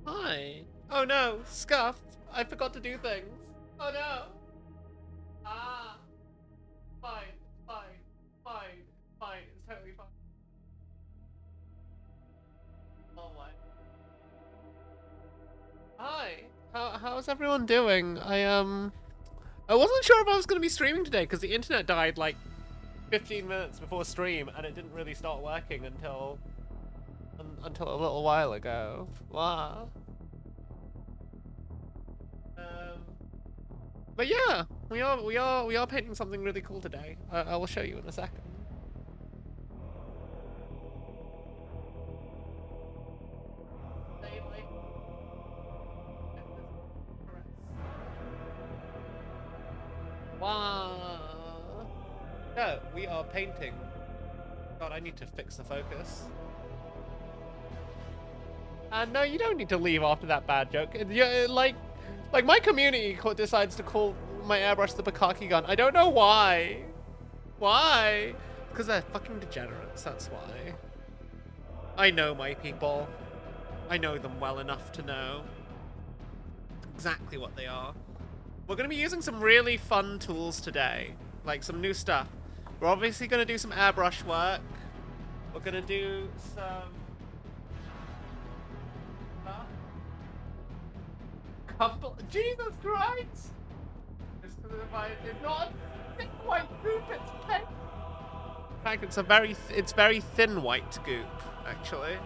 Hi. Oh no, Scuff. I forgot to do things. Oh no. Ah. Fine. Fine. Fine. Fine. It's totally fine. Oh my. Hi. How's everyone doing? I wasn't sure if I was going to be streaming today because the internet died like 15 minutes before stream and it didn't really start working until a little while ago. Wow. But yeah, we are painting something really cool today. I will show you in a second. Wow. No, we are painting. God, I need to fix the focus. No, you don't need to leave after that bad joke. Like my community decides to call my airbrush the Bukkake gun. I don't know why. Why? Because they're fucking degenerates, that's why. I know my people. I know them well enough to know exactly what they are. We're going to be using some really fun tools today. Like some new stuff. We're obviously going to do some airbrush work. We're going to do some... Jesus Christ! Just because it's not a thick white goop, it's pink. In fact, it's very thin white goop, actually.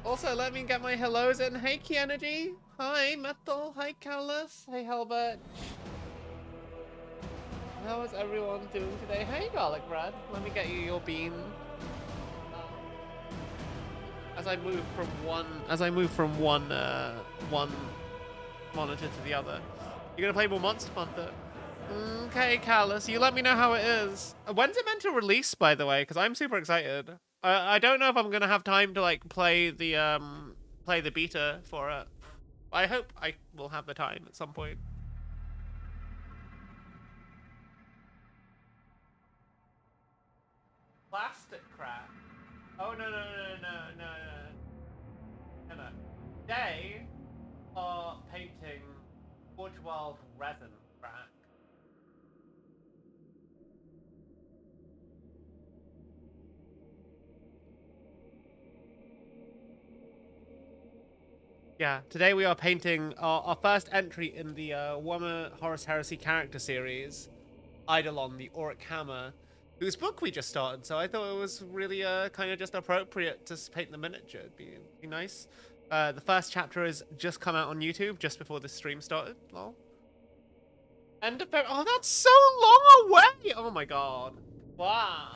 Also, let me get my hellos in. Hey, Key Energy. Hi, Metal. Hi, Callus. Hey, Helbert. How is everyone doing today? Hey, Garlic Bread. Let me get you your bean. As I move from one monitor to the other. You're gonna play more Monster Hunter. Okay, Callus, you let me know how it is. When's it meant to release, by the way? Because I'm super excited. I don't know if I'm gonna have time to like play the beta for it. I hope I will have the time at some point. Plastic crap. Oh no. They are painting Forge World resin crack. Yeah, today we are painting our first entry in the Warhammer Horus Heresy character series, Eidolon The Auric Hammer, whose book we just started, so I thought it was really kind of just appropriate to paint the miniature. It'd be nice. The first chapter has just come out on YouTube just before the stream started. Lol. End of February. Oh, that's so long away! Oh my god. Wow.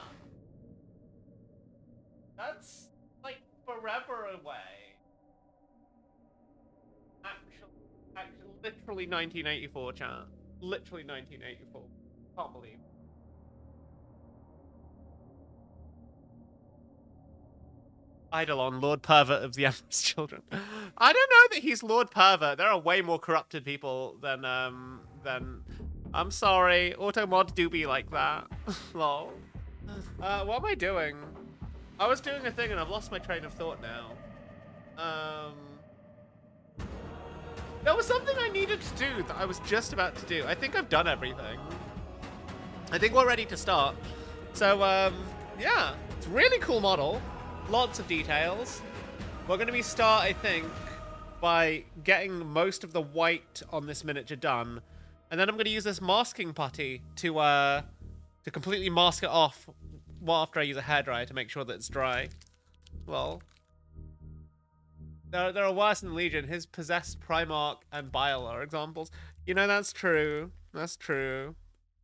That's like forever away. Actually, literally 1984, chat. Literally 1984. Can't believe. Eidolon, Lord Pervert of the Emperor's Children. I don't know that he's Lord Pervert. There are way more corrupted people than I'm sorry. Automod do be like that. Lol. What am I doing? I was doing a thing and I've lost my train of thought now. There was something I needed to do that I was just about to do. I think I've done everything. I think we're ready to start. So, yeah. It's a really cool model. Lots of details. We're going to start, I think, by getting most of the white on this miniature done. And then I'm going to use this masking putty to completely mask it off after I use a hairdryer to make sure that it's dry. Well, there are worse than Legion. His Possessed Primarch and Bile are examples. You know, that's true. That's true.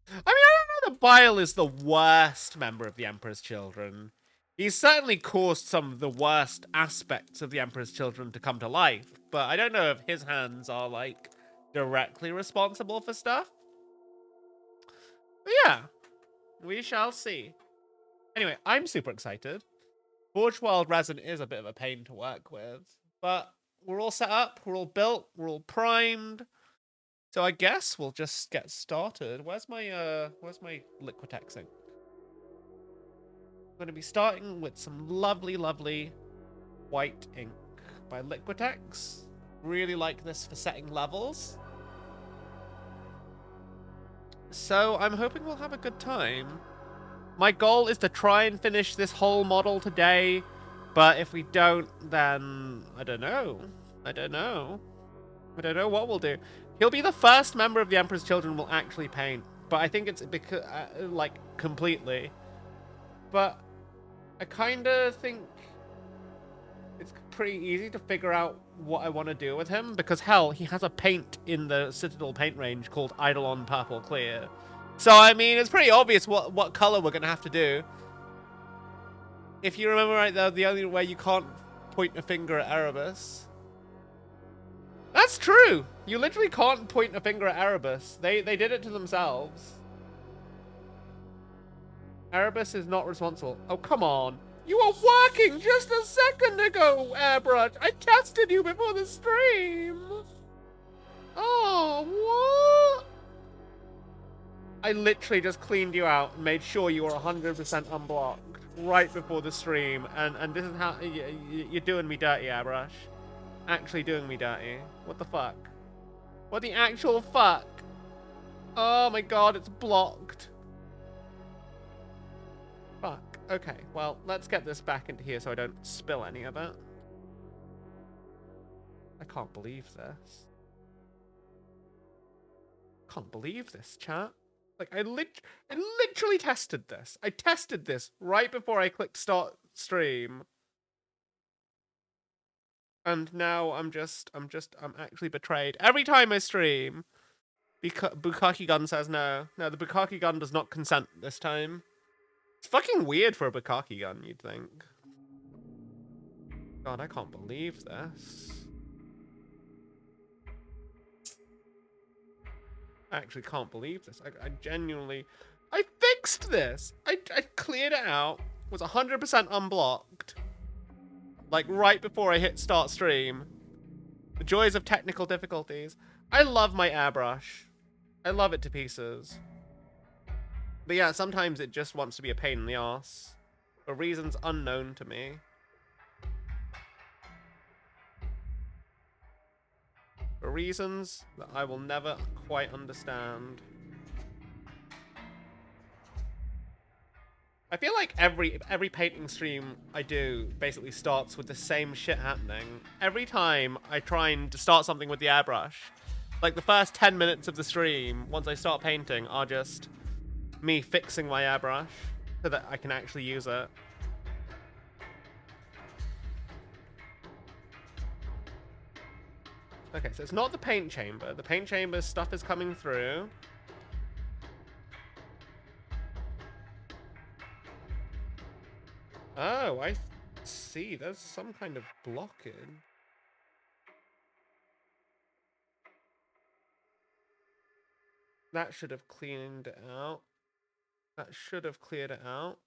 I mean, I don't know that Bile is the worst member of the Emperor's Children. He's certainly caused some of the worst aspects of the Emperor's Children to come to life, but I don't know if his hands are, like, directly responsible for stuff. But yeah, we shall see. Anyway, I'm super excited. Forge World resin is a bit of a pain to work with, but we're all set up, we're all built, we're all primed. So I guess we'll just get started. Where's my Liquitex ink? I'm going to be starting with some lovely, lovely white ink. by Liquitex. Really like this for setting levels. So I'm hoping we'll have a good time. My goal is to try and finish this whole model today, but if we don't, then I don't know. I don't know what we'll do. He'll be the first member of the Emperor's Children we'll actually paint, but I think it's because like completely. But I kind of think it's pretty easy to figure out what I want to do with him, because hell, he has a paint in the Citadel paint range called Eidolon Purple Clear. So I mean, it's pretty obvious what color we're gonna have to do. If you remember right, though, the only way you can't point a finger at Erebus. That's true. You literally can't point a finger at Erebus. They did it to themselves. Erebus is not responsible. Oh, come on. You were working just a second ago, Airbrush. I tested you before the stream. Oh, what? I literally just cleaned you out and made sure you were 100% unblocked right before the stream. And this is how you're doing me dirty, Airbrush. Actually doing me dirty. What the fuck? What the actual fuck? Oh my god, it's blocked. Fuck. Okay, well, let's get this back into here so I don't spill any of it. I can't believe this. Can't believe this, chat. Like, I literally tested this. I tested this right before I clicked start stream. And now I'm actually betrayed. Every time I stream, Bukkake Gun says no. No, the Bukkake Gun does not consent this time. It's fucking weird for a Bukkake Gun, you'd think. God, I can't believe this. I actually can't believe this. I genuinely... I fixed this! I cleared it out. Was 100% unblocked. Like, right before I hit start stream. The joys of technical difficulties. I love my airbrush. I love it to pieces. But yeah, sometimes it just wants to be a pain in the ass. For reasons unknown to me. For reasons that I will never quite understand. I feel like every painting stream I do basically starts with the same shit happening. Every time I try and start something with the airbrush, like the first 10 minutes of the stream, once I start painting, are just me fixing my airbrush so that I can actually use it. Okay, so it's not the paint chamber. The paint chamber stuff is coming through. Oh, I see. There's some kind of blocking. That should have cleaned it out. That should have cleared it out.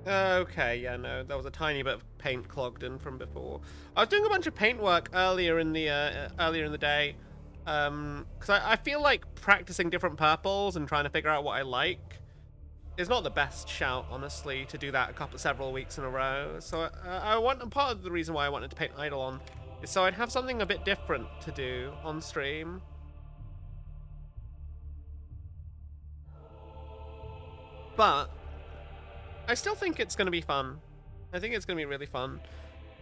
Okay, yeah, no, there was a tiny bit of paint clogged in from before. I was doing a bunch of paint work earlier in the day, because I feel like practicing different purples and trying to figure out what I like is not the best shout, honestly, to do that several weeks in a row. So part of the reason why I wanted to paint Eidolon is so I'd have something a bit different to do on stream. But I still think it's going to be fun. I think it's going to be really fun.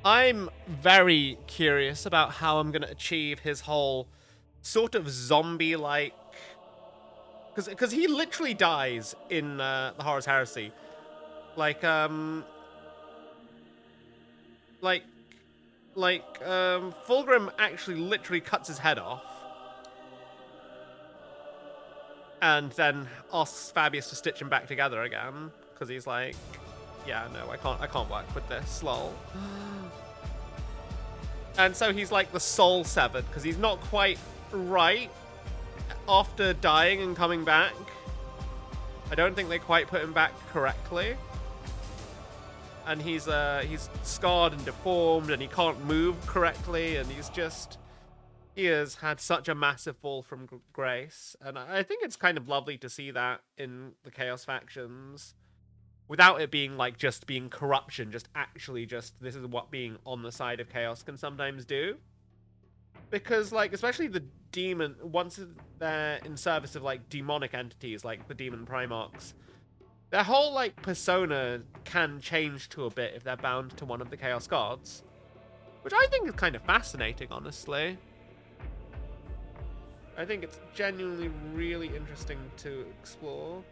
I'm very curious about how I'm going to achieve his whole sort of zombie-like... Because he literally dies in the Horus Heresy. Like, Fulgrim actually literally cuts his head off. And then asks Fabius to stitch him back together again. Because he's like, yeah, no, I can't work with this, lol. And so he's like the soul severed, because he's not quite right after dying and coming back. I don't think they quite put him back correctly. And he's scarred and deformed, and he can't move correctly, and he's just... He has had such a massive fall from grace, and I think it's kind of lovely to see that in the Chaos factions, without it being like just being corruption, just actually just this is what being on the side of Chaos can sometimes do. Because, like, especially the demon, once they're in service of, like, demonic entities, like the demon Primarchs, their whole, like, persona can change to a bit if they're bound to one of the Chaos Gods. Which I think is kind of fascinating, honestly. I think it's genuinely really interesting to explore.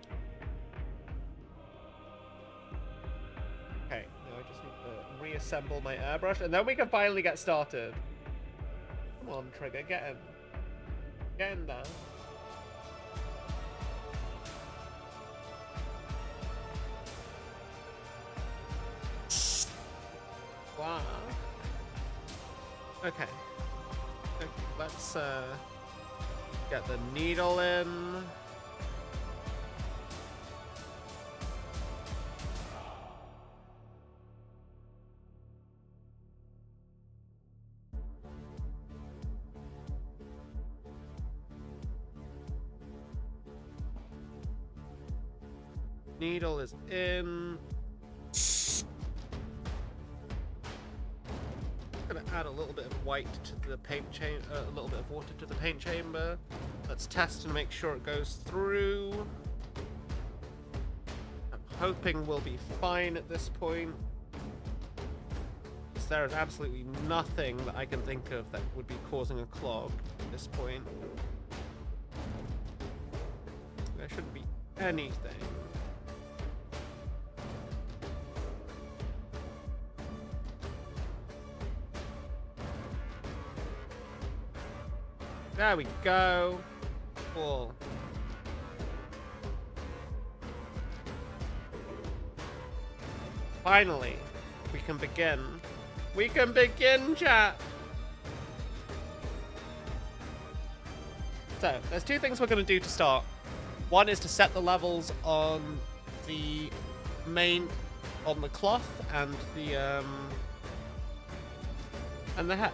Okay, now I just need to reassemble my airbrush, and then we can finally get started. Come on, Trigger, get him. Get in there. Wow. Okay. Okay, let's get the needle in. Needle is in. Gonna add a little bit of white to the paint chamber, a little bit of water to the paint chamber. Let's test and make sure it goes through. I'm hoping we'll be fine at this point. There is absolutely nothing that I can think of that would be causing a clog at this point. There shouldn't be anything. There we go. Cool. Finally, we can begin. We can begin, chat! So, there's two things we're going to do to start. One is to set the levels on the on the cloth and the hat.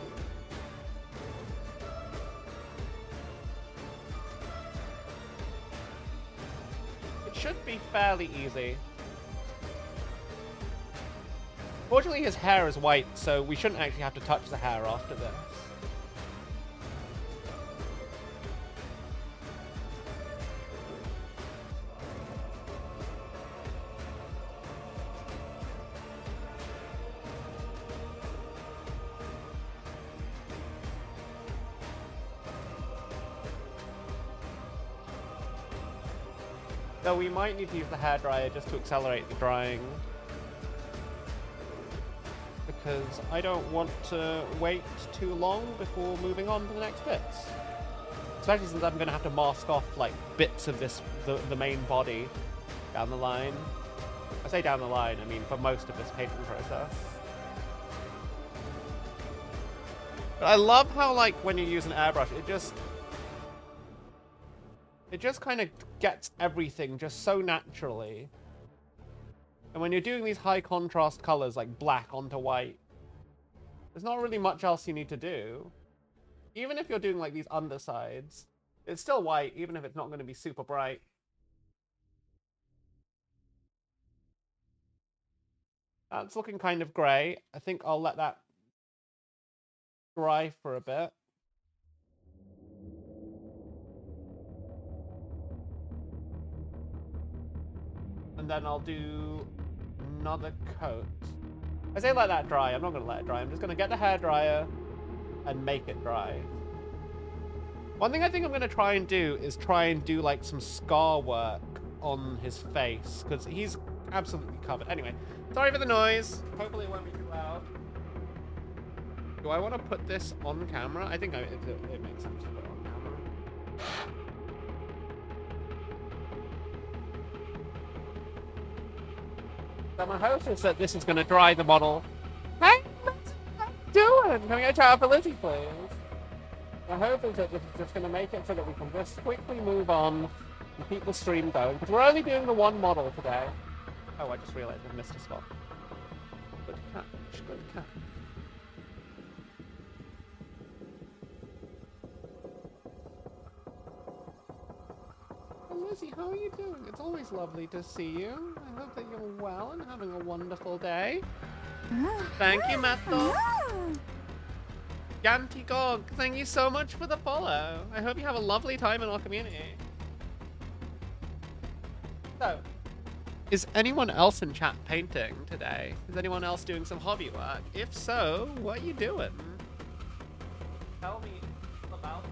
Should be fairly easy. Fortunately, his hair is white, so we shouldn't actually have to touch the hair after this. So we might need to use the hairdryer just to accelerate the drying. Because I don't want to wait too long before moving on to the next bits. Especially since I'm going to have to mask off like bits of this, the main body down the line. I say down the line, I mean for most of this painting process. But I love how like when you use an airbrush, it just kind of gets everything just so naturally. And when you're doing these high contrast colors like black onto white, there's not really much else you need to do. Even if you're doing like these undersides, it's still white, even if it's not going to be super bright. That's looking kind of grey. I think I'll let that dry for a bit. And then I'll do another coat. I say let that dry. I'm not going to let it dry. I'm just going to get the hairdryer and make it dry. One thing I think I'm going to try and do is like some scar work on his face, because he's absolutely covered. Anyway, sorry for the noise. Hopefully it won't be too loud. Do I want to put this on camera? I think it makes sense to put it on camera. So my hope is that this is going to dry the model. Hey, what's you doing? Can we go chat for Lizzie, please? My hope is that this is just going to make it so that we can just quickly move on and keep the stream going. Because we're only doing the one model today. Oh, I just realized I missed a spot. Good catch, good catch. Heresy, how are you doing? It's always lovely to see you. I hope that you're well and having a wonderful day. Thank you, Metal. Gantigog, thank you so much for the follow. I hope you have a lovely time in our community. So, is anyone else in chat painting today? Is anyone else doing some hobby work? If so, what are you doing? Tell me about it.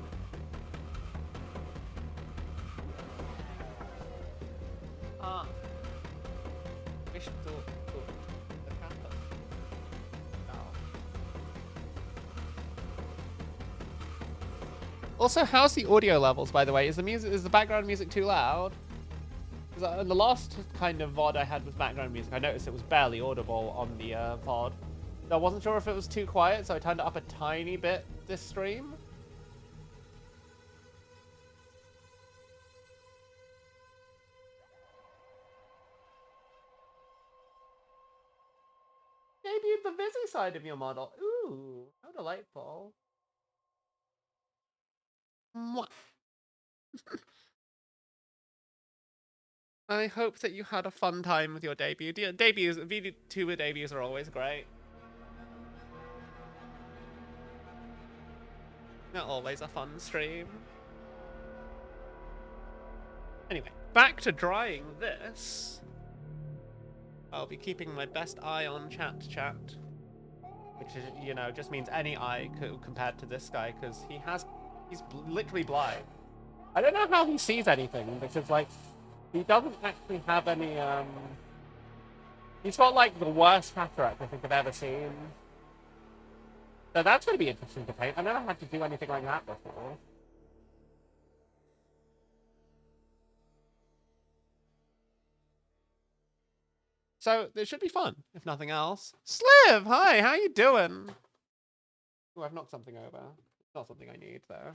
Wish to the campus. Also, how's the audio levels, by the way? Is the background music too loud? Because in the last kind of VOD I had with background music, I noticed it was barely audible on the VOD. So I wasn't sure if it was too quiet, so I turned it up a tiny bit this stream. Debuted the busy side of your model. Ooh, how delightful. Mwah. I hope that you had a fun time with your debut. VTuber debuts are always great. They're always a fun stream. Anyway, back to drying this. I'll be keeping my best eye on chat. Which is, you know, just means any eye compared to this guy, because he's literally blind. I don't know how he sees anything, because, like, he doesn't actually have any, he's got, like, the worst cataract I think I've ever seen. So that's going to be interesting to paint. I've never had to do anything like that before. So it should be fun, if nothing else. Sliv, hi, how you doing? Oh, I've knocked something over. It's not something I need, though.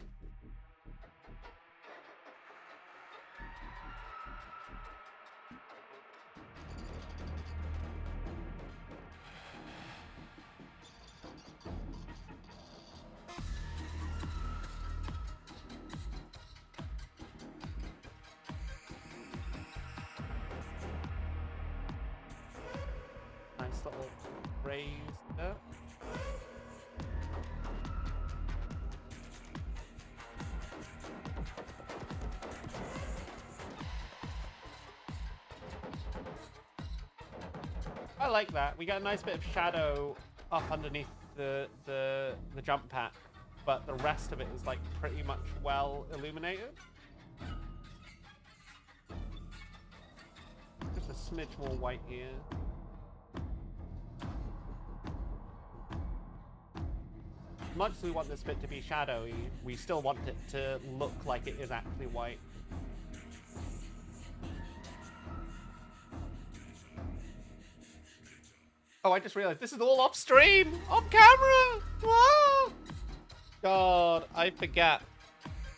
Nice little raise there. I like that. We got a nice bit of shadow up underneath the jump pack, but the rest of it is like pretty much well illuminated. Just a smidge more white here. As much as we want this bit to be shadowy, we still want it to look like it is actually white. Oh, I just realized this is all off stream! Off camera! Whoa! God, I forget.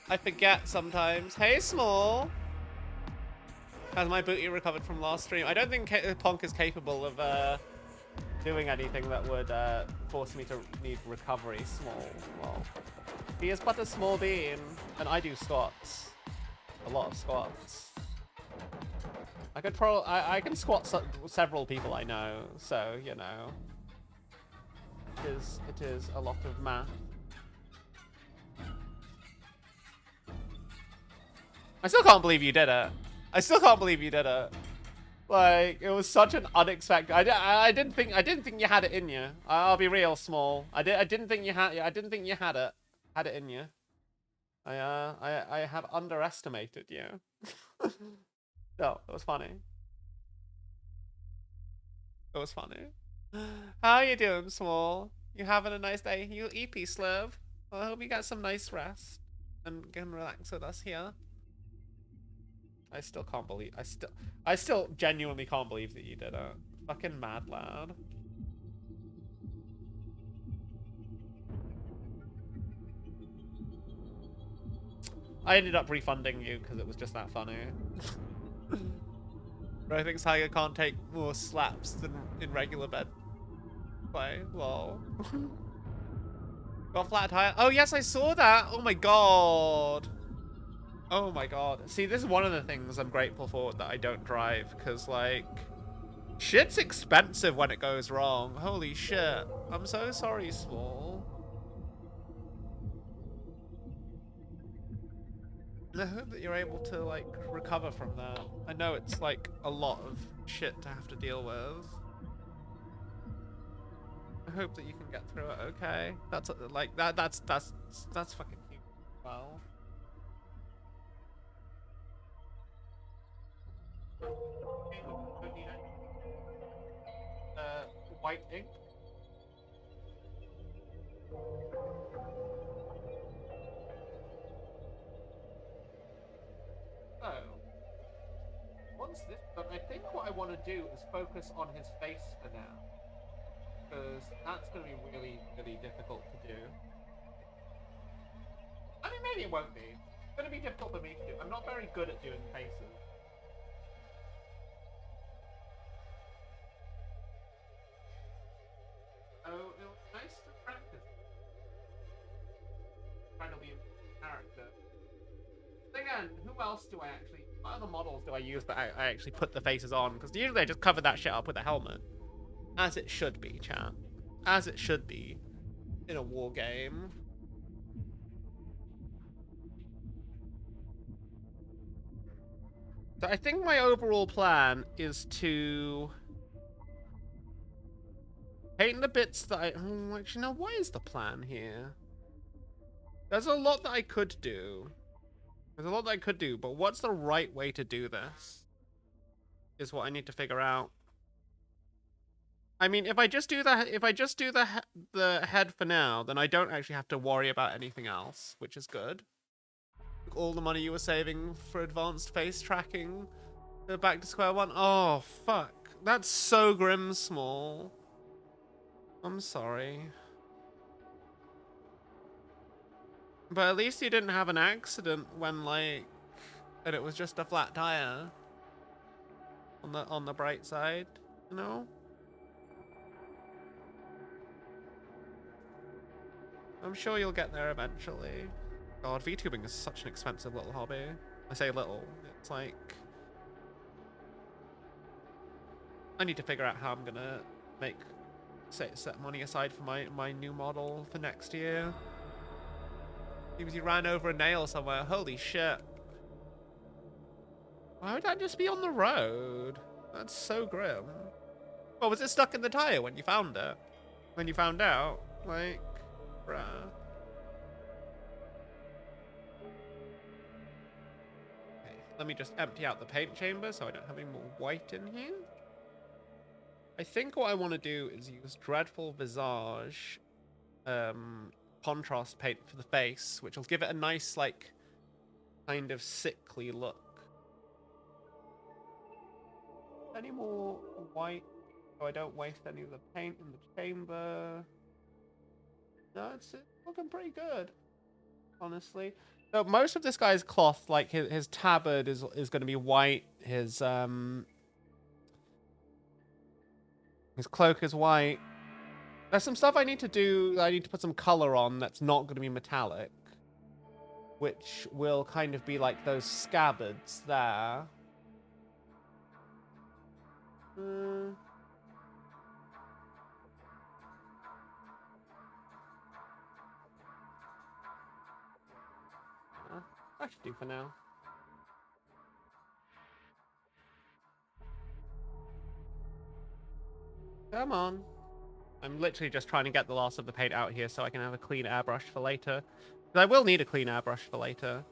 I forget sometimes. Hey, Small! Has my booty recovered from last stream? I don't think Ponk is capable of doing anything that would force me to need recovery. Small. Well, he is but a small bean, and I do squats. A lot of squats. I can squat several people I know, so you know. It is a lot of math. I still can't believe you did it. I still can't believe you did it. Like, it was such an unexpected. I didn't think you had it in you. I'll be real, Small. I didn't think you had it in you. I have underestimated you. No, it was funny. It was funny. How you doing, Small? You having a nice day? You EP Sliv? Well, I hope you got some nice rest and can relax with us here. I still can't believe. I still genuinely can't believe that you did it. Fucking mad lad. I ended up refunding you because it was just that funny. But I think Tiger can't take more slaps than in regular bed play. Lol. Got flat tire. Oh yes, I saw that. Oh my god. Oh my god. See, this is one of the things I'm grateful for that I don't drive, because, like, shit's expensive when it goes wrong. Holy shit. I'm so sorry, Small. And I hope that you're able to, like, recover from that. I know it's, like, a lot of shit to have to deal with. I hope that you can get through it okay. That's, like, that's fucking huge. Well. White ink. So, once this done, I think what I want to do is focus on his face for now. Because that's going to be really, really difficult to do. I mean, maybe it won't be. It's going to be difficult for me to do. I'm not very good at doing faces. Oh, it was nice to practice. Trying to be a character. Again, who else do I actually... What other models do I use that I actually put the faces on? Because usually I just cover that shit up with a helmet. As it should be, chat. As it should be in a war game. So I think my overall plan is to paint the bits that I... Oh, actually, no, what is the plan here? There's a lot that I could do. There's a lot that I could do, but what's the right way to do this? Is what I need to figure out. I mean, if I just do the head for now, then I don't actually have to worry about anything else, which is good. All the money you were saving for advanced face tracking, back to square one. Oh fuck, that's so grim, Small. I'm sorry, but at least you didn't have an accident when, like, and it was just a flat tire. On the bright side, you know. I'm sure you'll get there eventually. God, VTubing is such an expensive little hobby. I say little. It's like... I need to figure out how I'm gonna set money aside for my new model for next year. Seems you ran over a nail somewhere. Holy shit. Why would that just be on the road? That's so grim. Oh, was it stuck in the tire when you found it? When you found out? Like... Bruh. Okay, let me just empty out the paint chamber so I don't have any more white in here. I think what I want to do is use Dreadful Visage contrast paint for the face, which will give it a nice, like, kind of sickly look. Any more white so I don't waste any of the paint in the chamber. No, it's looking pretty good, honestly. So most of this guy's cloth, like his tabard is going to be white. His cloak is white. There's some stuff I need to do. I need to put some color on that's not going to be metallic, which will kind of be like those scabbards there. That should do for now. Come on. I'm literally just trying to get the last of the paint out here so I can have a clean airbrush for later. But I will need a clean airbrush for later.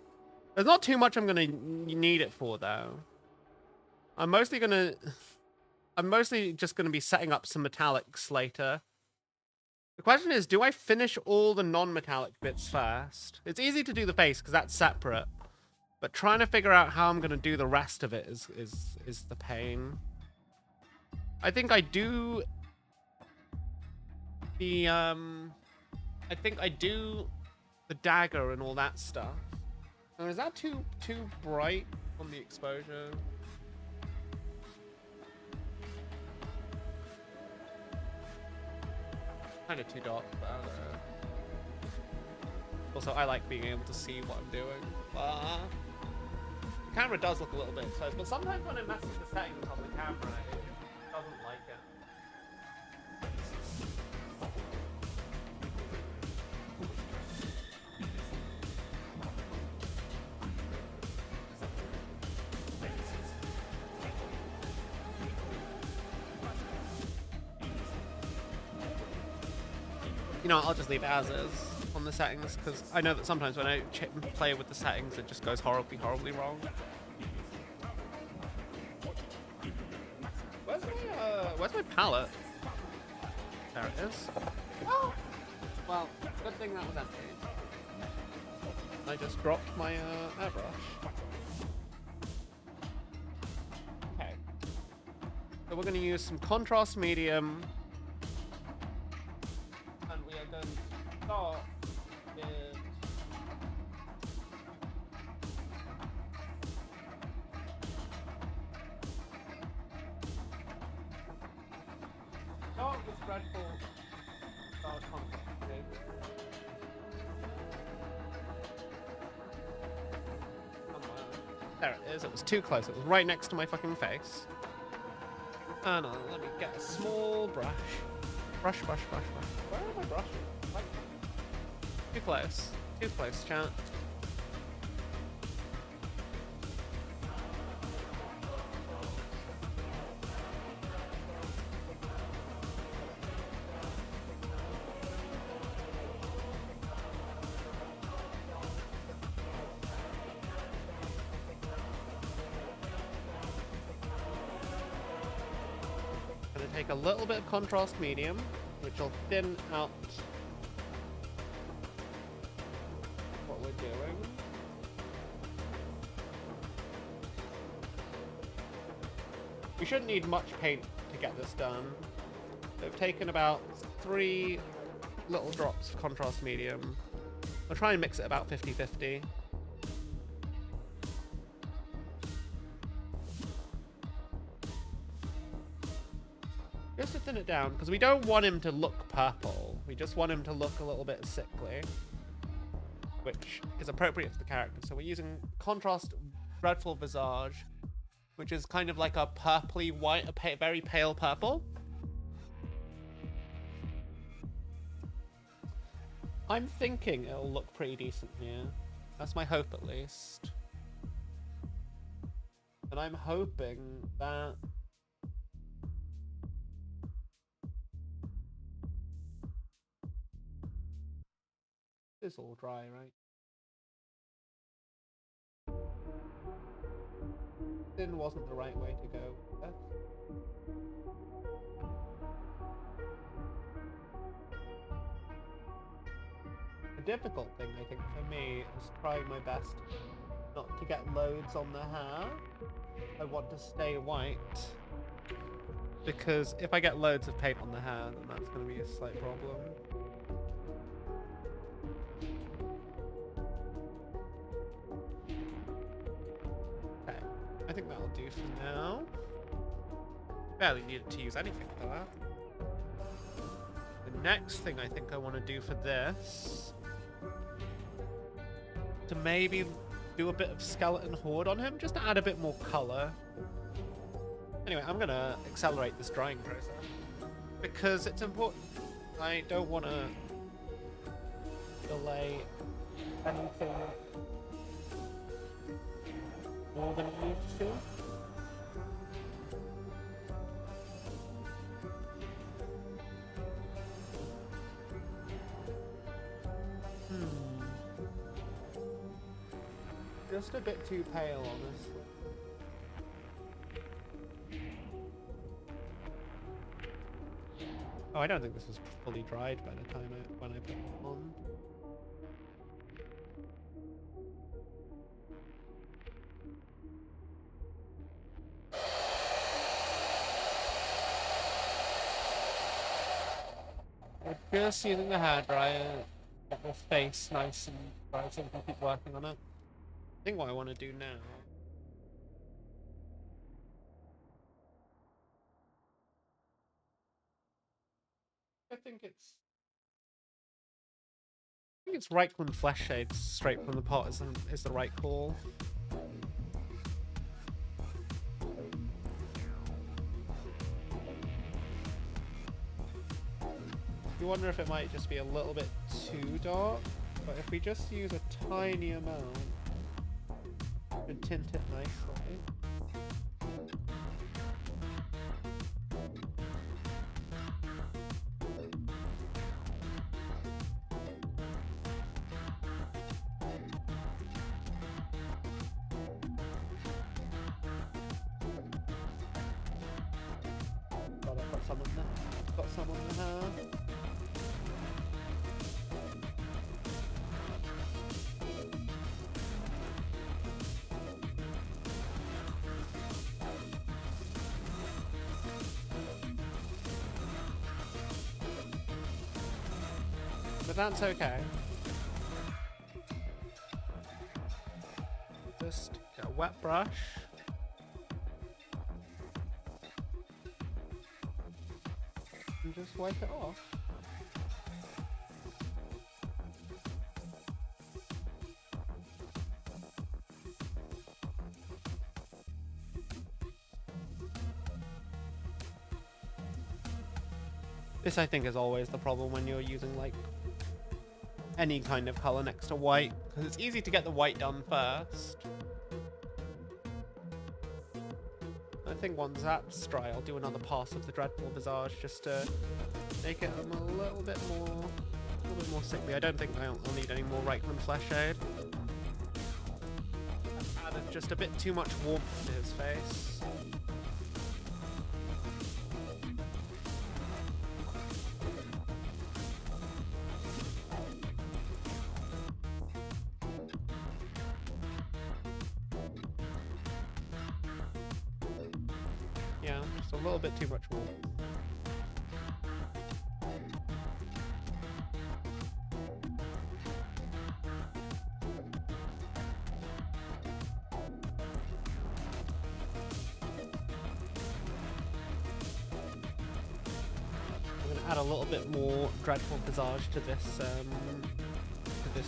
There's not too much I'm going to need it for, though. I'm mostly just going to be setting up some metallics later. The question is, do I finish all the non-metallic bits first? It's easy to do the face because that's separate. But trying to figure out how I'm going to do the rest of it is the pain. I think I do the the dagger and all that stuff. Oh, is that too bright on the exposure? Kind of too dark, but I don't know. Also, I like being able to see what I'm doing. camera does look a little bit exposed, but sometimes when I mess with the settings on the camera, it doesn't like it. You know, I'll just leave it as is on the settings, because I know that sometimes when I play with the settings, it just goes horribly, horribly wrong. Where's my palette? There it is. Oh! Well, good thing that was empty. I just dropped my airbrush. Okay. So we're going to use some contrast medium. And we are going to start with... Start with dreadful contrast. There it is. It was too close. It was right next to my fucking face. And let me get a small brush. Brush. Where are my brushes? Like, too close. Too close, chat. Take a little bit of contrast medium, which will thin out what we're doing. We shouldn't need much paint to get this done. I've taken about 3 little drops of contrast medium. I'll try and mix it about 50-50. Just to thin it down, because we don't want him to look purple. We just want him to look a little bit sickly, which is appropriate for the character. So we're using contrast dreadful visage, which is kind of like a purpley white, a very pale purple. I'm thinking it'll look pretty decent here. That's my hope, at least. And I'm hoping that it's all dry, right? Thin wasn't the right way to go. The difficult thing, I think, for me is trying my best not to get loads on the hair. I want to stay white, because if I get loads of paint on the hair, then that's going to be a slight problem. I think that'll do for now. Barely needed to use anything for that. The next thing I think I want to do for this, to maybe do a bit of skeleton horde on him, just to add a bit more color. Anyway, I'm gonna accelerate this drying process because it's important. I don't want to delay anything more than it needs to. Just a bit too pale, honestly. Oh, I don't think this was fully dried by the time when I put it on. I'm just using the hairdryer, get my face nice and dry so we can keep working on it. I think what I want to do now I think it's Reichland flesh shades straight from the pot is the right call. You wonder if it might just be a little bit too dark, but if we just use a tiny amount and tint it nicely. God, I've got someone there. I've got someone there. But that's okay. Just get a wet brush. And just wipe it off. This, I think, is always the problem when you're using, like, any kind of color next to white, because it's easy to get the white done first. I think once that's dry, I'll do another pass of the Dreadful Visage just to make it a little bit more sickly. I don't think I'll need any more Reichman Flesh Shade. I've added just a bit too much warmth to his face. Yeah, just a little bit too much warmth. I'm gonna add a little bit more Dreadful Visage to this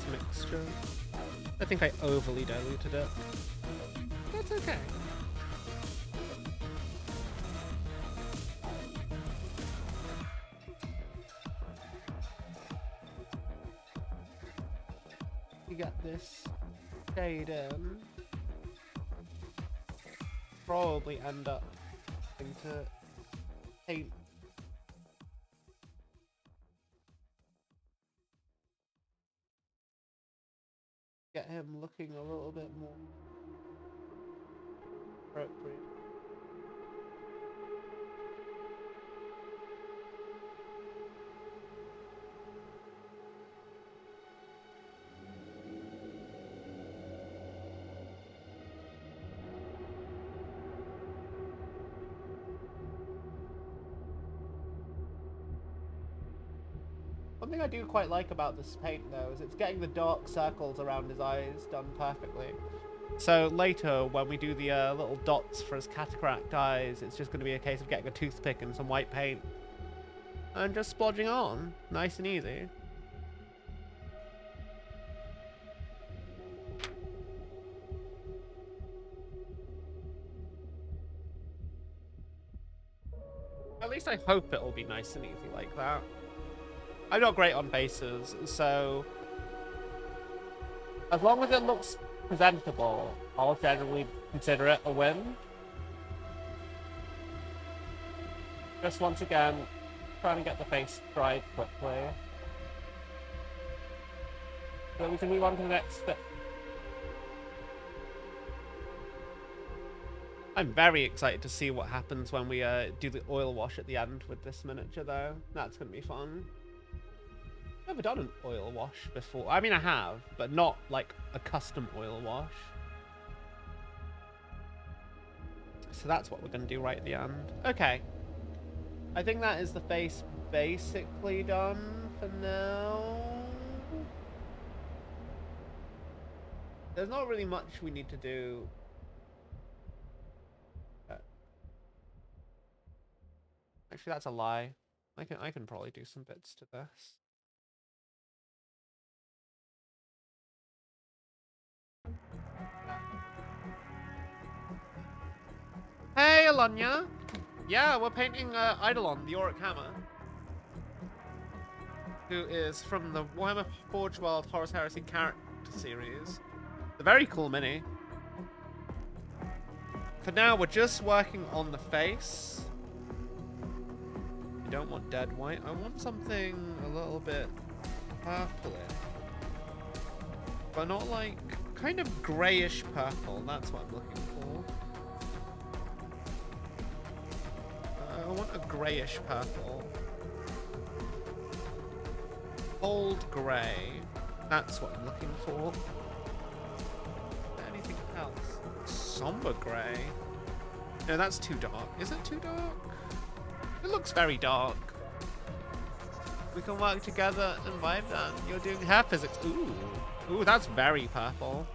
mixture. I think I overly diluted it. That's okay. You get this shade in. Probably end up into paint. Get him looking a little bit more appropriate. One thing I do quite like about this paint, though, is it's getting the dark circles around his eyes done perfectly. So later, when we do the little dots for his cataract eyes, it's just going to be a case of getting a toothpick and some white paint and just splodging on, nice and easy. At least I hope it'll be nice and easy like that. I'm not great on faces, so as long as it looks presentable, I'll generally consider it a win. Just once again, trying to get the face dried quickly, so we can move on to the next bit. I'm very excited to see what happens when we do the oil wash at the end with this miniature, though. That's going to be fun. I've never done an oil wash before. I mean, I have, but not like a custom oil wash. So that's what we're going to do right at the end. Okay. I think that is the face basically done for now. There's not really much we need to do. Actually, that's a lie. I can probably do some bits to this. Hey, Alanya. Yeah, we're painting Eidolon The Auric Hammer. who is from the Warhammer Forge World Horus Heresy character series. It's a very cool mini. For now, we're just working on the face. I don't want dead white. I want something a little bit purplish. But not like, kind of grayish purple. That's what I'm looking for. I want a grayish purple. Old grey. That's what I'm looking for. Anything else? Somber grey. No, that's too dark. Is it too dark? It looks very dark. We can work together and vibe that. You're doing hair physics. Ooh. Ooh, that's very purple.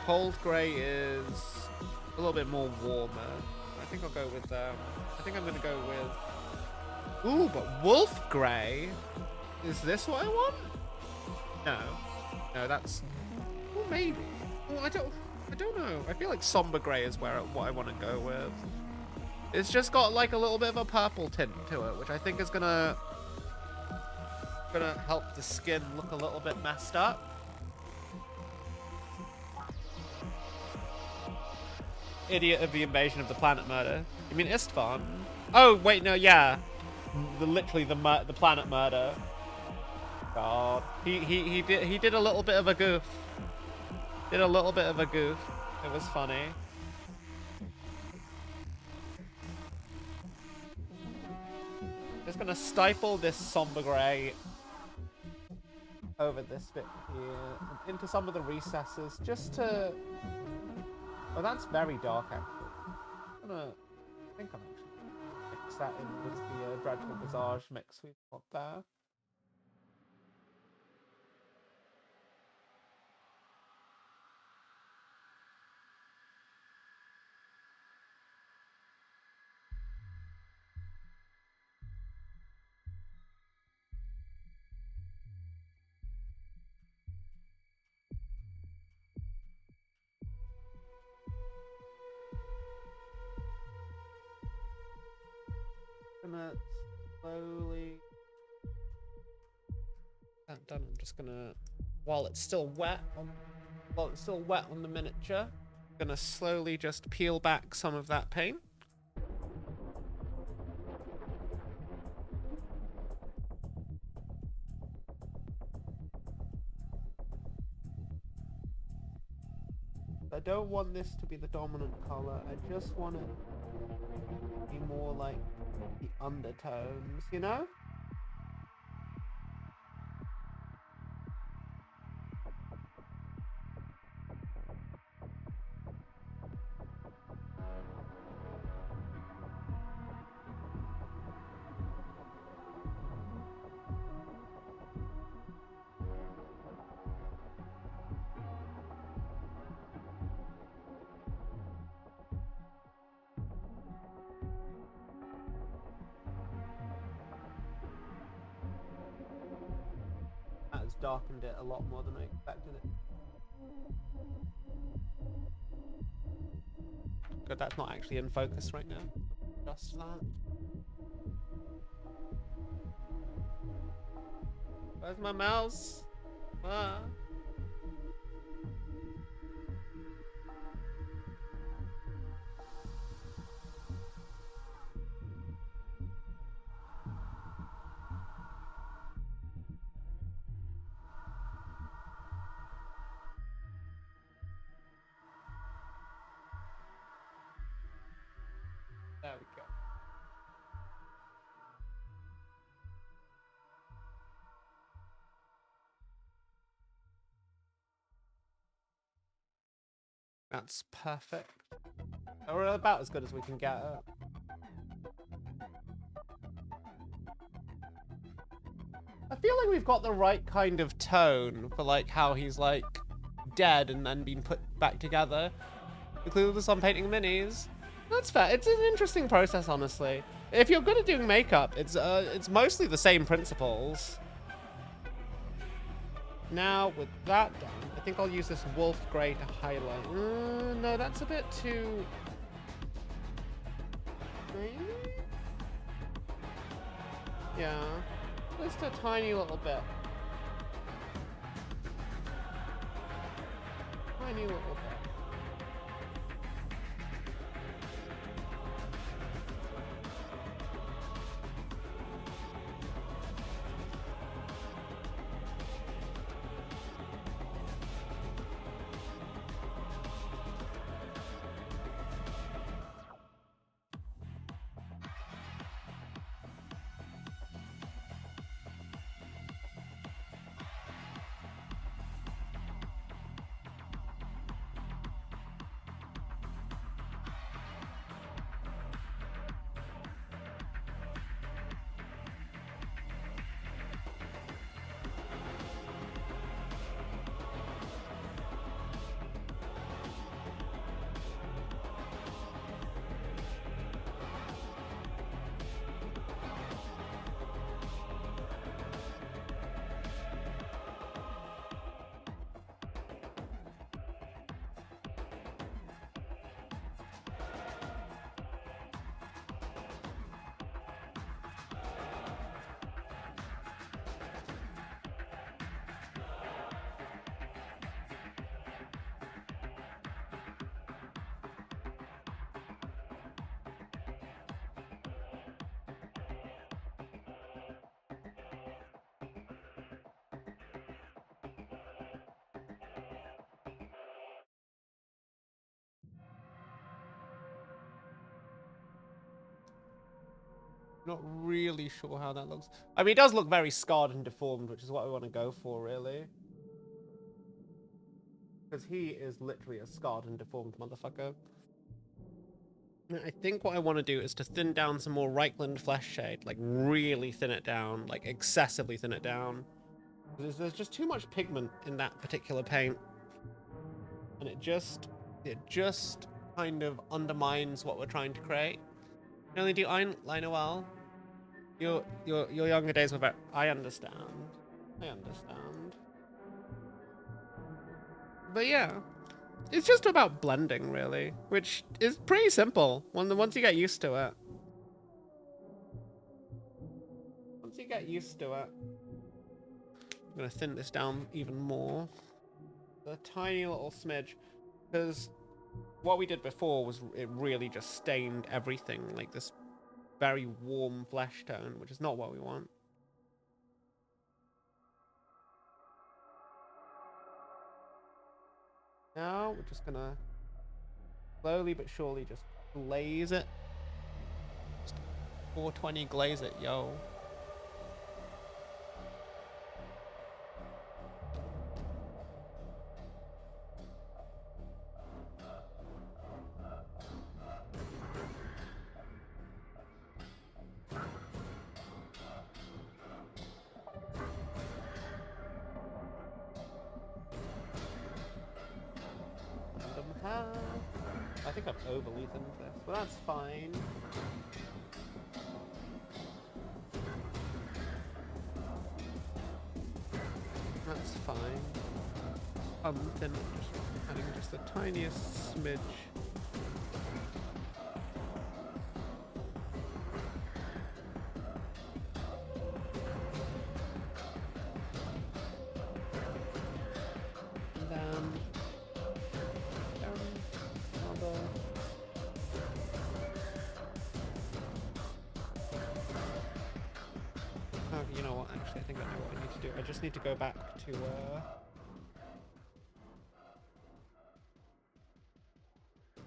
Cold grey is a little bit more warmer. I think I'll go with I think I'm gonna go with. Ooh, but wolf grey. Is this what I want? No. No, that's. Well, maybe. Well, I don't know. I feel like somber grey is what I want to go with. It's just got like a little bit of a purple tint to it, which I think is gonna help the skin look a little bit messed up. Idiot of the invasion of the planet murder. You mean Istvan? Oh wait, no, yeah. Literally the planet murder. God, he did a little bit of a goof. Did a little bit of a goof. It was funny. Just gonna stipple this somber grey over this bit here into some of the recesses, just to. Oh, that's very dark actually. I think I'm actually gonna mix that in with the Dreadful Visage mix we've got there. Gonna slowly that done. I'm just gonna while it's still wet on the miniature, I'm gonna slowly just peel back some of that paint. I don't want this to be the dominant color. I just want it to be more like the undertones, you know? Darkened it a lot more than I expected it. Good, that's not actually in focus right now. Just that. Where's my mouse? Ah. There we go. That's perfect. We're about as good as we can get it. I feel like we've got the right kind of tone for like how he's like dead and then being put back together, including the sun painting minis. That's fair. It's an interesting process, honestly. If you're good at doing makeup, it's mostly the same principles. Now, with that done, I think I'll use this wolf grey to highlight. No, that's a bit too. Maybe? Yeah. Just a tiny little bit. Tiny little bit. Not really sure how that looks. I mean, it does look very scarred and deformed, which is what I want to go for, really. Because he is literally a scarred and deformed motherfucker. I think what I want to do is to thin down some more Reichland flesh shade, like really thin it down, like excessively thin it down. There's just too much pigment in that particular paint, and it just kind of undermines what we're trying to create. You only do eyeliner well. Your younger days were better. I understand. I understand. But yeah, it's just about blending, really, which is pretty simple once you get used to it. Once you get used to it, I'm gonna thin this down even more, a tiny little smidge, because what we did before was it really just stained everything like this very warm flesh tone, which is not what we want. Now we're just gonna slowly but surely just glaze it. Just 420 glaze it, yo. I think I've overly thinned this, but that's fine. That's fine. Thin, just adding just the tiniest smidge. And then another. Oh, you know what? Actually, I think I know what I need to do. I just need to go back to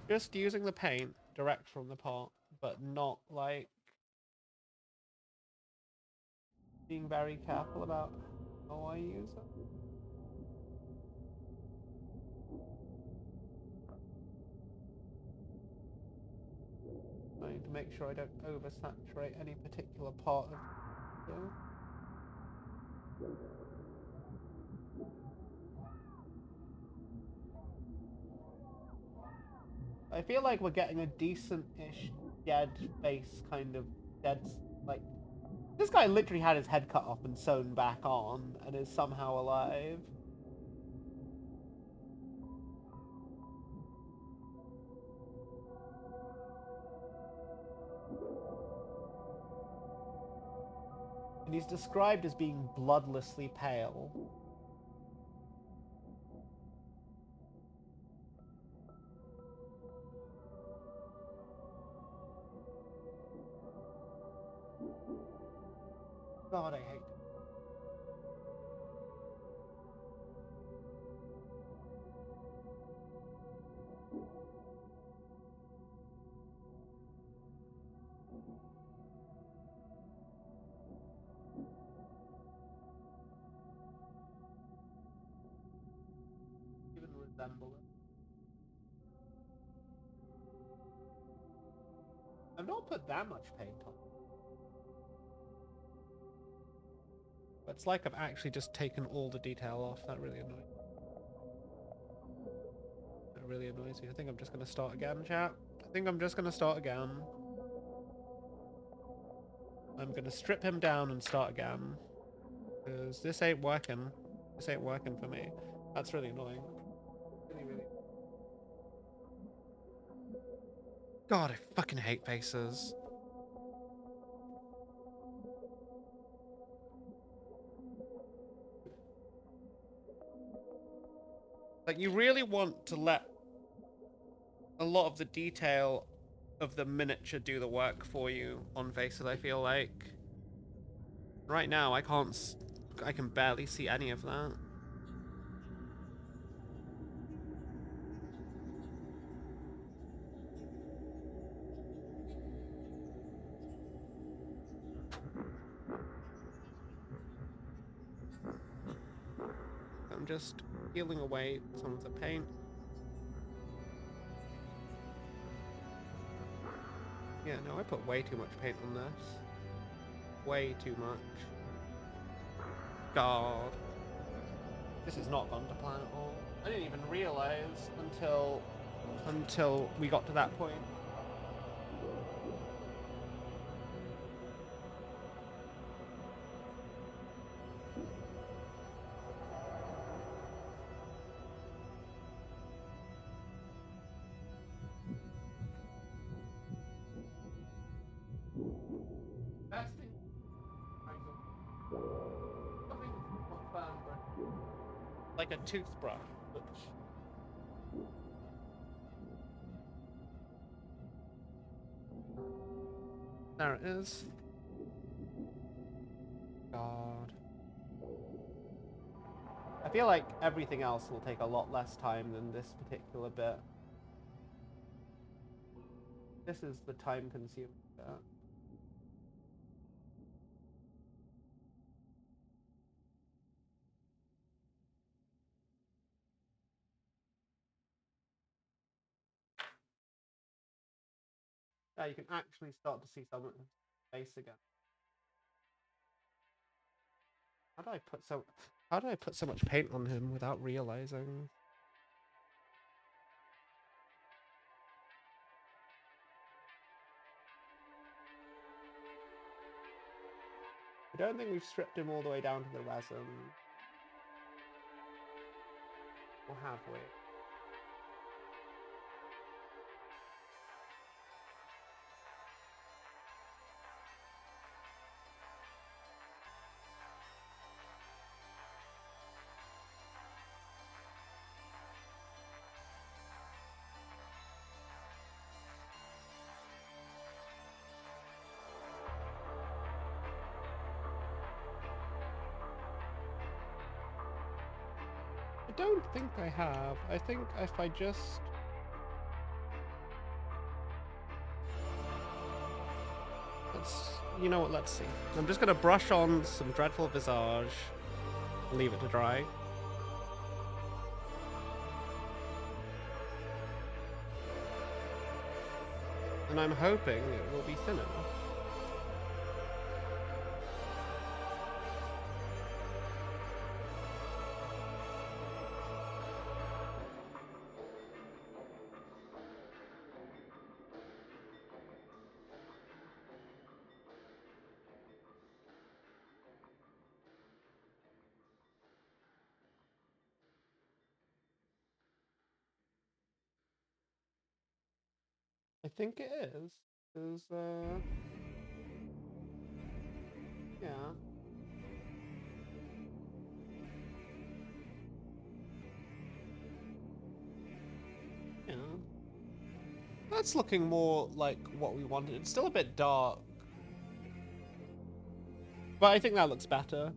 just using the paint direct from the pot, but not like being very careful about how I use it. I need to make sure I don't oversaturate any particular part of it. I feel like we're getting a decent-ish dead face, kind of dead, like, this guy literally had his head cut off and sewn back on and is somehow alive. And he's described as being bloodlessly pale. God, I hate it. Even resemble it. I've not put that much paint on. It's like I've actually just taken all the detail off. That really annoys me. That really annoys me. I think I'm just going to start again, chat. I think I'm just going to start again. I'm going to strip him down and start again. Because this ain't working. This ain't working for me. That's really annoying. Really, really. God, I fucking hate faces. Like, you really want to let a lot of the detail of the miniature do the work for you on faces, I feel like. Right now, I can barely see any of that. I'm just peeling away some of the paint. Yeah, no, I put way too much paint on this. Way too much. God. This has not gone to plan at all. I didn't even realize until we got to that point. Best thing, something not fun, but like a toothbrush, which there it is. God. I feel like everything else will take a lot less time than this particular bit. This is the time-consuming bit. Yeah, you can actually start to see someone's face again. How did I put so much paint on him without realizing? I don't think we've stripped him all the way down to the resin. Or have we? I don't think I have. I think if I just... You know what, let's see. I'm just gonna brush on some dreadful visage. Leave it to dry. And I'm hoping it will be thin enough. I think it is. Because, yeah. That's looking more like what we wanted. It's still a bit dark. But I think that looks better.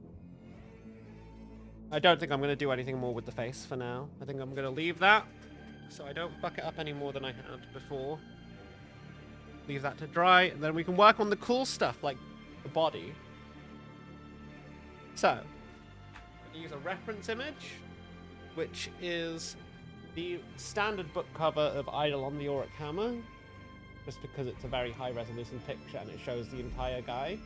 I don't think I'm going to do anything more with the face for now. I think I'm going to leave that so I don't fuck it up any more than I had before. Leave that to dry, and then we can work on the cool stuff like the body. So, I'm going to use a reference image, which is the standard book cover of Eidolon The Auric Hammer, just because it's a very high resolution picture and it shows the entire guy.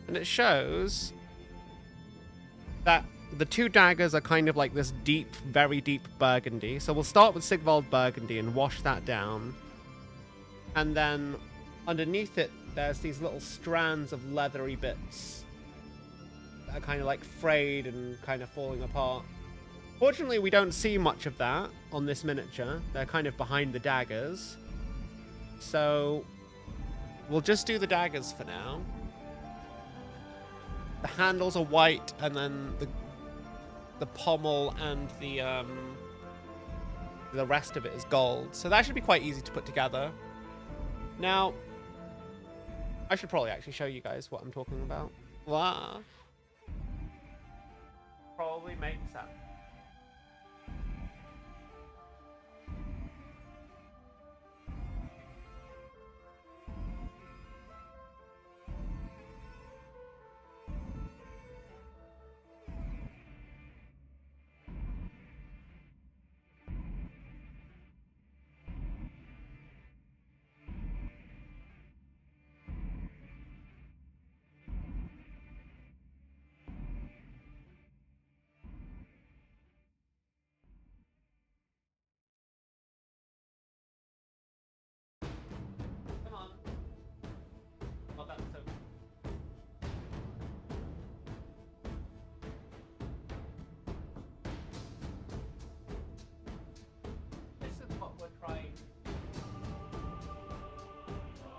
And it shows that the two daggers are kind of like this deep, very deep burgundy. So we'll start with Sigvald Burgundy and wash that down. And then underneath it, there's these little strands of leathery bits that are kind of like frayed and kind of falling apart. Fortunately, we don't see much of that on this miniature. They're kind of behind the daggers. So we'll just do the daggers for now. The handles are white, and then the pommel and the rest of it is gold. So that should be quite easy to put together. Now, I should probably actually show you guys what I'm talking about. Wow. Probably makes sense.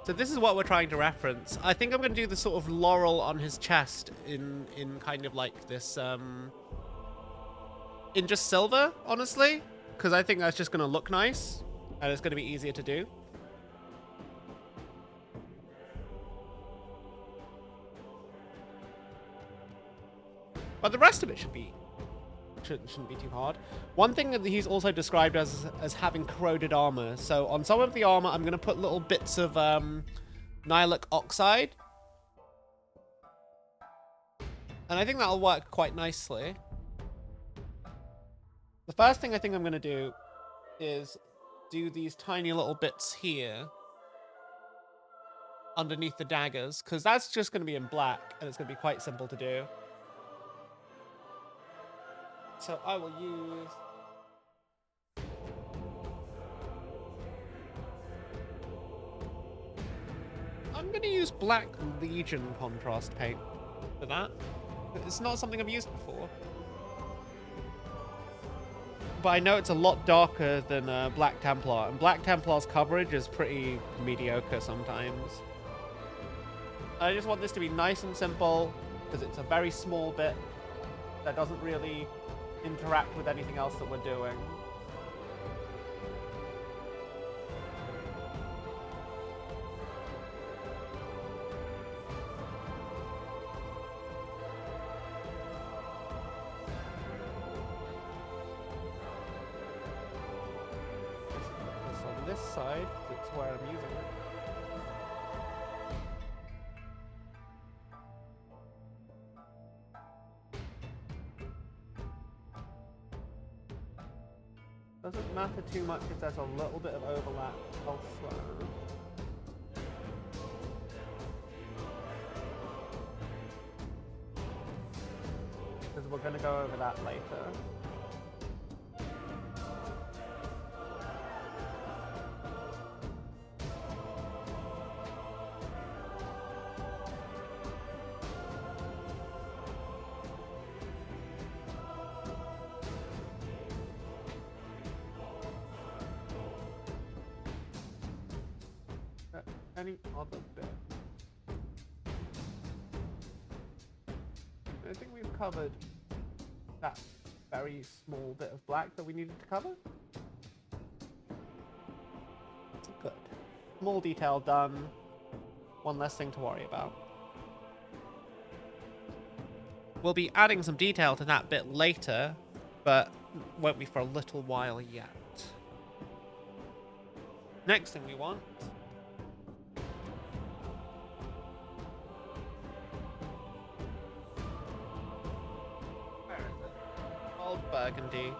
So this is what we're trying to reference. I think I'm going to do the sort of laurel on his chest in kind of like this, in just silver, honestly. Because I think that's just going to look nice. And it's going to be easier to do. But the rest of it shouldn't be too hard. One thing that he's also described as having corroded armor. So on some of the armor, I'm going to put little bits of nihilic oxide. And I think that'll work quite nicely. The first thing I think I'm going to do is do these tiny little bits here underneath the daggers, because that's just going to be in black and it's going to be quite simple to do. So I will use... I'm going to use Black Legion contrast paint for that. It's not something I've used before. But I know it's a lot darker than Black Templar, and Black Templar's coverage is pretty mediocre sometimes. I just want this to be nice and simple, because it's a very small bit that doesn't really interact with anything else that we're doing. This on this side, that's where I'm using it. Doesn't matter too much if there's a little bit of overlap elsewhere. Because we're going to go over that later. Any other bit. covered that very small bit of black that we needed to cover. Good. Small detail done. One less thing to worry about. We'll be adding some detail to that bit later, but won't be for a little while yet. Next thing we want. Where is it? Old burgundy.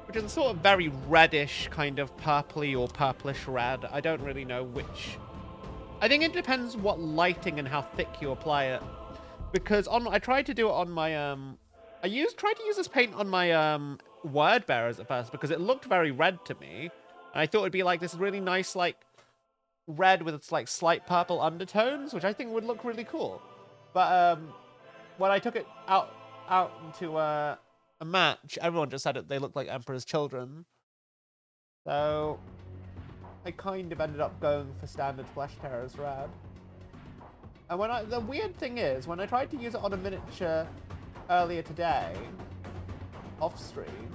Which is a sort of very reddish, kind of purpley or purplish red. I don't really know which. I think it depends what lighting and how thick you apply it. Because I tried to do it on my tried to use this paint on my word bearers at first because it looked very red to me. And I thought it'd be like this really nice like red with its like slight purple undertones, which I think would look really cool. But when I took it out into a match, everyone just said they looked like Emperor's Children. So I kind of ended up going for standard Flesh Terror's red. And the weird thing is, when I tried to use it on a miniature earlier today, off stream,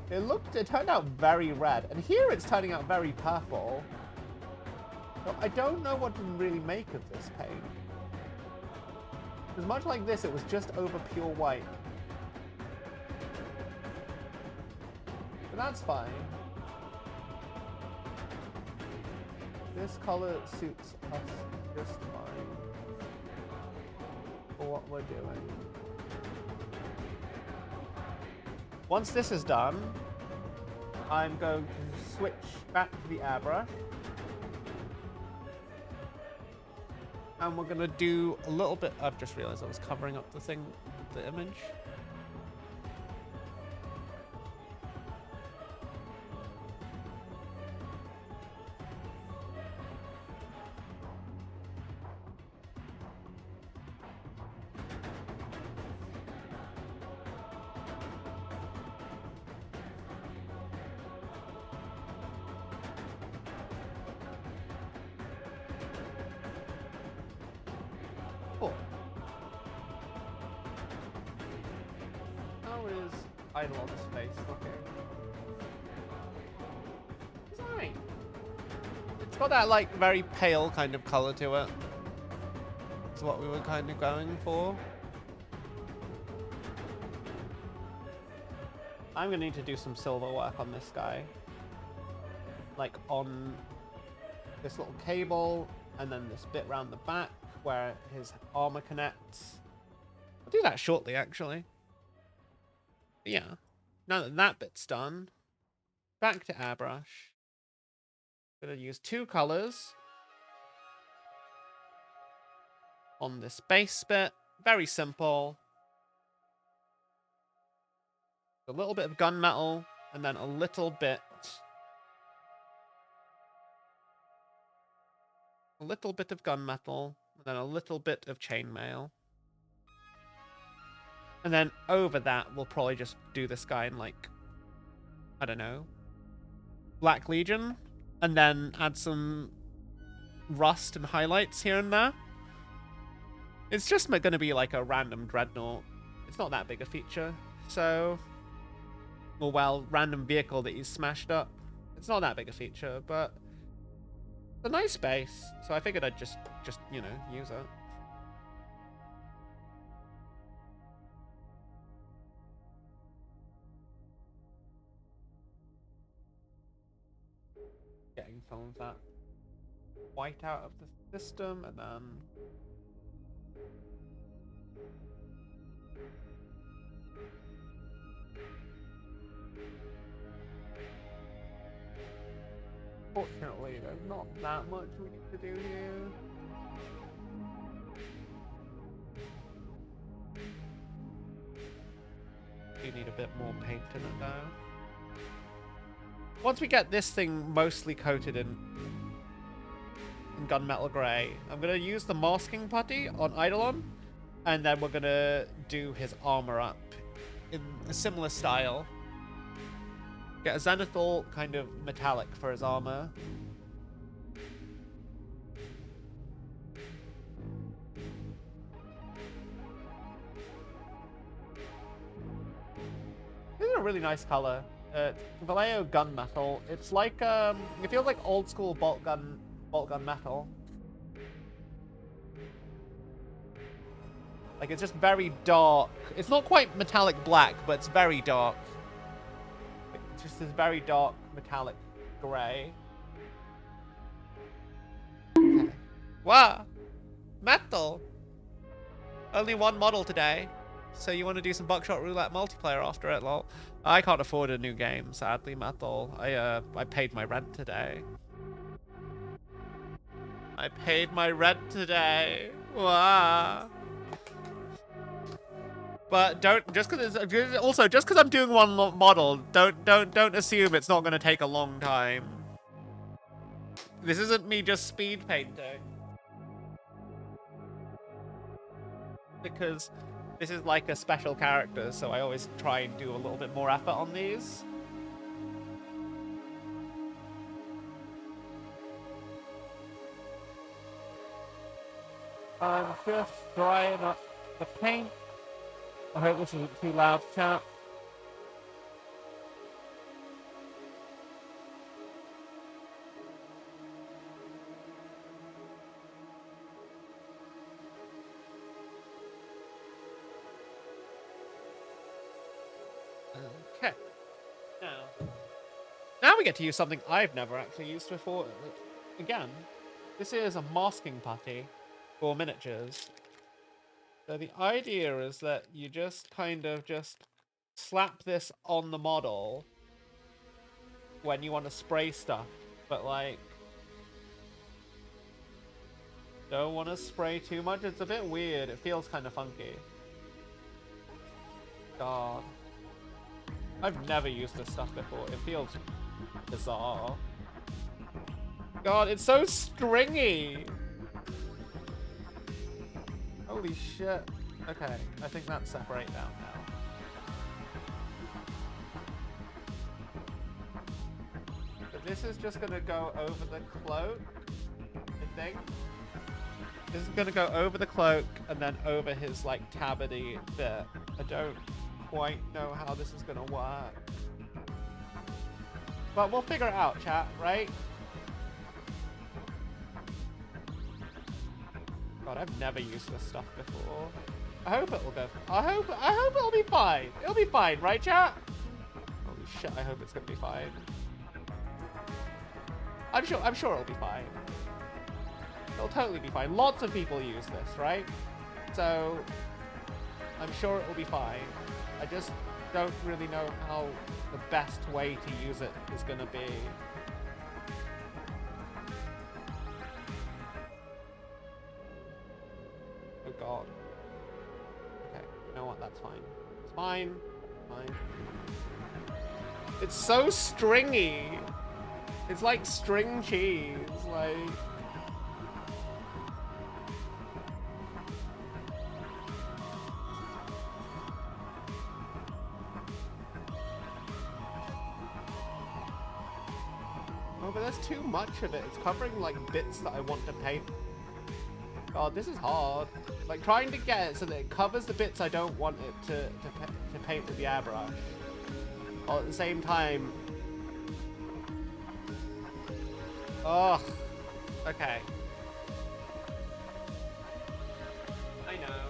it turned out very red. And here it's turning out very purple. So I don't know what to really make of this paint. Because much like this, it was just over pure white. But that's fine. This color suits us just fine for what we're doing. Once this is done, I'm going to switch back to the airbrush. And we're going to do a little bit. I've just realized I was covering up the image. Eidolon's face looking. It's alright. It's got that like very pale kind of color to it. It's what we were kind of going for. I'm gonna need to do some silver work on this guy. Like on this little cable and then this bit round the back where his armor connects. I'll do that shortly actually. Yeah, now that that bit's done, back to airbrush. Gonna use two colors on this base bit. Very simple. A little bit of gunmetal, and then a little bit of gunmetal, and then a little bit of chainmail. And then over that, we'll probably just do this guy in, like, I don't know, Black Legion. And then add some rust and highlights here and there. It's just going to be like a random dreadnought. It's not that big a feature. So, well, random vehicle that he's smashed up. It's not that big a feature, but it's a nice base. So I figured I'd just you know, use it. Getting some of that white out of the system, and then fortunately there's not that much we need to do here. You need a bit more paint in it though. Once we get this thing mostly coated in gunmetal grey, I'm going to use the masking putty on Eidolon, and then we're going to do his armor up in a similar style. Get a zenithal kind of metallic for his armor. really nice color. Vallejo gunmetal. It's like it feels like old school bolt gun metal. Like it's just very dark. It's not quite metallic black, but it's very dark. It's just this very dark metallic gray. Okay. Wow, metal. Only one model today. So you want to do some buckshot roulette multiplayer after it, lol. I can't afford a new game, sadly, metal. I paid my rent today. I paid my rent today. Wow. But don't just because I'm doing one model, don't assume it's not going to take a long time. This isn't me just speed painting. Because this is like a special character, so I always try and do a little bit more effort on these. I'm just drying up the paint. I hope this isn't too loud, chat. Okay. Now we get to use something I've never actually used before. Again, this is a masking putty for miniatures. So the idea is that you just kind of just slap this on the model when you want to spray stuff, but like don't want to spray too much. It's a bit weird. It feels kind of funky. God. I've never used this stuff before. It feels bizarre. God, it's so stringy. Holy shit. Okay, I think that's separate down now. So this is just gonna go over the cloak, I think. This is gonna go over the cloak and then over his like tabby bit. I don't quite know how this is gonna work. But we'll figure it out, chat, right? God, I've never used this stuff before. I hope it will go. I hope it'll be fine. It'll be fine, right, chat? Holy shit, I hope it's gonna be fine. I'm sure it'll be fine. It'll totally be fine. Lots of people use this, right? So I'm sure it will be fine. I just don't really know how the best way to use it is gonna be. Oh god. Okay, you know what? That's fine. It's fine. Fine. It's so stringy. It's like string cheese. Like. Oh, but there's too much of it. It's covering like bits that I want to paint. God, this is hard. Like trying to get it so that it covers the bits I don't want it to paint with the airbrush. While at the same time. Ugh. Okay. I know.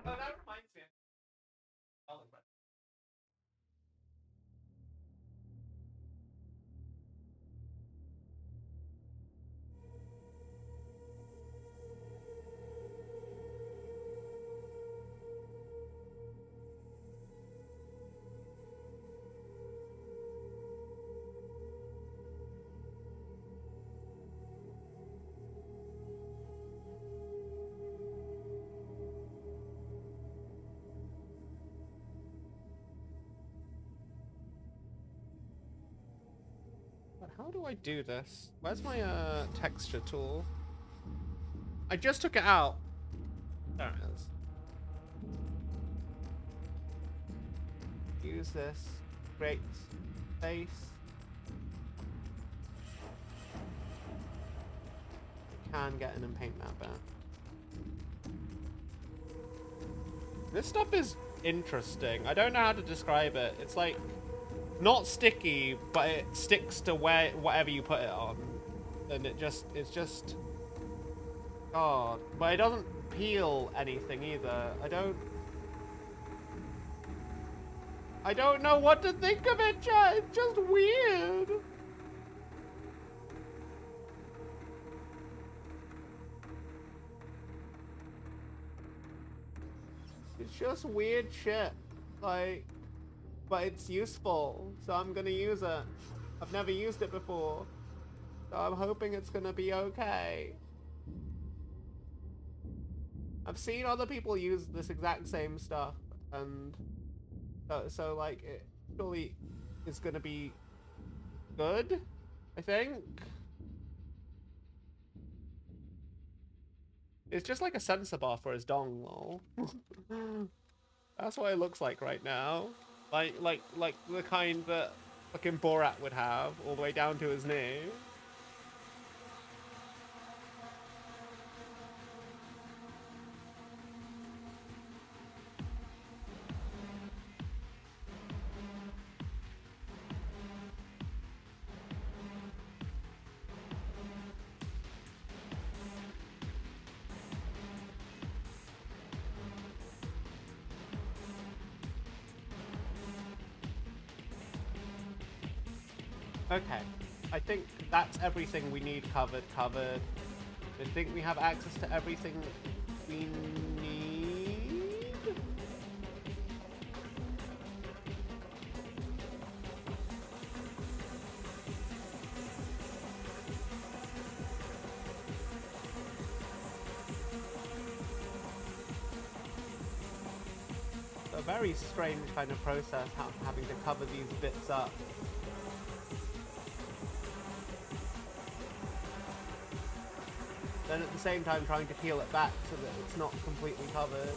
Oh, that reminds me. How do I do this? Where's my texture tool? I just took it out. There it is. Use this. Great space. Can get in and paint that back. This stuff is interesting. I don't know how to describe it. It's like not sticky, but it sticks to whatever you put it on, and it's just God. But it doesn't peel anything either. I don't know what to think of it, chat. It's just weird. It's just weird shit. Like, but it's useful, so I'm gonna use it. I've never used it before, so I'm hoping it's gonna be okay. I've seen other people use this exact same stuff, and so like it surely is gonna be good, I think. It's just like a sensor bar for his dong, lol. That's what it looks like right now. Like the kind that fucking Borat would have, all the way down to his knee. Okay, I think that's everything we need covered. I think we have access to everything we need. It's a very strange kind of process, having to cover these bits up. Then at the same time trying to peel it back so that it's not completely covered.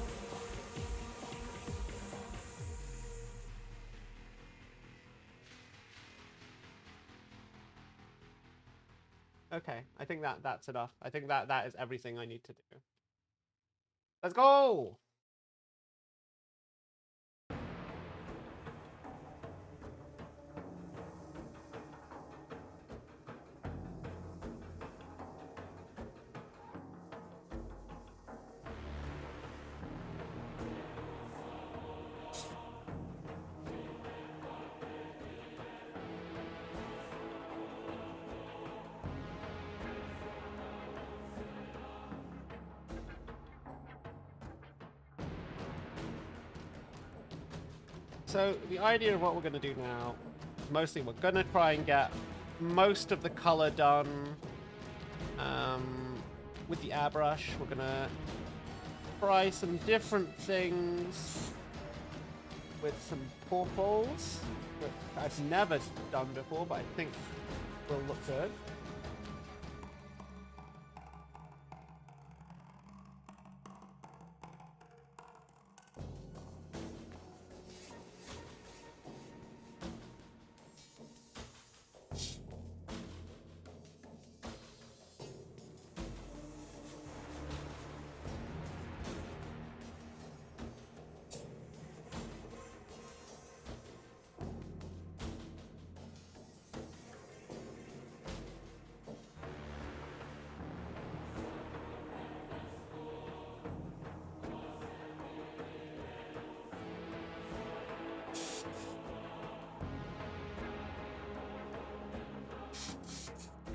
Okay, I think that's enough. I think that is everything I need to do. Let's go! So the idea of what we're going to do now, mostly we're going to try and get most of the color done with the airbrush. We're going to try some different things with some purples, which I've never done before, but I think will look good.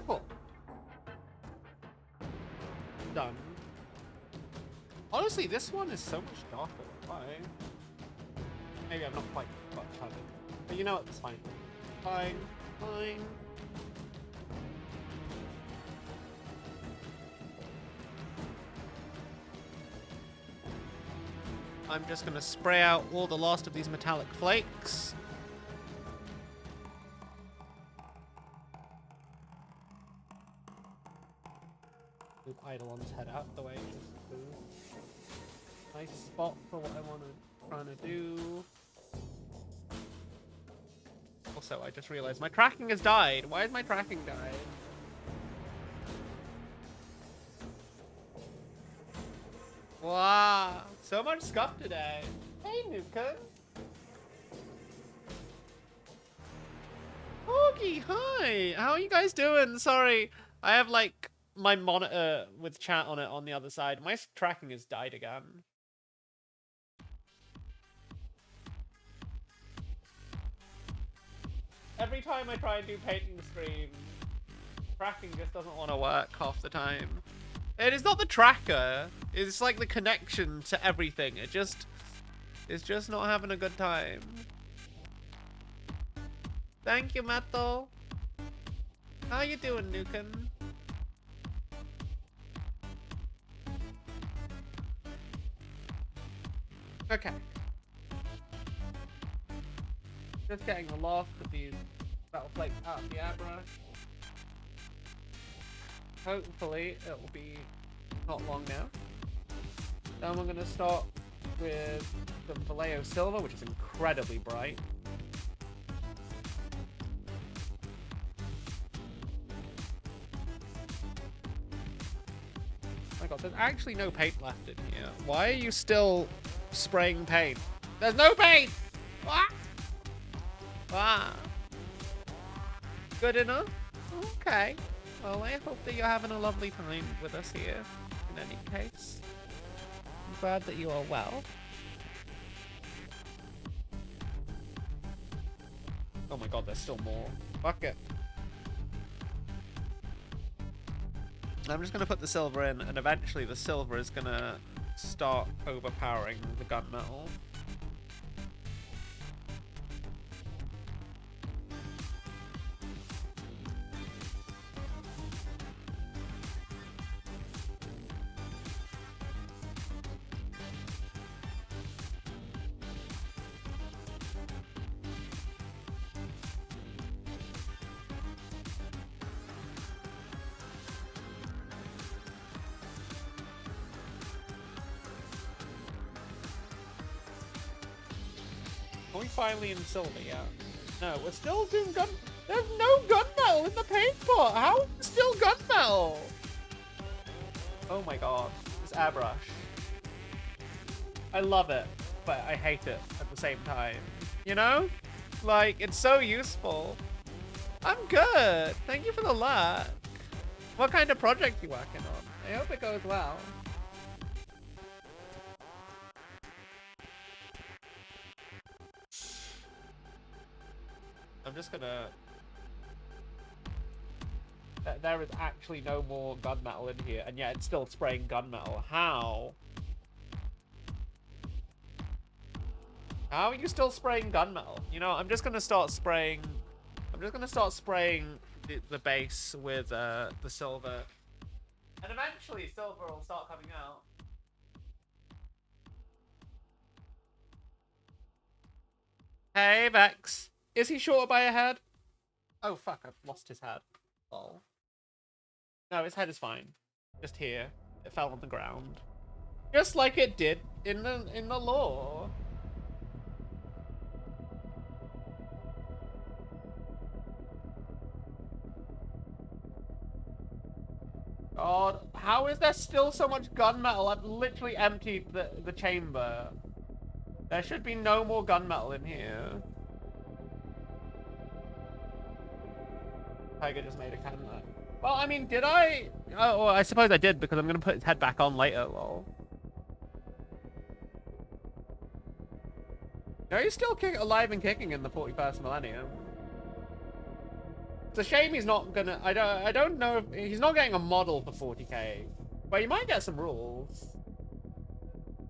Cool. Done. Honestly, this one is so much darker. Why? Maybe I'm not quite covered. But you know what? It's fine. Fine. Fine. I'm just going to spray out all the last of these metallic flakes. Move Eidolon's head out the way. Just Nice spot for what I want to trying to do. Also, I just realized my tracking has died. Why has my tracking died? Wow, so much scuff today. Hey, Nuka. Augie, hi. How are you guys doing? Sorry, I have like my monitor with chat on it on the other side. My tracking has died again. Every time I try and do painting stream, tracking just doesn't want to work half the time. It is not the tracker. It's like the connection to everything. It's just not having a good time. Thank you, Metal. How you doing, Nukin? Okay. Just getting the last of these metal flakes out of the airbrush. Hopefully it will be not long now. Then we're gonna start with some Vallejo silver, which is incredibly bright. Oh my god, there's actually no paint left in here. Why are you still spraying paint? There's no paint! Ah! Ah. Good enough? Okay. Well, I hope that you're having a lovely time with us here, in any case. I'm glad that you are well. Oh my god, there's still more. Fuck it. I'm just gonna put the silver in, and eventually the silver is gonna start overpowering the gunmetal. Are we finally in silver yet? No, we're still doing gun. There's no gunmetal in the paint pot. How is there still gunmetal? Oh my god, this airbrush. I love it, but I hate it at the same time. You know? Like, it's so useful. I'm good. Thank you for the luck. What kind of project are you working on? I hope it goes well. I'm just gonna... There is actually no more gunmetal in here, and yet it's still spraying gunmetal. How? How are you still spraying gunmetal? You know, I'm just gonna start spraying... I'm just gonna start spraying the base with the silver. And eventually silver will start coming out. Hey, Vex. Is he shorter by a head? Oh, fuck, I've lost his head. Oh. No, his head is fine. Just here. It fell on the ground. Just like it did in the lore. God, how is there still so much gunmetal? I've literally emptied the chamber. There should be no more gunmetal in here. Tiger just made a cannon. Well, I mean, did I? Oh, well, I suppose I did because I'm going to put his head back on later, lol. No, he's still alive and kicking in the 41st millennium. It's a shame he's not gonna... I don't know if... He's not getting a model for 40k. But he might get some rules.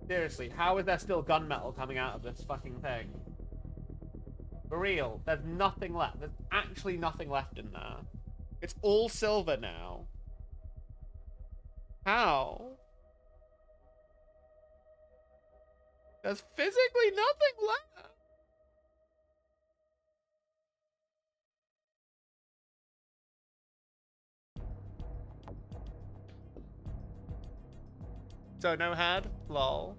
Seriously, how is there still gunmetal coming out of this fucking thing? For real, there's nothing left. There's actually nothing left in there. It's all silver now. How? There's physically nothing left. So no head? Lol.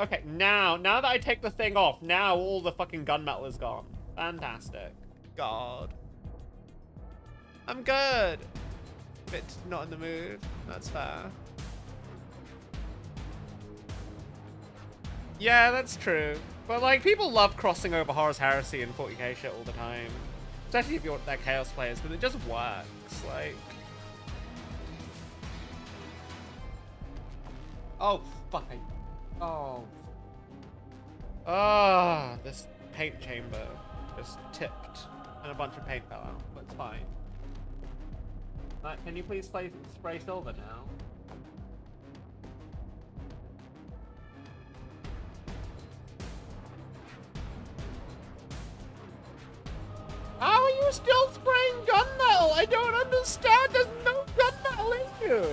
Okay, now that I take the thing off, now all the fucking gunmetal is gone. Fantastic. God. I'm good. But not in the mood. That's fair. Yeah, that's true. But like, people love crossing over Horus Heresy and 40k shit all the time. Especially if you're that Chaos players, because it just works. Like... Oh, fuck. Oh. Ah, this paint chamber just tipped and a bunch of paint fell out, but it's fine. Can you please spray silver now? How are you still spraying gunmetal? I don't understand. There's no gunmetal in you.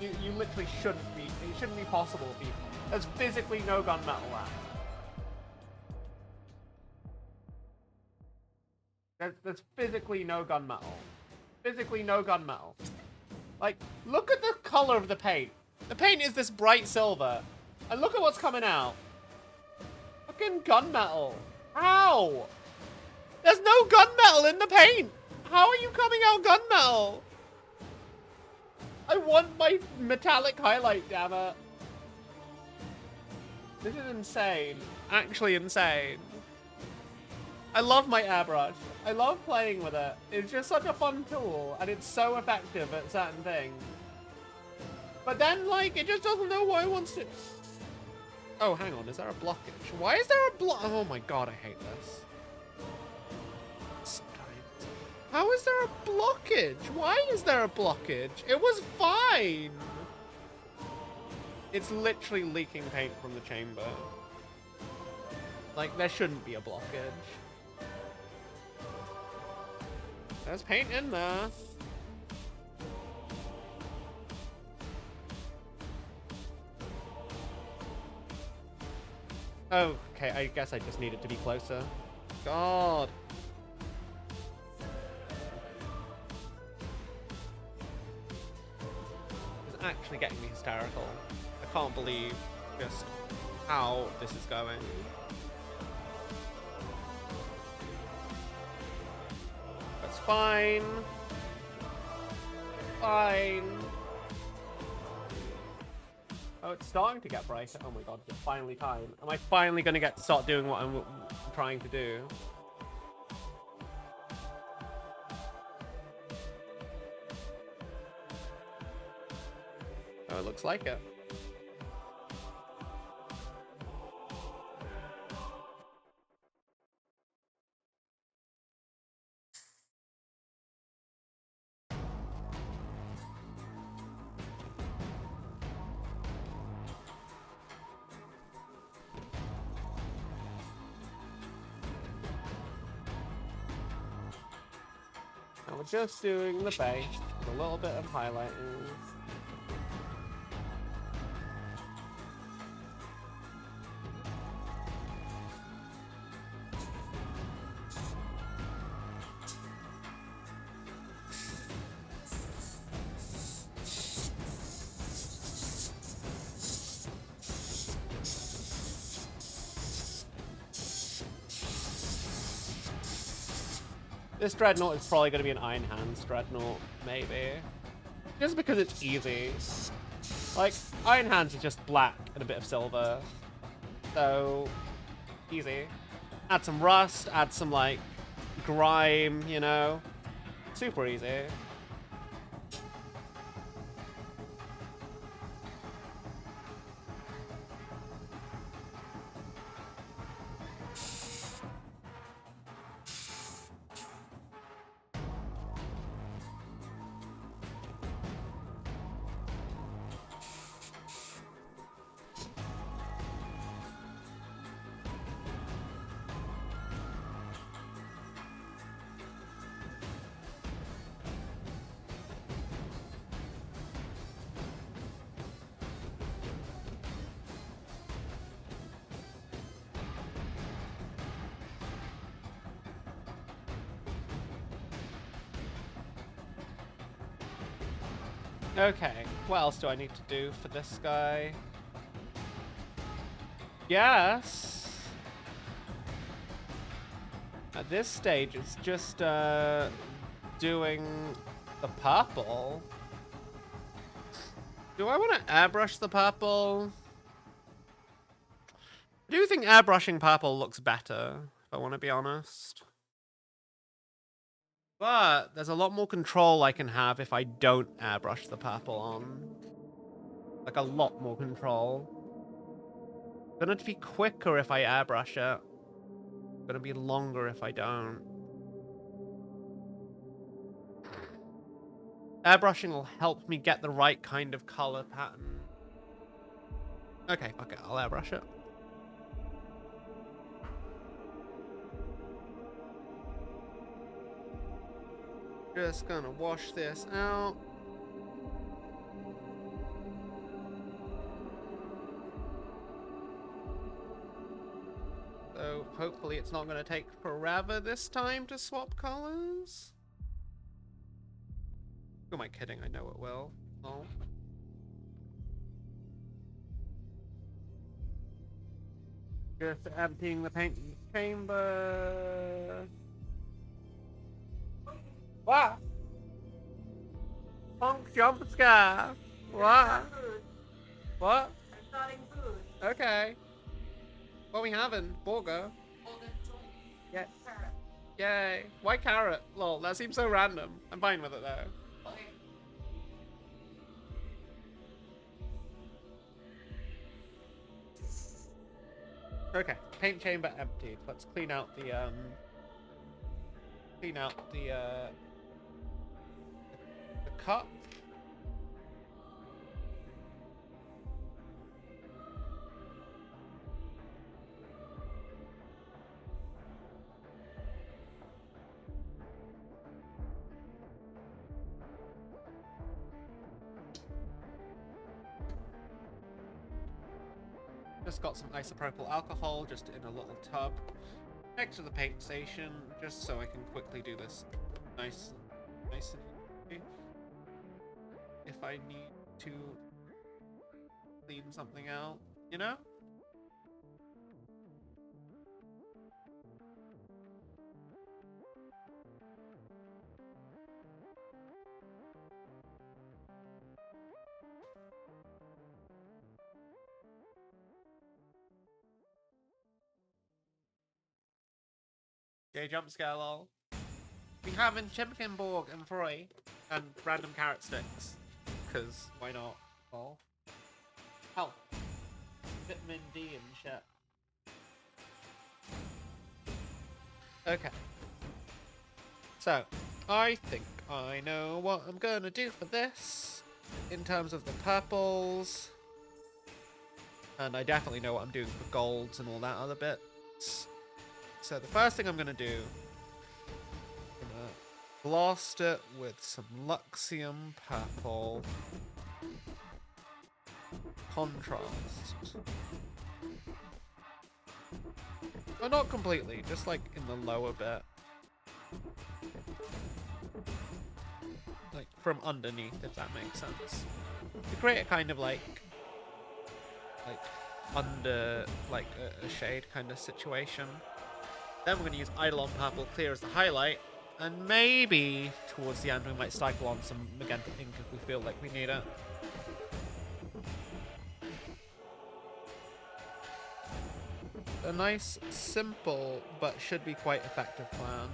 You literally shouldn't be. It shouldn't be possible, people. There's physically no gunmetal left. There's physically no gunmetal. Physically no gunmetal. Like, look at the color of the paint. The paint is this bright silver. And look at what's coming out. Fucking gunmetal. How? There's no gunmetal in the paint. How are you coming out gunmetal? I want my metallic highlight, damn it. This is insane. Actually insane. I love my airbrush. I love playing with it. It's just such a fun tool, and it's so effective at certain things. But then, like, it just doesn't know what it wants to... Oh, hang on. Is there a blockage? Why is there a block? Oh my god, I hate this. How is there a blockage? Why is there a blockage? It was fine. It's literally leaking paint from the chamber. Like, there shouldn't be a blockage. There's paint in there. Oh, okay, I guess I just needed to be closer. God. It's actually getting me hysterical. I can't believe just how this is going. That's fine. Fine. Oh, it's starting to get brighter. Oh my god, it's finally time. Am I finally going to get to start doing what I'm trying to do? Oh, it looks like it. We're just doing the base, with a little bit of highlighting. This Dreadnought is probably going to be an Iron Hands Dreadnought, maybe. Just because it's easy. Like, Iron Hands is just black and a bit of silver. So, easy. Add some rust, add some, like, grime, you know. Super easy. Okay, what else do I need to do for this guy? Yes. At this stage, it's just doing the purple. Do I want to airbrush the purple? I do think airbrushing purple looks better, if I want to be honest. But there's a lot more control I can have if I don't airbrush the purple on. Like a lot more control. It's gonna be quicker if I airbrush it. It's gonna be longer if I don't. Airbrushing will help me get the right kind of color pattern. Okay, fuck it, I'll airbrush it. Just gonna wash this out. So hopefully it's not gonna take forever this time to swap colors. Who am I kidding? I know it will. Oh. Just emptying the paint chamber. What? Punk jump scare. What? What? I'm starting food. Okay. What are we having? Burger? Yeah. Carrot. Yay. Why carrot? Lol, that seems so random. I'm fine with it though. Okay. Okay, paint chamber emptied. Let's clean out the cup. Just got some isopropyl alcohol just in a little tub next to the paint station, just so I can quickly do this nice and easy. If I need to clean something out, you know? Jump scare lol. We having Chimkenborg and Froy and random carrot sticks. Cause why not? Lol. Health. Vitamin D and shit. Okay. So, I think I know what I'm gonna do for this. In terms of the purples. And I definitely know what I'm doing for golds and all that other bits. So the first thing I'm going to do, I'm going to blast it with some Luxium purple contrast. Oh, not completely, just like in the lower bit. Like from underneath, if that makes sense. To create a kind of like under like a shade kind of situation. Then we're going to use Eidolon Purple Clear as the highlight, and maybe towards the end we might cycle on some magenta ink if we feel like we need it. A nice, simple, but should be quite effective plan.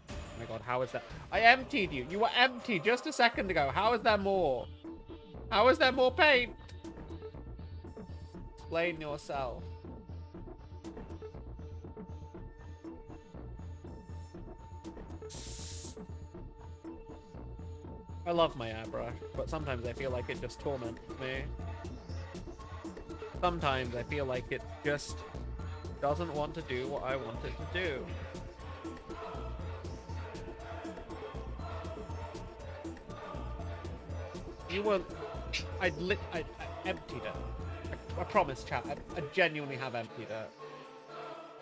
Oh my god, how is that? I emptied you! You were empty just a second ago! How is there more? How is there more paint? Explain yourself. I love my airbrush, but sometimes I feel like it just torments me. Sometimes I feel like it just doesn't want to do what I want it to do. You were... I emptied it. I promise, chat. I genuinely have emptied it.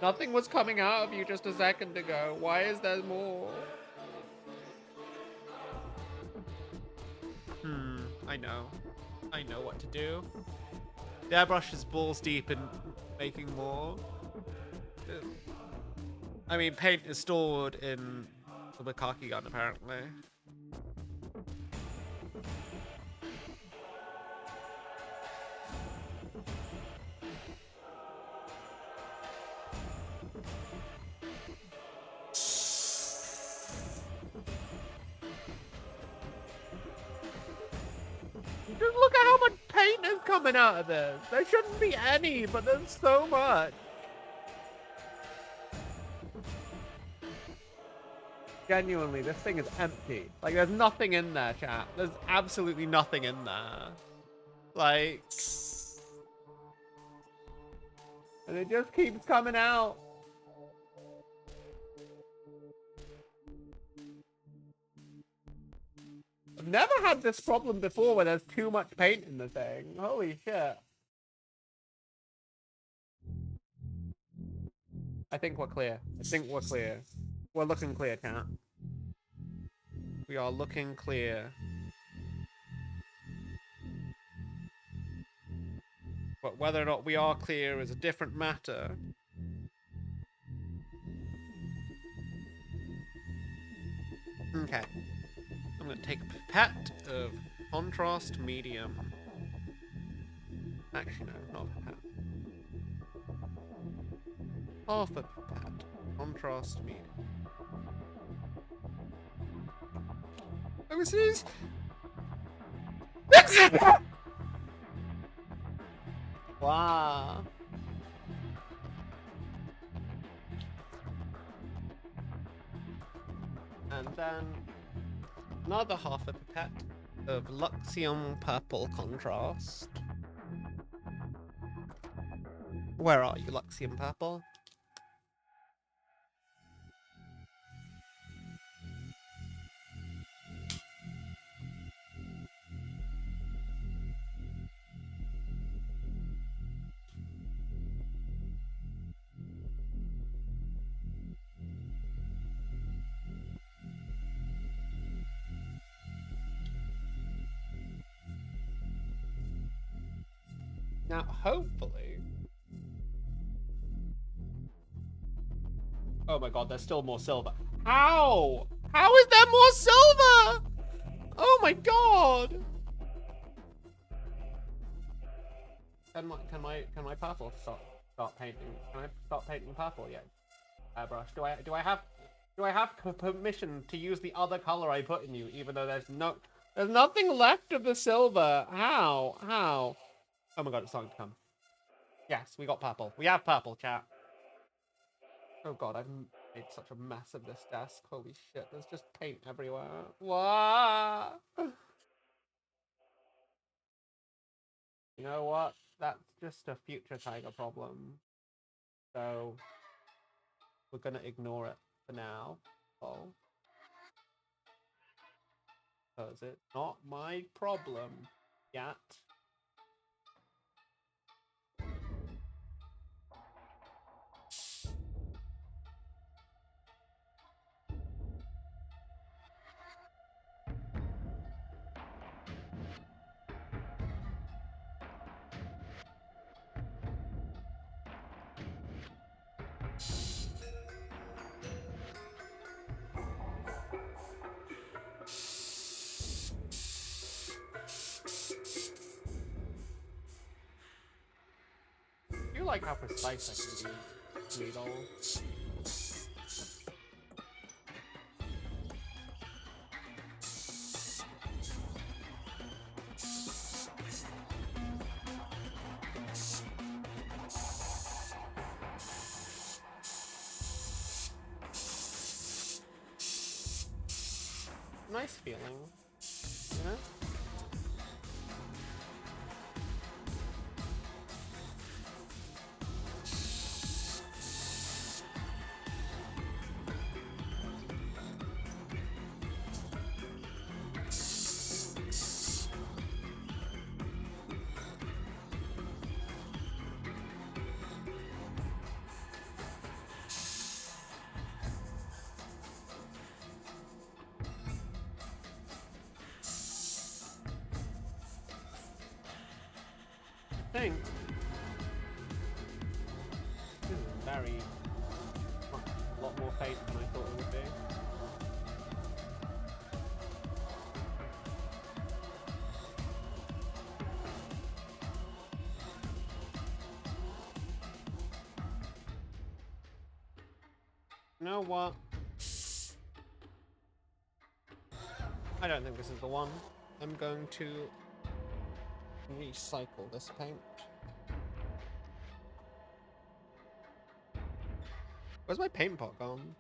Nothing was coming out of you just a second ago. Why is there more? I know. I know what to do. The airbrush is balls deep in making more. I mean, paint is stored in the Bukkake gun, apparently. Just look at how much paint is coming out of this. There shouldn't be any, but there's so much. Genuinely, this thing is empty. Like, there's nothing in there, chat. There's absolutely nothing in there. Like... And it just keeps coming out. I've never had this problem before where there's too much paint in the thing. Holy shit. I think we're clear. I think we're clear. We're looking clear, chat. We are looking clear. But whether or not we are clear is a different matter. Okay. I'm going to take a pipette of contrast medium. Actually, no, not a pipette. Half a pipette. Contrast medium. Overseas? Wow. And then another half a pipette of Luxium Purple Contrast. Where are you, Luxium Purple? Now, hopefully... Oh my god, there's still more silver. How? How is there more silver? Oh my god! Can my purple start painting? Can I start painting purple yet? Airbrush. Do I have permission to use the other color I put in you, even though there's nothing left of the silver? How? Oh my god, it's starting to come. Yes, we got purple. We have purple, chat. Oh god, I've made such a mess of this desk. Holy shit, there's just paint everywhere. What? You know what? That's just a future Tiger problem. So, we're gonna ignore it for now. Oh. Because it's not my problem yet. I like how precise I can be. Needle. Nice feeling. Yeah? think this is very a lot more fake than I thought it would be. You know what? I don't think this is the one. I'm going to recycle this paint. Where's my paint pot gone?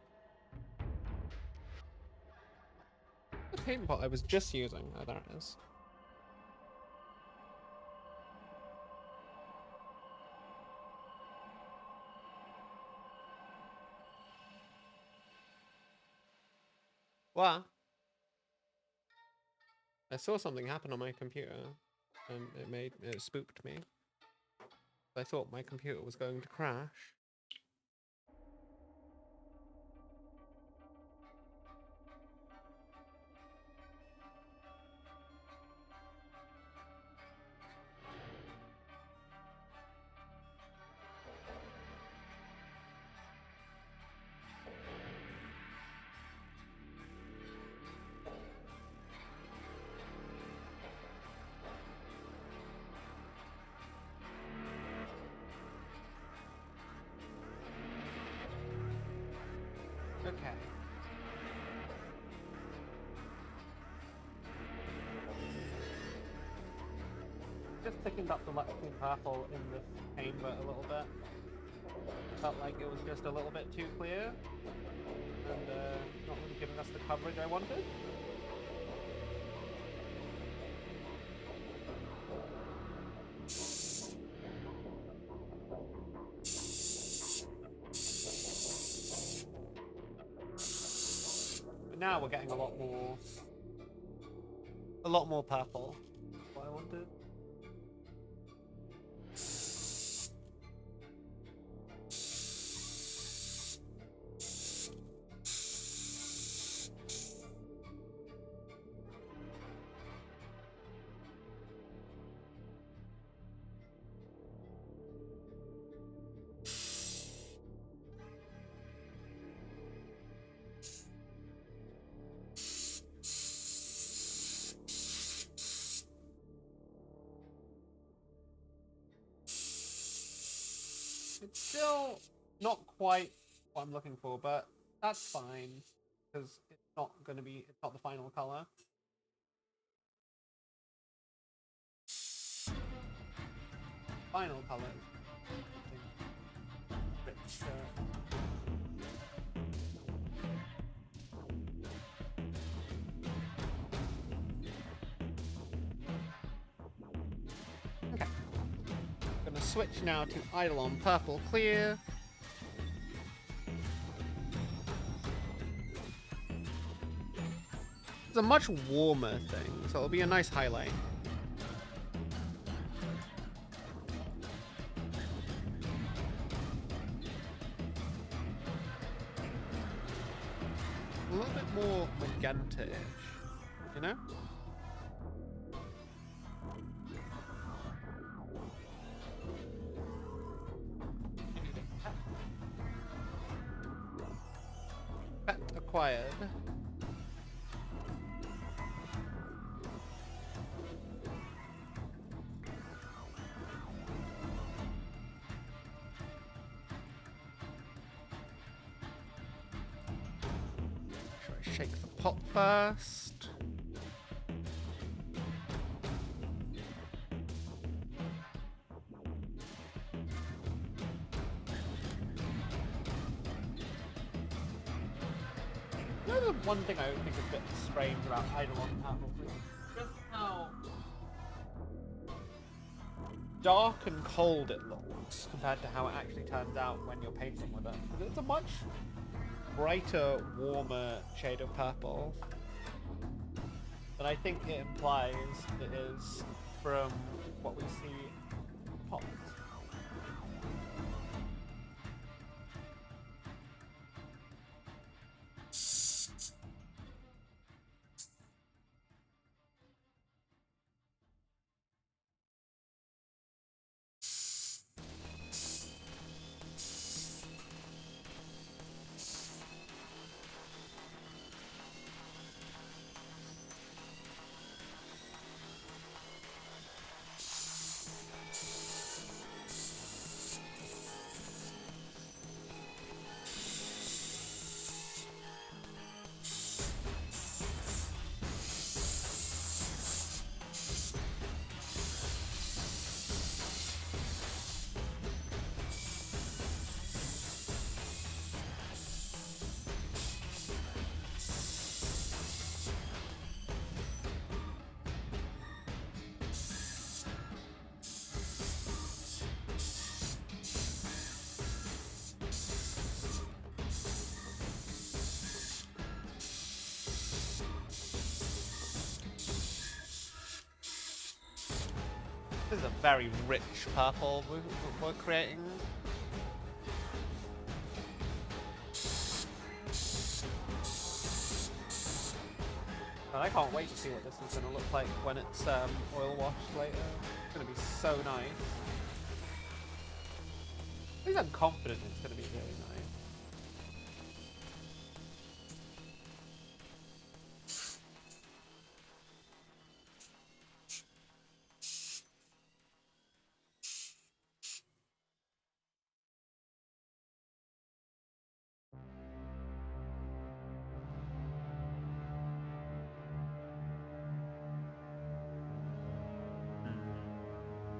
The paint pot I was just using. Oh, there it is. What? I saw something happen on my computer, and it spooked me. I thought my computer was going to crash. Okay. Just thickened up the light purple in this chamber a little bit. Felt like it was just a little bit too clear and not really giving us the coverage I wanted. Now we're getting a lot more purple. What I wanted. It's still not quite what I'm looking for, but that's fine because it's not the final color. Final color is okay. I'm gonna switch now to Eidolon Purple Clear. It's a much warmer thing, so it'll be a nice highlight. A little bit more magenta-ish, you know? Pet acquired. Shake the pot first. You know, the one thing I think is a bit strange about Eidolon Purple is just how dark and cold it looks compared to how it actually turns out when you're painting with it. It's a much brighter, warmer shade of purple than I think it implies it is from what we see in the pot. This is a very rich purple we're creating. And I can't wait to see what this is going to look like when it's oil washed later. It's going to be so nice. At least I'm confident it's going to be really nice.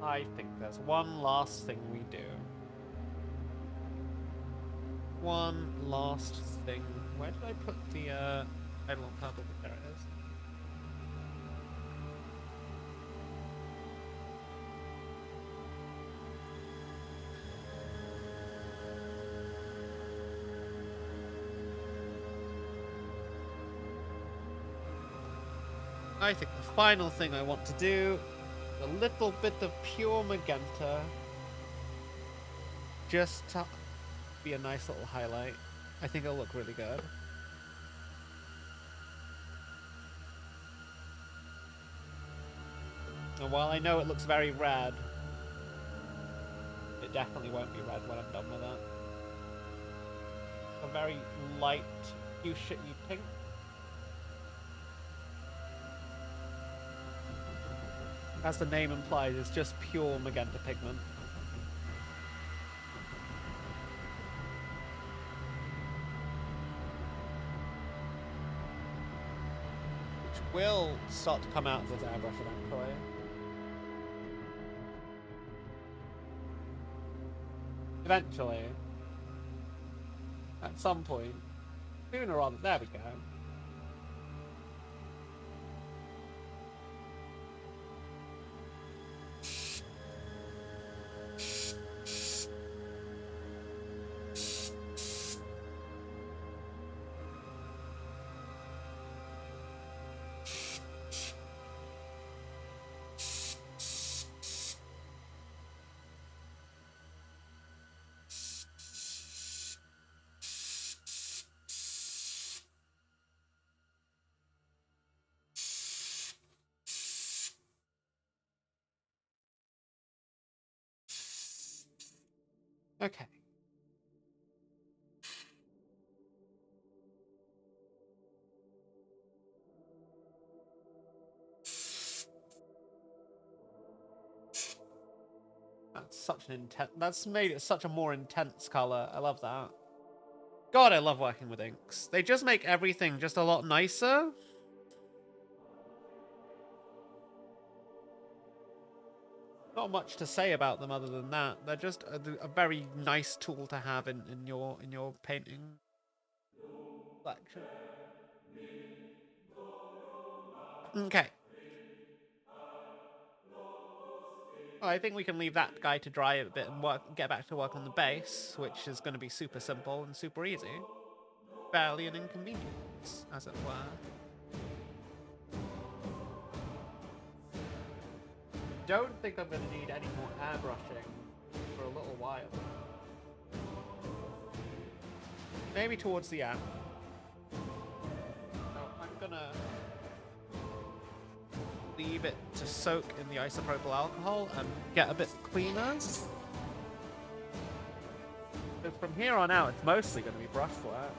I think there's one last thing we do. One last thing. Where did I put the Eidolon purple? There it is. I think the final thing I want to do, a little bit of pure magenta, just to be a nice little highlight. I think it'll look really good. And while I know it looks very red, it definitely won't be red when I'm done with it. A very light, fuchsia-y pink. As the name implies, it's just pure magenta pigment. Which will start to come out of this airbrush eventually. Eventually. At some point. Sooner or rather, there we go. Okay. That's such an intense. That's made it such a more intense color. I love that. God, I love working with inks. They just make everything just a lot nicer. Not much to say about them other than that. They're just a very nice tool to have in your painting collection. Okay. Well, I think we can leave that guy to dry a bit and get back to work on the base, which is going to be super simple and super easy. Barely an inconvenience, as it were. Don't think I'm going to need any more airbrushing for a little while. Maybe towards the end. So I'm gonna leave it to soak in the isopropyl alcohol and get a bit cleaner. But from here on out, it's mostly going to be brushwork.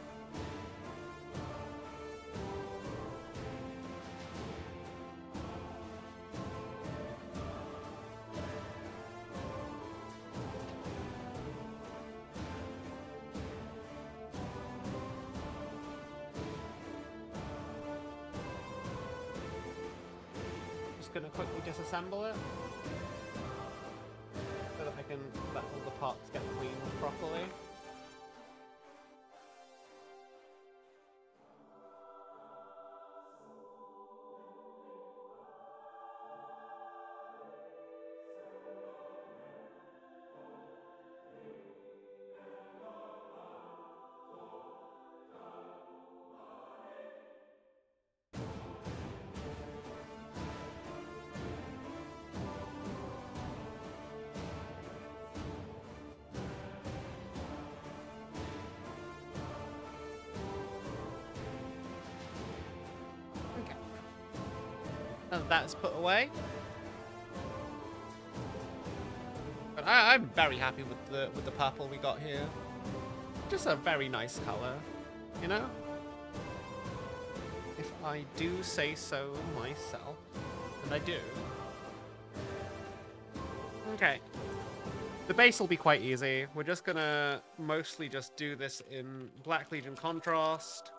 Going to quickly disassemble it so that I can let all the parts get cleaned properly. And that's put away. But I'm very happy with the purple we got here. Just a very nice color, you know? If I do say so myself, and I do. Okay. The base will be quite easy. We're just gonna mostly just do this in Black Legion contrast.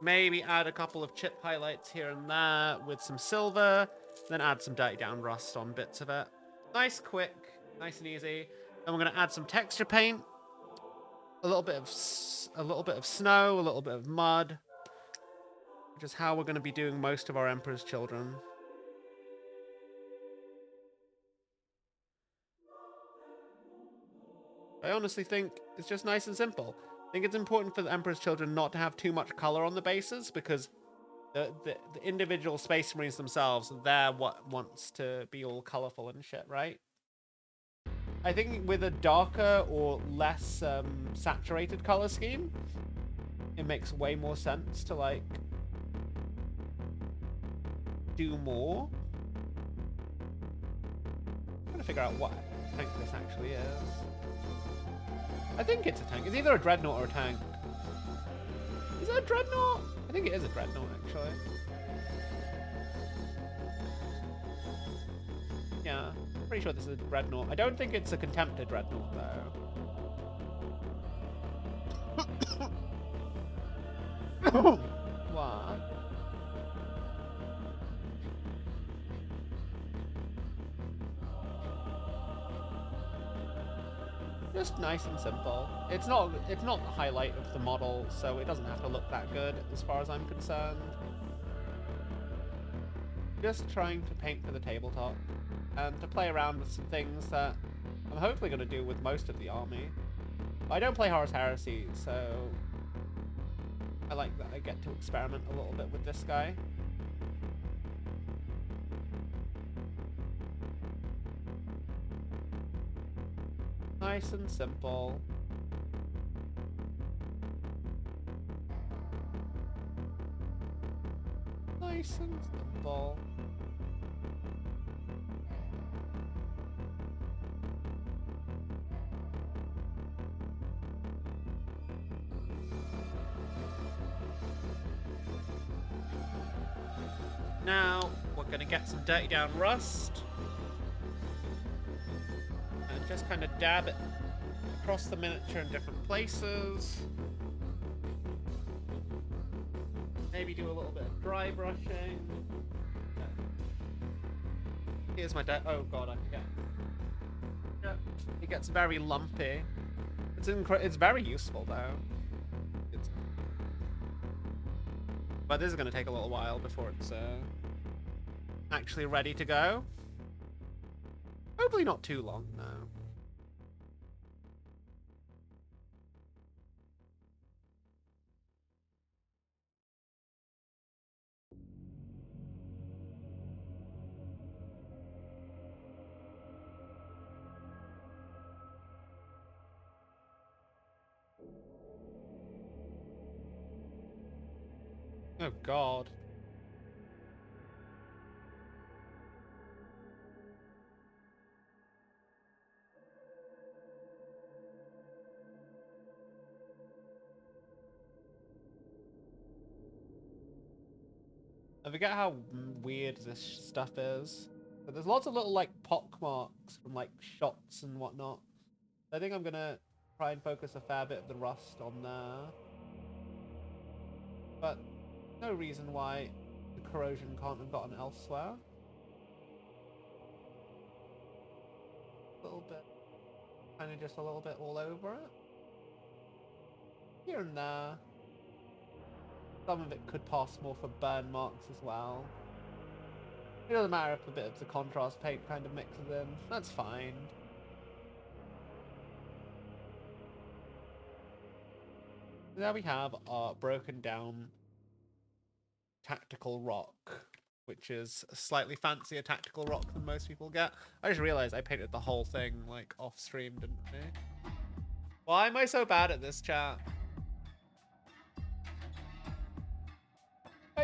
Maybe add a couple of chip highlights here and there with some silver, then add some dirty down rust on bits of it. Nice, quick, nice and easy. And we're gonna add some texture paint, a little bit of snow, a little bit of mud, which is how we're gonna be doing most of our Emperor's Children. I honestly think it's just nice and simple. I think it's important for the Emperor's Children not to have too much color on the bases, because the individual Space Marines themselves, they're what wants to be all colorful and shit, right? I think with a darker or less saturated color scheme, it makes way more sense to like do more. I'm trying to figure out what tank this actually is. I think it's a tank. It's either a dreadnought or a tank. Is it a dreadnought? I think it is a dreadnought, actually. Yeah, pretty sure this is a dreadnought. I don't think it's a contemptor dreadnought, though. What? Just nice and simple. It's not the highlight of the model, so it doesn't have to look that good as far as I'm concerned. Just trying to paint for the tabletop and to play around with some things that I'm hopefully going to do with most of the army. I don't play Horus Heresy, so I like that I get to experiment a little bit with this guy. Nice and simple. Nice and simple. Now, we're going to get some dirty down rust. And just kind of dab it across the miniature in different places. Maybe do a little bit of dry brushing. Here's my oh god, I forget. Yeah, it gets very lumpy. It's very useful though. But this is going to take a little while before it's actually ready to go. Hopefully not too long, no. Oh god. I forget how weird this stuff is. But there's lots of little like pock marks from like shots and whatnot. I think I'm gonna try and focus a fair bit of the rust on there. But no reason why the corrosion can't have gotten elsewhere. A little bit. Kind of just a little bit all over it. Here and there. Some of it could pass more for burn marks as well. It doesn't matter if a bit of the contrast paint kind of mixes in. That's fine. There we have our broken down tactical rock, which is a slightly fancier tactical rock than most people get. I just realized I painted the whole thing like off stream, didn't I? Why am I so bad at this, chat?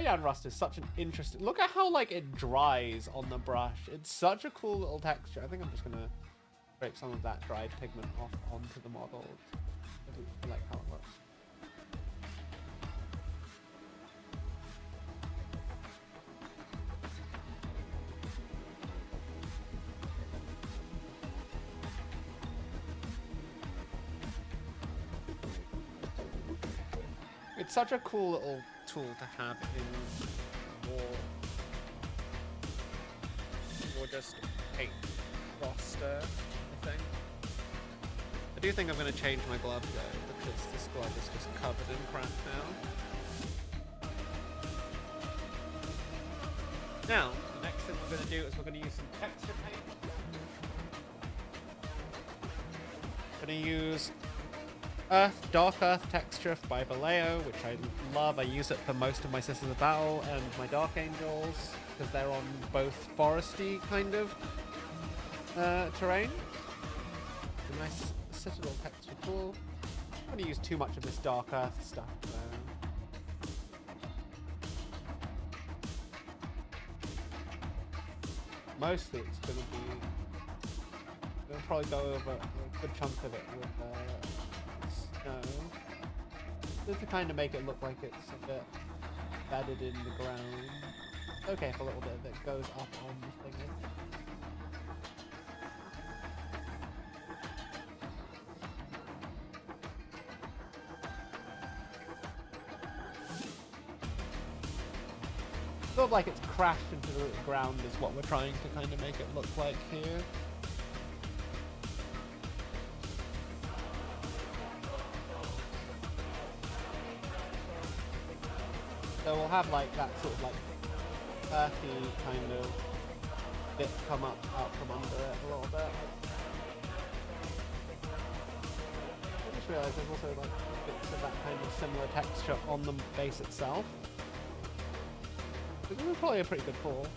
cyan rust is such an interesting... Look at how, like, it dries on the brush. It's such a cool little texture. I think I'm just going to scrape some of that dried pigment off onto the model. I like how it looks. It's such a cool little tool to have in your just paint roster, I think. I do think I'm going to change my glove though, because this glove is just covered in crap now. Now, the next thing we're going to do is we're going to use some texture paint. I'm going to use Dark Earth texture by Vallejo, which I love. I use it for most of my Sisters of Battle and my Dark Angels, because they're on both foresty kind of terrain. A nice citadel texture tool. I'm not going to use too much of this Dark Earth stuff though. Mostly it's going to be... I'm going to probably go over a good chunk of it with snow. Just to kind of make it look like it's a bit bedded in the ground. Okay, for a little bit that goes up on the thing. Sort of like it's crashed into the ground is what we're trying to kind of make it look like here. So we'll have like that sort of like earthy kind of bit come up out from under it a little bit. I just realised there's also like bits of that kind of similar texture on the base itself. This is probably a pretty good pull.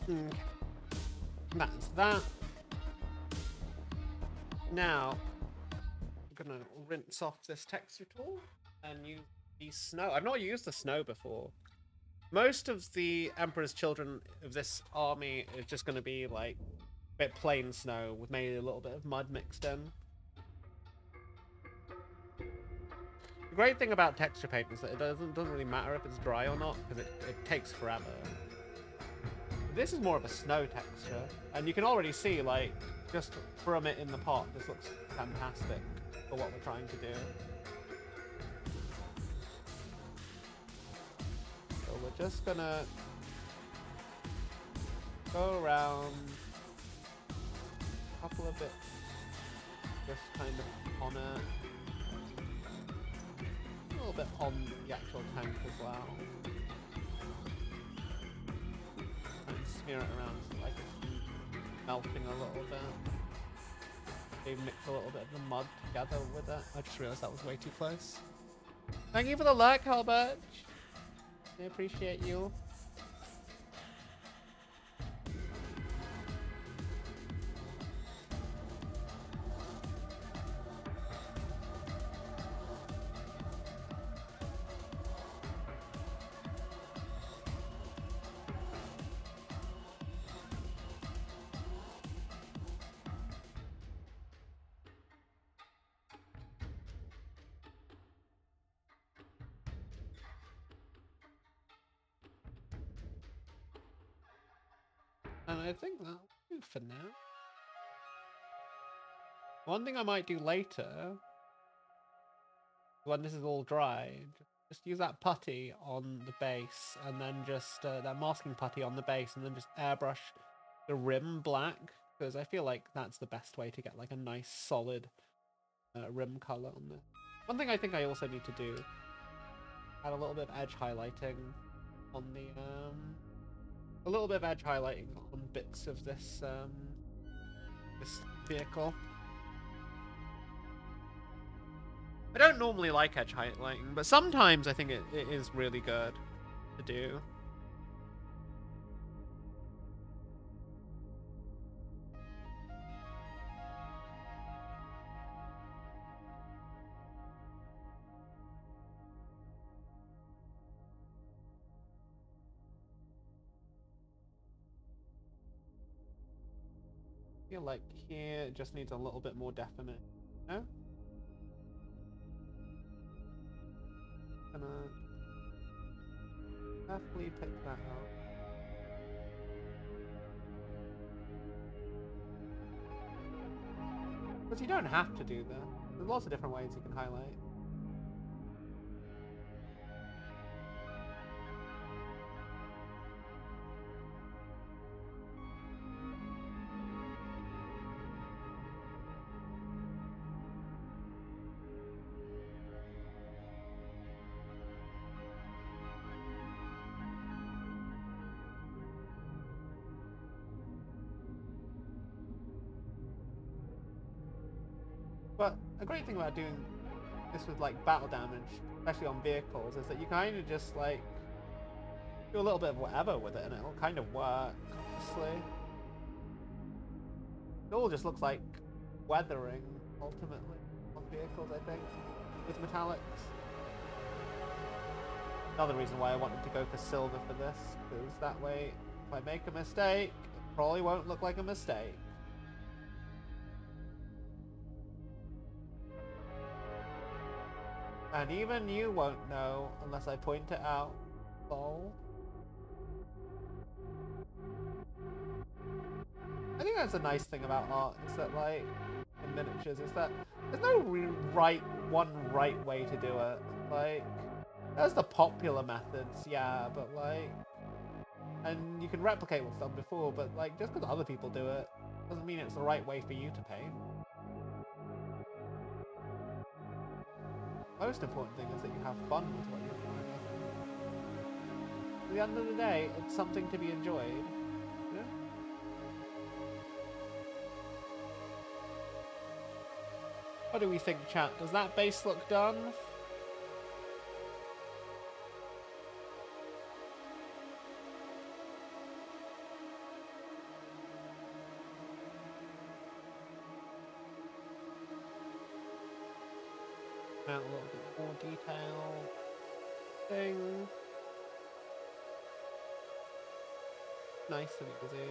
Okay. That's that. Now, I'm gonna rinse off this texture tool and use the snow. I've not used the snow before. Most of the Emperor's Children of this army is just gonna be like a bit plain snow with maybe a little bit of mud mixed in. The great thing about texture paint is that it doesn't really matter if it's dry or not, because it takes forever. This is more of a snow texture, and you can already see, like, just from it in the pot, this looks fantastic for what we're trying to do. So we're just gonna go around a couple of bits, just kind of on it. A little bit on the actual tank as well. Smear it around so like it's melting a little bit. Maybe mix a little bit of the mud together with it. I just realised that was way too close. Thank you for the like, Albert. I appreciate you. And I think that'll do for now. One thing I might do later, when this is all dry, just use that putty on the base, and then just that masking putty on the base, and then just airbrush the rim black, because I feel like that's the best way to get like a nice solid rim color on this. One thing I think I also need to do, add a little bit of edge highlighting on the a little bit of edge highlighting on bits of this this vehicle. I don't normally like edge highlighting, but sometimes I think it is really good to do. I feel like here it just needs a little bit more definite. No? Gonna carefully pick that out. Because you don't have to do that. There's lots of different ways you can highlight. But a great thing about doing this with like battle damage, especially on vehicles, is that you kind of just like do a little bit of whatever with it and it'll kind of work, honestly. It all just looks like weathering, ultimately, on vehicles, I think, with metallics. Another reason why I wanted to go for silver for this, because that way, if I make a mistake, it probably won't look like a mistake. And even you won't know unless I point it out. Lol. I think that's a nice thing about art, is that like, in miniatures, is that there's no one right way to do it. Like, there's the popular methods, yeah, but like, and you can replicate what's done before, but like, just because other people do it, doesn't mean it's the right way for you to paint. Most important thing is that you have fun with what you're doing. At the end of the day, it's something to be enjoyed. Yeah? What do we think, chat? Does that base look done? Out a little bit more detail thing. Nice and easy.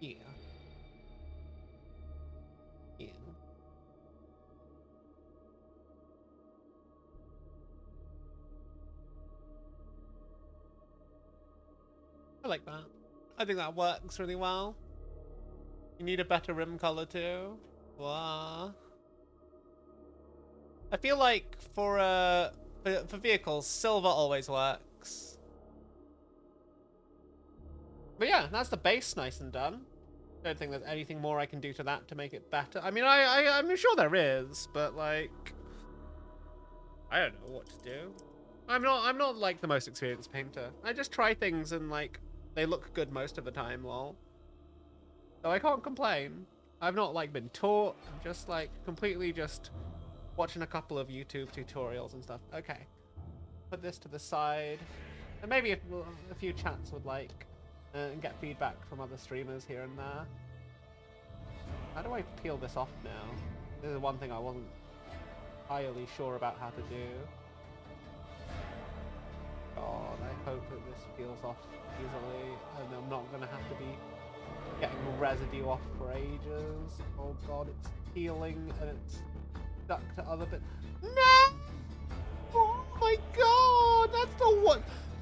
Yeah. Yeah. I like that. I think that works really well. You need a better rim color too. Wow. I feel like for vehicles, silver always works. But yeah, that's the base nice and done. Don't think there's anything more I can do to that to make it better. I mean, I'm sure there is, but like, I don't know what to do. I'm not like the most experienced painter. I just try things and like, they look good most of the time, lol. So I can't complain. I've not like been taught. I'm just like completely just watching a couple of YouTube tutorials and stuff. Okay, put this to the side, and maybe a few chats would like and get feedback from other streamers here and there. How do I peel this off now? This is one thing I wasn't entirely sure about how to do. God, I hope that this peels off easily and I'm not gonna have to be getting residue off for ages. Oh god, it's peeling and it's stuck to other bits. No! Oh my god!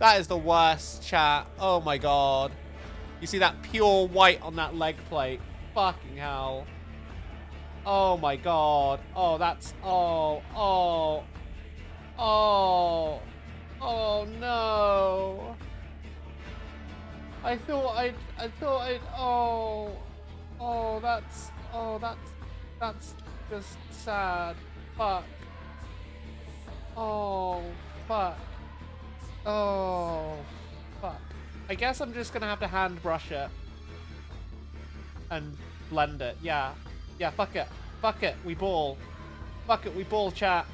That is the worst, chat. Oh my god. You see that pure white on that leg plate? Fucking hell. Oh my god. Oh, that's... Oh, oh. Oh. Oh no. I thought I'd... Oh. Oh, that's just sad. Fuck. Oh, fuck. Oh, fuck. I guess I'm just gonna have to hand brush it. And blend it. Yeah. Yeah, fuck it. Fuck it. We ball. Fuck it. We ball, chat.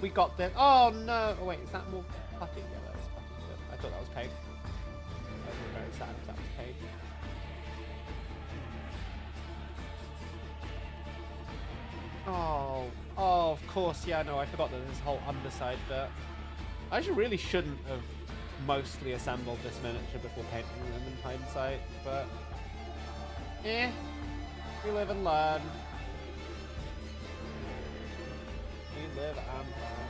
We got this. Oh, no. Oh, wait. Is that more fucking? Yeah, that was fucking good. I thought that was paid. I was very sad if that was paid. Oh. Oh, of course. Yeah, no, I forgot that this whole underside bit. I really shouldn't have mostly assembled this miniature before painting them in hindsight, but we live and learn. We live and learn.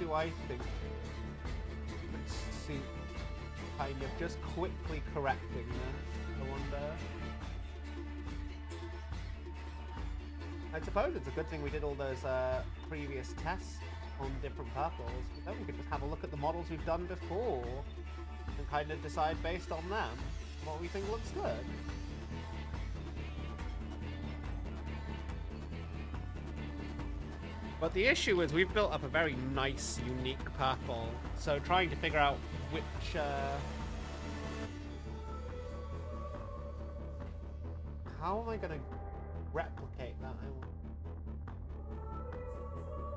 Do I think would suit kind of just quickly correcting this, I wonder? I suppose it's a good thing we did all those previous tests on different purples, but then we could just have a look at the models we've done before and kind of decide based on them what we think looks good. But the issue is we've built up a very nice, unique purple, so trying to figure out which... How am I going to replicate that?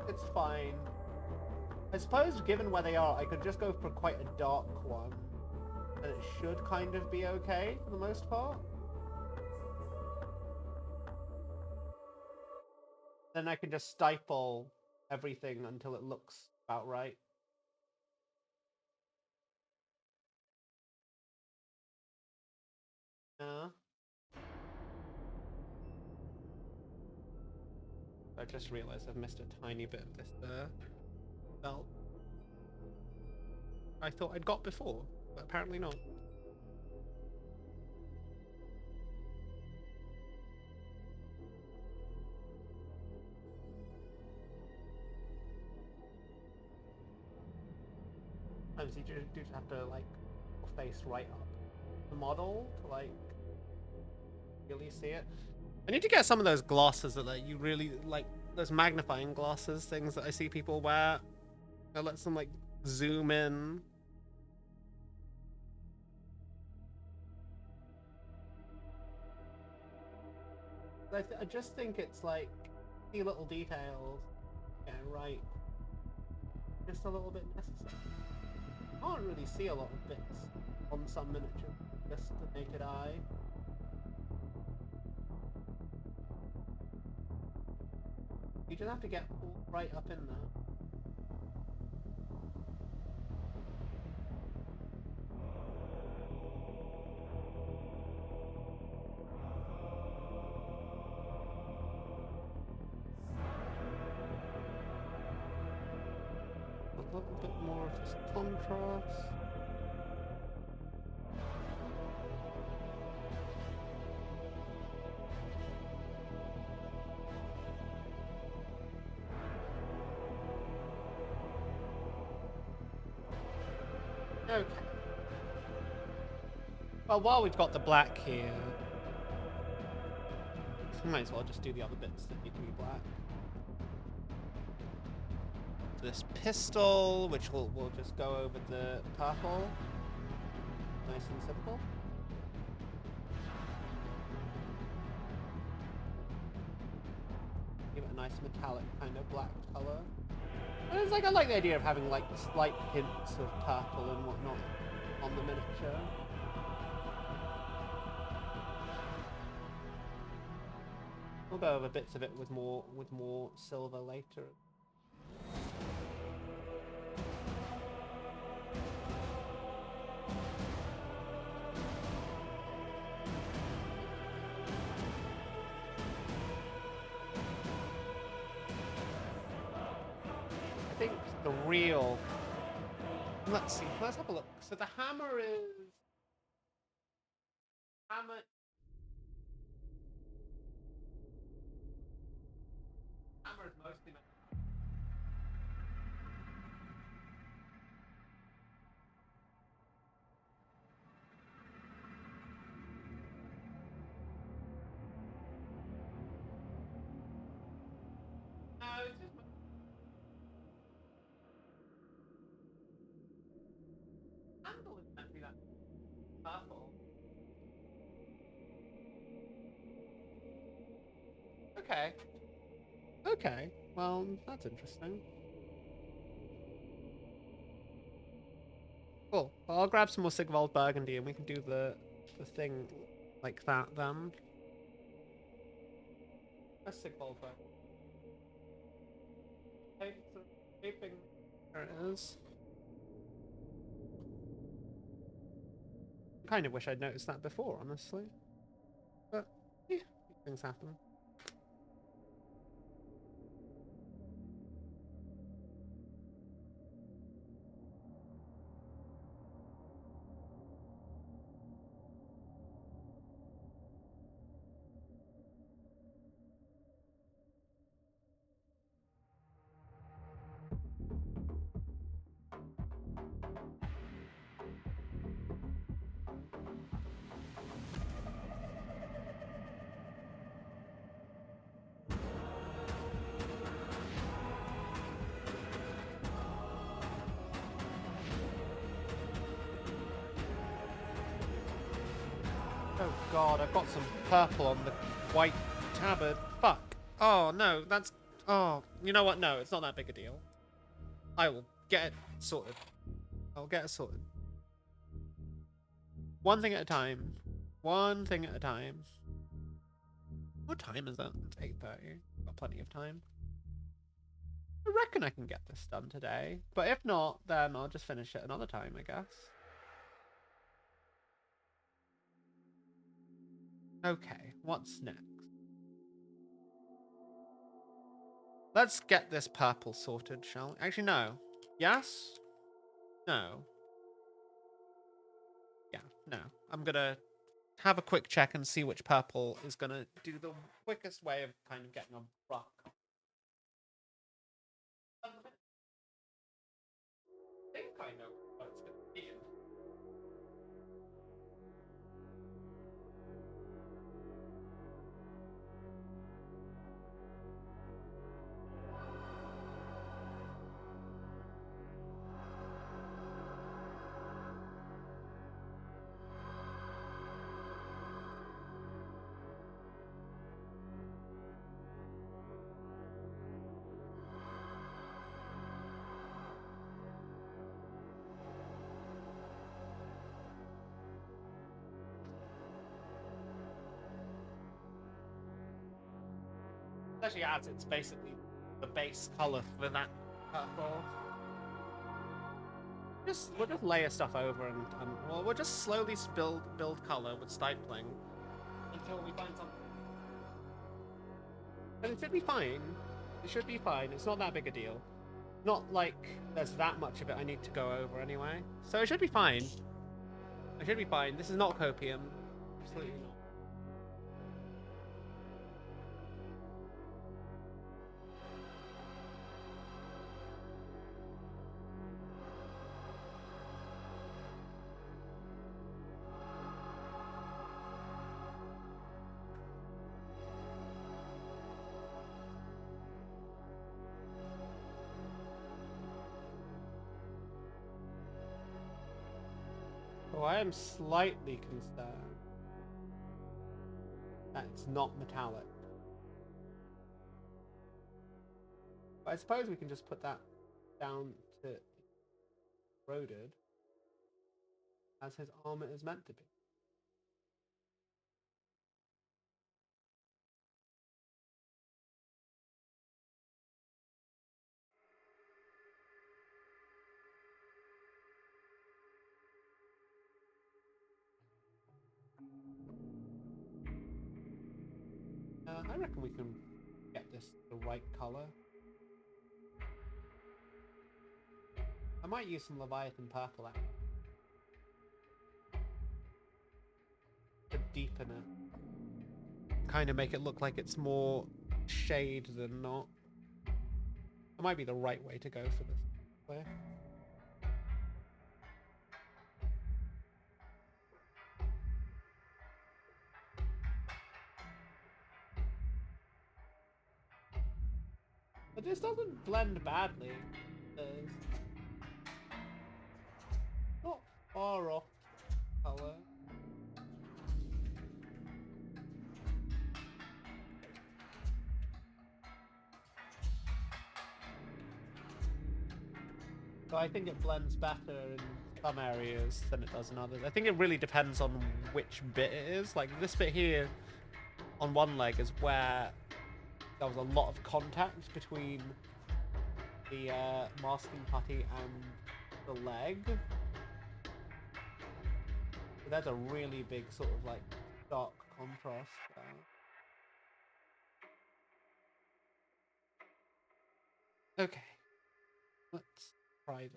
It's fine. I suppose, given where they are, I could just go for quite a dark one, and it should kind of be okay for the most part. Then I can just stifle everything until it looks about right. Yeah. I just realized I've missed a tiny bit of this belt. I thought I'd got before, but apparently not. Sometimes you do just have to like face right up the model to like really see it. I need to get some of those glasses that like you really like, those magnifying glasses things that I see people wear. That lets them like zoom in. I just think it's like see little details. Yeah, right. Just a little bit necessary. I can't really see a lot of bits on some miniature, just the naked eye. You just have to get all right up in there. A little bit more of this contrast. Okay. Well, while we've got the black here, we might as well just do the other bits that need to be black. This pistol, which we'll just go over the purple. Nice and simple. Give it a nice metallic kind of black color. And it's like, I like the idea of having like slight hints of purple and whatnot on the miniature. We'll go over bits of it with more silver later. I think the real. Let's see. Let's have a look. So the hammer is hammer. Hammer is mostly. No, it's just. Handle is meant to be that purple. Okay. Okay. Well, that's interesting. Cool. Well, I'll grab some more Sigvald Burgundy and we can do the thing like that then. That's Sigvald Burgundy. Taping. There it is. I kind of wish I'd noticed that before, honestly. But, yeah, these things happen. Oh god, I've got some purple on the white tabard. Fuck. Oh no, that's... Oh, you know what? No, it's not that big a deal. I will get it sorted. I'll get it sorted. One thing at a time. One thing at a time. What time is it? It's 8:30. Got plenty of time. I reckon I can get this done today. But if not, then I'll just finish it another time, I guess. Okay, what's next? Let's get this purple sorted, shall we? Actually, no. Yes? No. Yeah, no. I'm gonna have a quick check and see which purple is gonna do the quickest way of kind of getting a rock. I think I know what it's gonna be. Especially as it's basically the base color for that purple. We'll just layer stuff over and well, we'll just slowly build color with stipling until we find something. And it should be fine. It should be fine. It's not that big a deal. Not like there's that much of it I need to go over anyway. So it should be fine. It should be fine. This is not copium. Absolutely not. Oh, I am slightly concerned that it's not metallic. But I suppose we can just put that down to eroded as his armor is meant to be. I reckon we can get this the right color. I might use some Leviathan purple actually, to deepen it. Kind of make it look like it's more shade than not. That might be the right way to go for this clear. But this doesn't blend badly. It's not far off color. So I think it blends better in some areas than it does in others. I think it really depends on which bit it is. Like this bit here on one leg is where there was a lot of contact between the masking putty and the leg. So there's a really big sort of like stark contrast there. Okay, let's try this.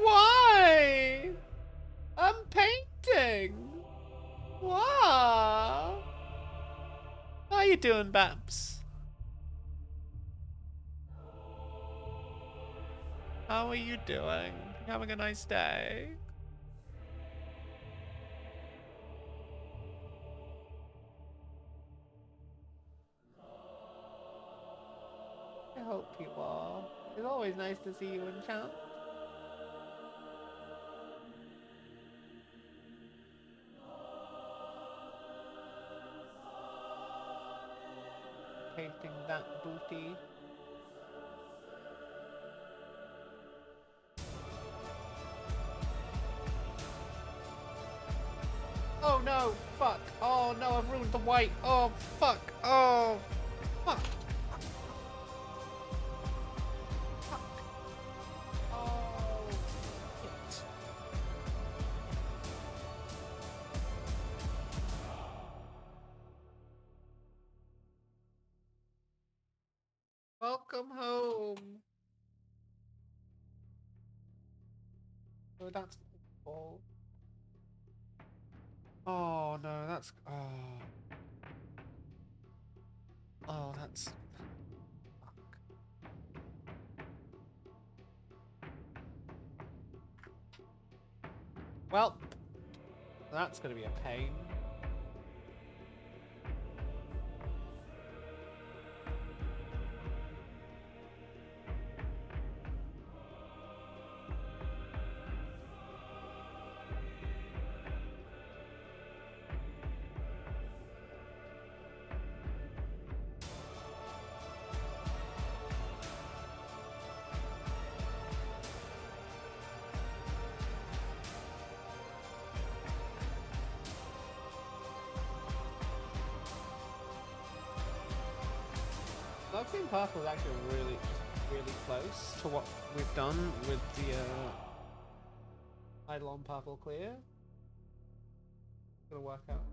Why? I'm painting. Wow. How you doing, Babs? How are you doing? Having a nice day? I hope you are. It's always nice to see you in chat. Painting that booty. Oh no! Fuck! Oh no! I've ruined the white! Oh fuck! Oh fuck! Fuck! Oh shit! Welcome home. Oh, that's awful. Oh no, that's oh that's fuck. Well, that's gonna be a pain. Luxing Purple is actually really close to what we've done with the Eidolon Purple Clear. It's gonna work out.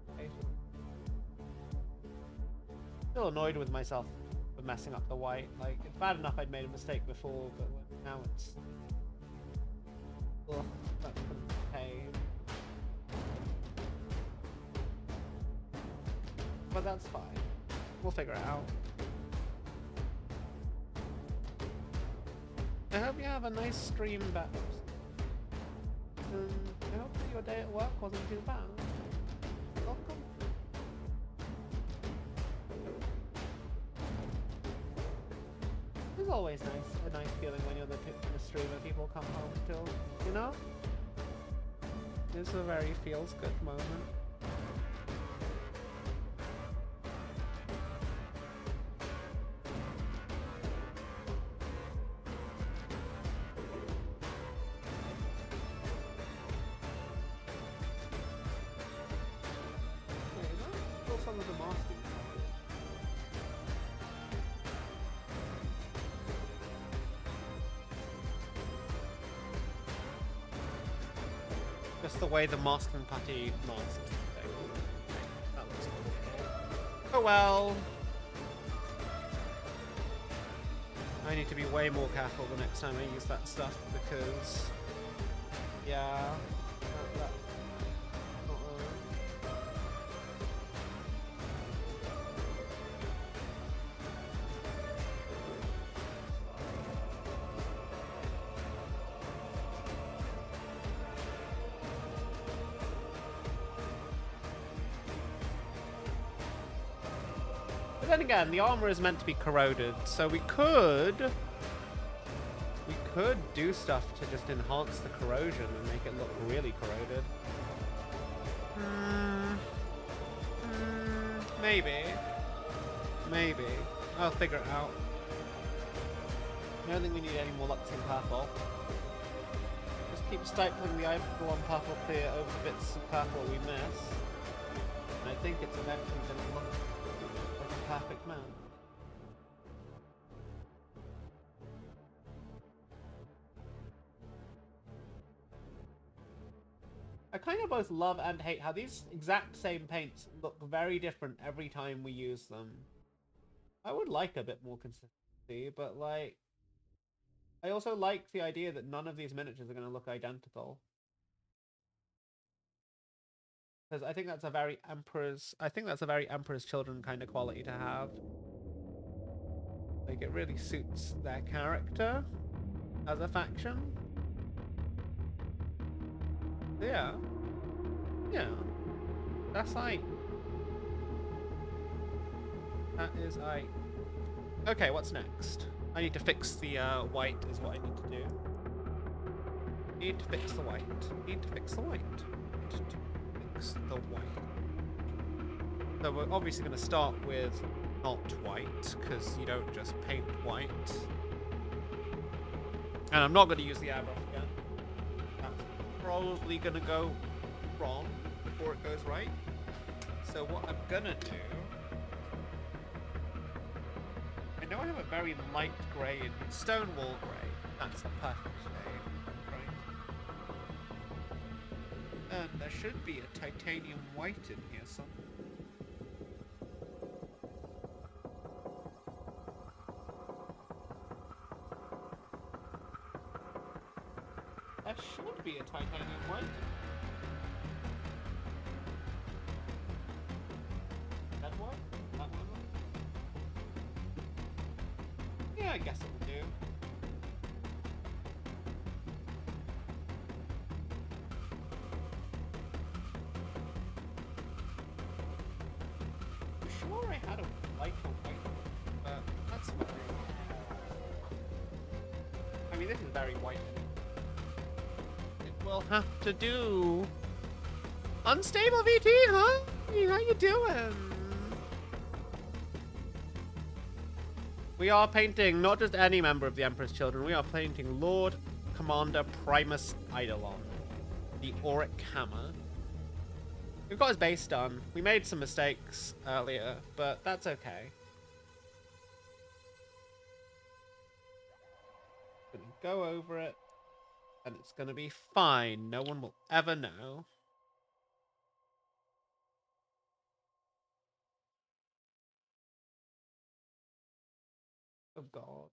Still annoyed with myself for messing up the white. Like, it's bad enough I'd made a mistake before, but now it's... Ugh, that's a pain. But that's fine. We'll figure it out. I hope you have a nice stream, Babs. I hope that your day at work wasn't too bad. Welcome. It's always a nice feeling when you're the streamer people come home still, you know? It's a very feels good moment. some of the masking? Just the way the masking putty masks. That looks cool. Oh well. I need to be way more careful the next time I use that stuff because, yeah, But then again, the armor is meant to be corroded, so we could do stuff to just enhance the corrosion and make it look really corroded. Maybe. I'll figure it out. I don't think we need any more Lux in purple. Just keep stipling the Eidolon purple clear over the bits of purple we miss. And I think it's eventually going to look like a perfect man. I kind of both love and hate how these exact same paints look very different every time we use them. I would like a bit more consistency, but like, I also like the idea that none of these miniatures are going to look identical. Because I think that's a very Emperor's Children kind of quality to have. Like, it really suits their character as a faction. Yeah. Yeah. That's I. That is I. Okay, what's next? I need to fix the white is what I need to do. Need to fix the white. Need to fix the white. Need to fix the white. So we're obviously going to start with not white, because you don't just paint white. And I'm not going to use the airbrush again. That's probably going to go wrong before it goes right. So what I'm going to do... I know I have a very light grey in Stonewall grey. That's the perfect shade, right? And there should be a titanium white in here somewhere. There should be a titanium white. That one? That one? Yeah, I guess it will do. I'm sure I had a lighter white, but that's fine. I mean, this is very white. It will have to do. Unstable VT, huh? How you doing? We are painting not just any member of the Emperor's Children, we are painting Lord Commander Primus Eidolon, the Auric Hammer. We've got his base done. We made some mistakes earlier, but that's okay. Gonna go over it, and it's gonna be fine. No one will ever know. Oh God.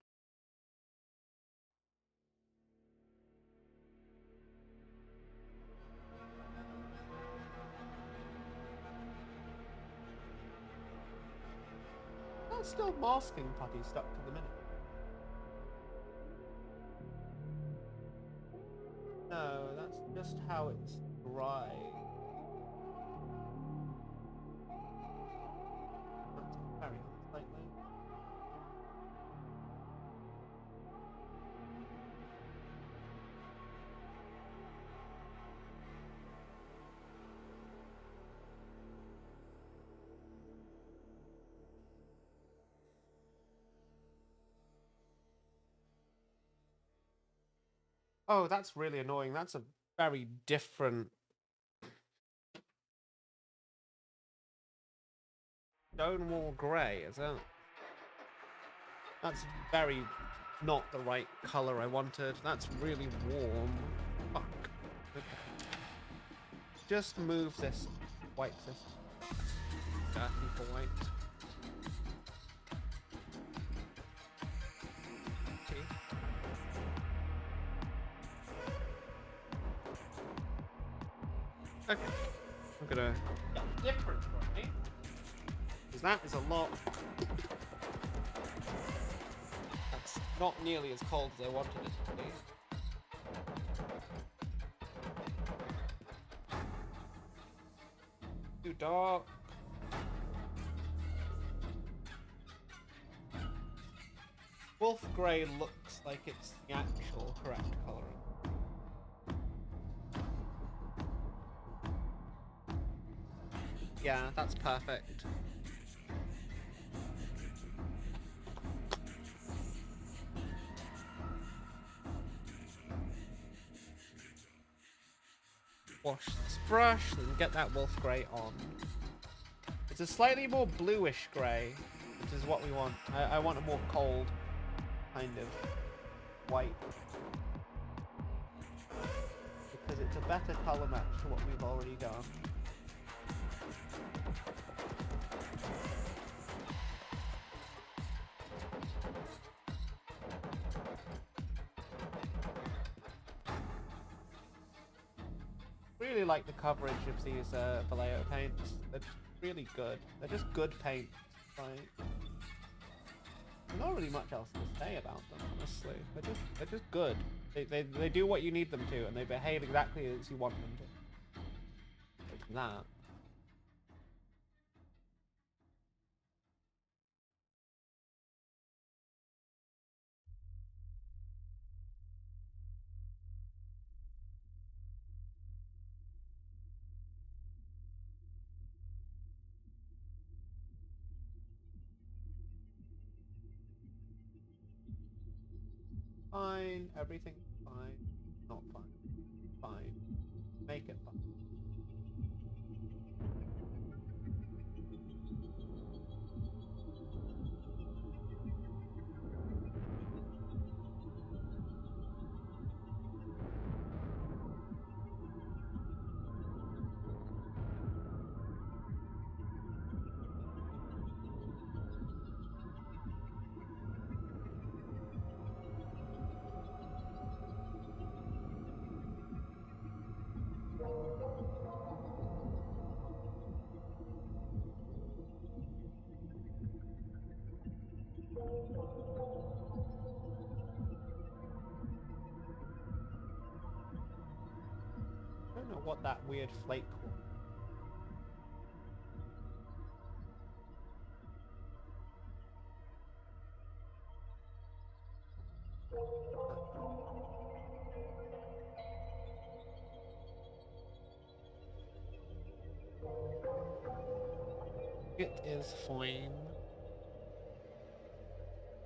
That's still masking putty stuck to the minute. No, that's just how it's dry. That's very unsightly. Oh, that's really annoying. That's a very different Stonewall grey, is it? That's very not the right color I wanted. That's really warm. Fuck. Okay. Just move this white system. Dirty for white. See? Okay. I'm gonna different right? Because that is a lot. That's not nearly as cold as I wanted it to be. Too dark. Wolf grey looks like it's the actual correct coloring. Yeah, that's perfect. Wash this brush and get that wolf grey on. It's a slightly more bluish grey, which is what we want. I want a more cold kind of white. Because it's a better colour match to what we've already done. Really like the coverage of these Vallejo paints. They're really good. They're just good paints. Like, there's not really much else to say about them, honestly. They're just good. They do what you need them to, and they behave exactly as you want them to. Like that. Fine. Everything's fine. Not fine. Fine. Make it fine. I don't know what that weird flake was. It is fine.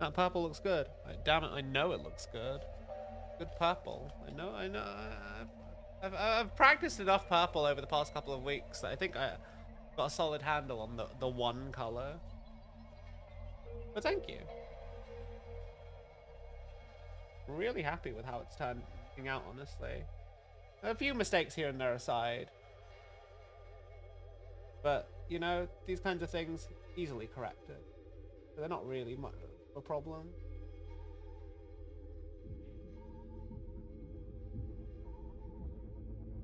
That purple looks good. Damn it, I know it looks good. Good purple. I know. I've practiced enough purple over the past couple of weeks that I think I got a solid handle on the one color. But thank you. Really happy with how it's turning out, honestly. A few mistakes here and there aside. But, you know, these kinds of things easily corrected. So they're not really much of a problem.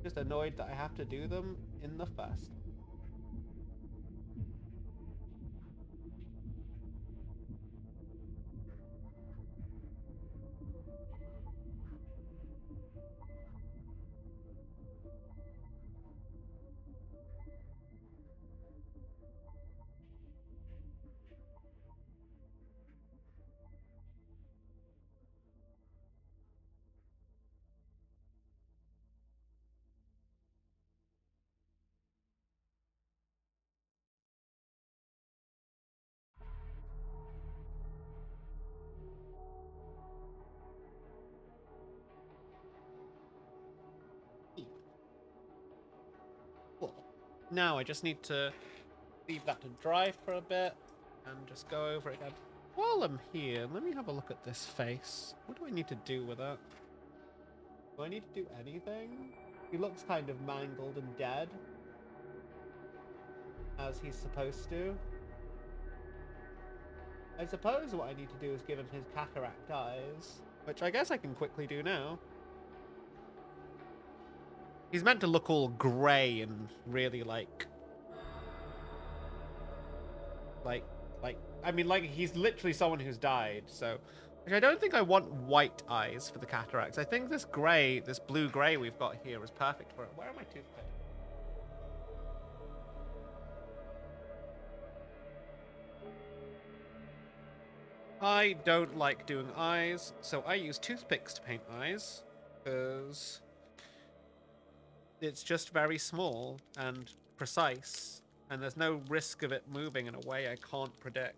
Just annoyed that I have to do them in the first. Cool. Now I just need to Leave that to dry for a bit and just go over it again. While I'm here, let me have a look at this face. What do I need to do with it? Do I need to do anything? He looks kind of mangled and dead, as he's supposed to. I suppose what I need to do is give him his cataract eyes, which I guess I can quickly do now. He's meant to look all grey and really I mean, like, he's literally someone who's died, so... Which I don't think I want white eyes for the cataracts. I think this grey, this blue-grey we've got here is perfect for it. Where are my toothpicks? I don't like doing eyes, so I use toothpicks to paint eyes, because it's just very small and precise, and there's no risk of it moving in a way I can't predict.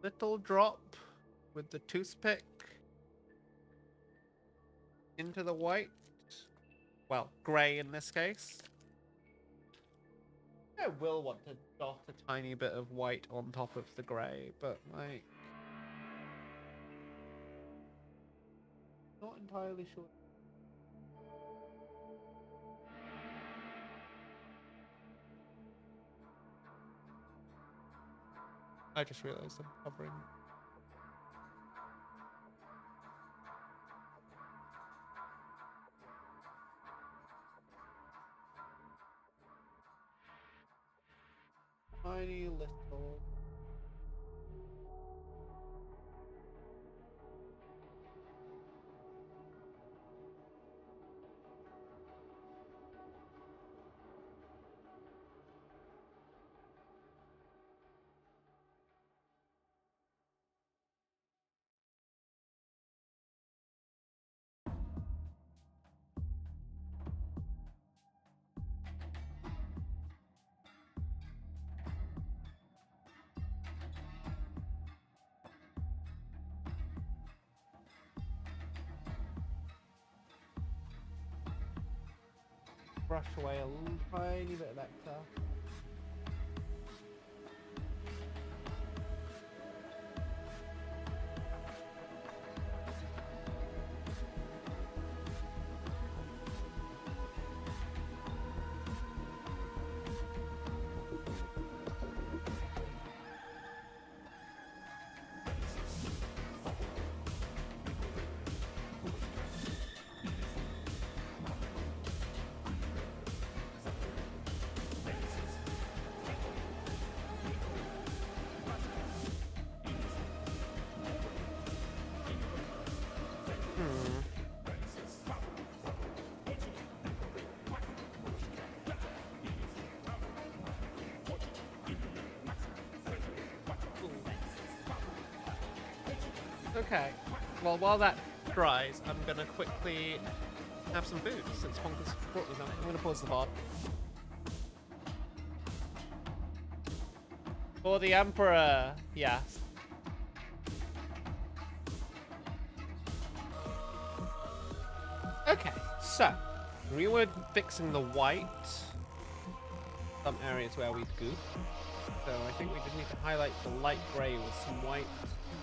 Little drop with the toothpick into the white. Well, grey in this case. I will want to dot a tiny bit of white on top of the grey, but like... Not entirely sure. I just realised I'm covering. Tiny little... Brush away a little tiny bit of excess. Okay, well, while that dries, I'm gonna quickly have some food since Ponkus brought these out. I'm gonna pause the VOD. For the Emperor, yes. Okay, so we were fixing the white. Some areas where we've goofed. So I think we just need to highlight the light grey with some white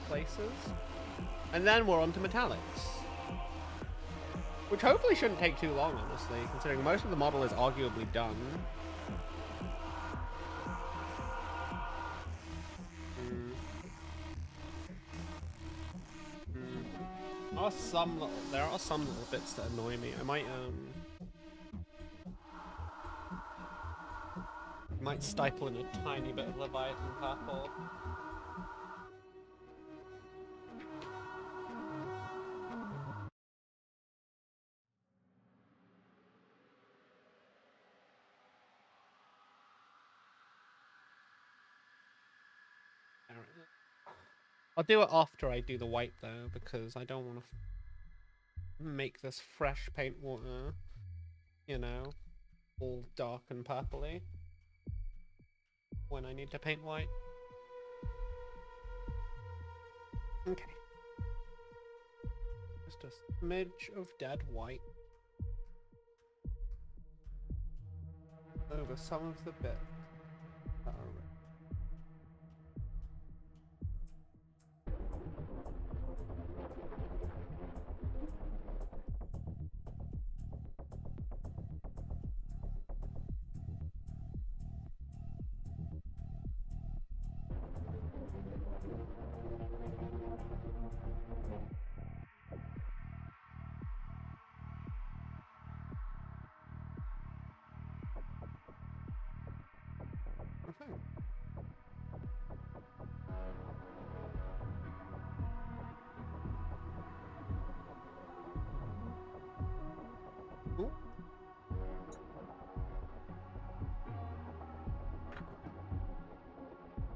places. And then we're on to metallics. Which hopefully shouldn't take too long, honestly, considering most of the model is arguably done. There are some little bits that annoy me. I might stifle in a tiny bit of Leviathan purple. I'll do it after I do the white though, because I don't want to make this fresh paint water, you know, all dark and purpley when I need to paint white. Okay. Just a smidge of dead white over some of the bits that are red. Okay. Cool.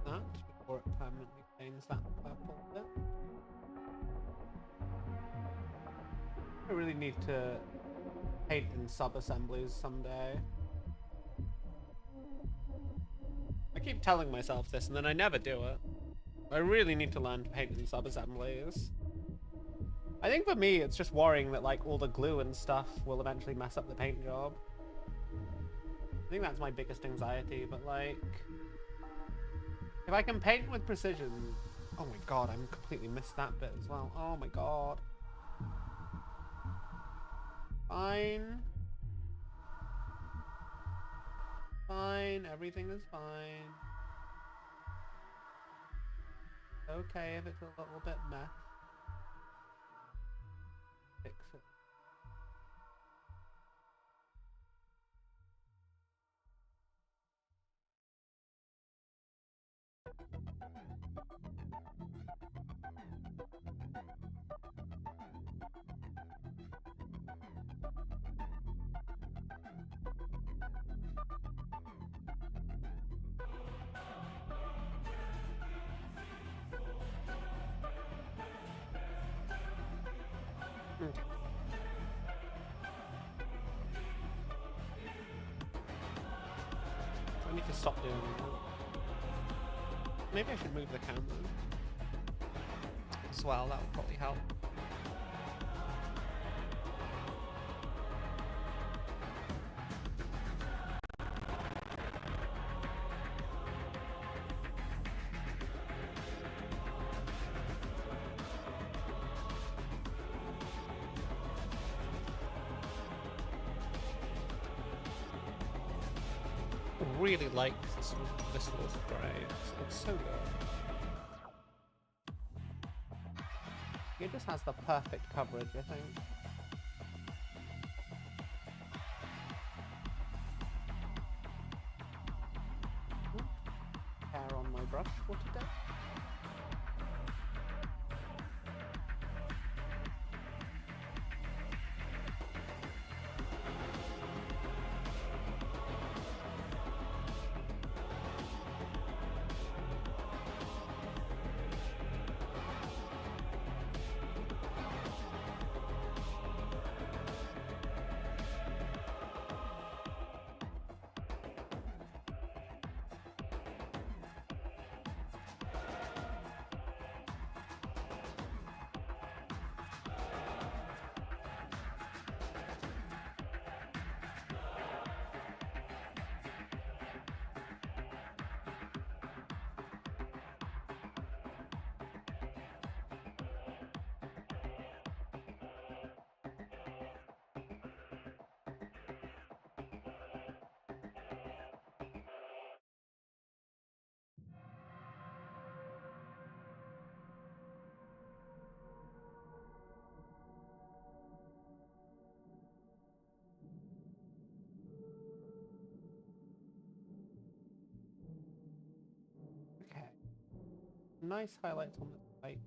That before it permanently stains that purple bit. I really need to paint in sub-assemblies someday. I keep telling myself this and then I never do it. I really need to learn to paint in sub-assemblies. I think for me, it's just worrying that like all the glue and stuff will eventually mess up the paint job. I think that's my biggest anxiety, but like, if I can paint with precision, oh my god, I completely missed that bit as well. Oh my god. Fine. Fine, everything is fine. Okay, if it's a little bit mess. Fix it. Okay. I need to stop doing that. Maybe I should move the camera as well, that would probably help. I really like this little spray. It's so good. It just has the perfect coverage, I think. Hair on my brush for today. Okay. Nice highlights on the right.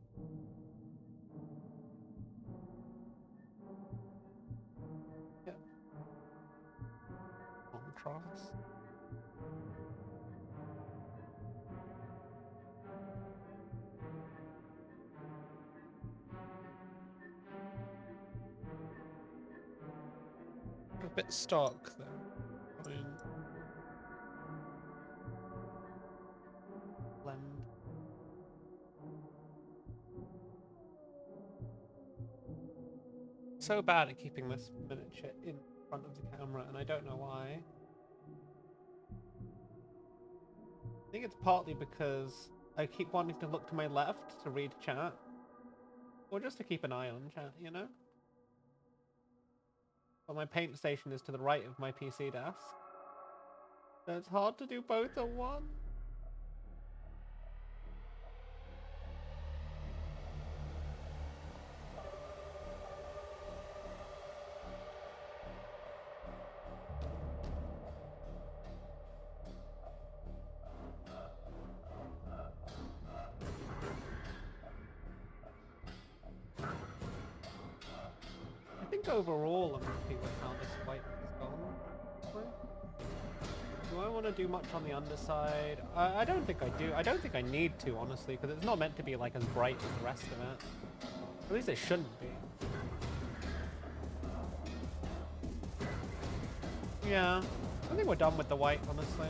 Yep. Contrast. A bit stark though. I mean, blend. so bad at keeping this miniature in front of the camera, and I don't know why. I think it's partly because I keep wanting to look to my left to read chat, or just to keep an eye on chat, you know? But my paint station is to the right of my PC desk. So it's hard to do both at once. I think overall I'm happy with how this fight has gone. Do I want to do much on the underside? I don't think I do. I don't think I need to, honestly, because it's not meant to be like as bright as the rest of it. At least it shouldn't be. Yeah, I think we're done with the white, honestly.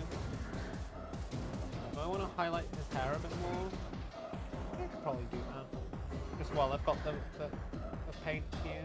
Do I want to highlight his hair a bit more? I could probably do that. Just while I've got the paint here.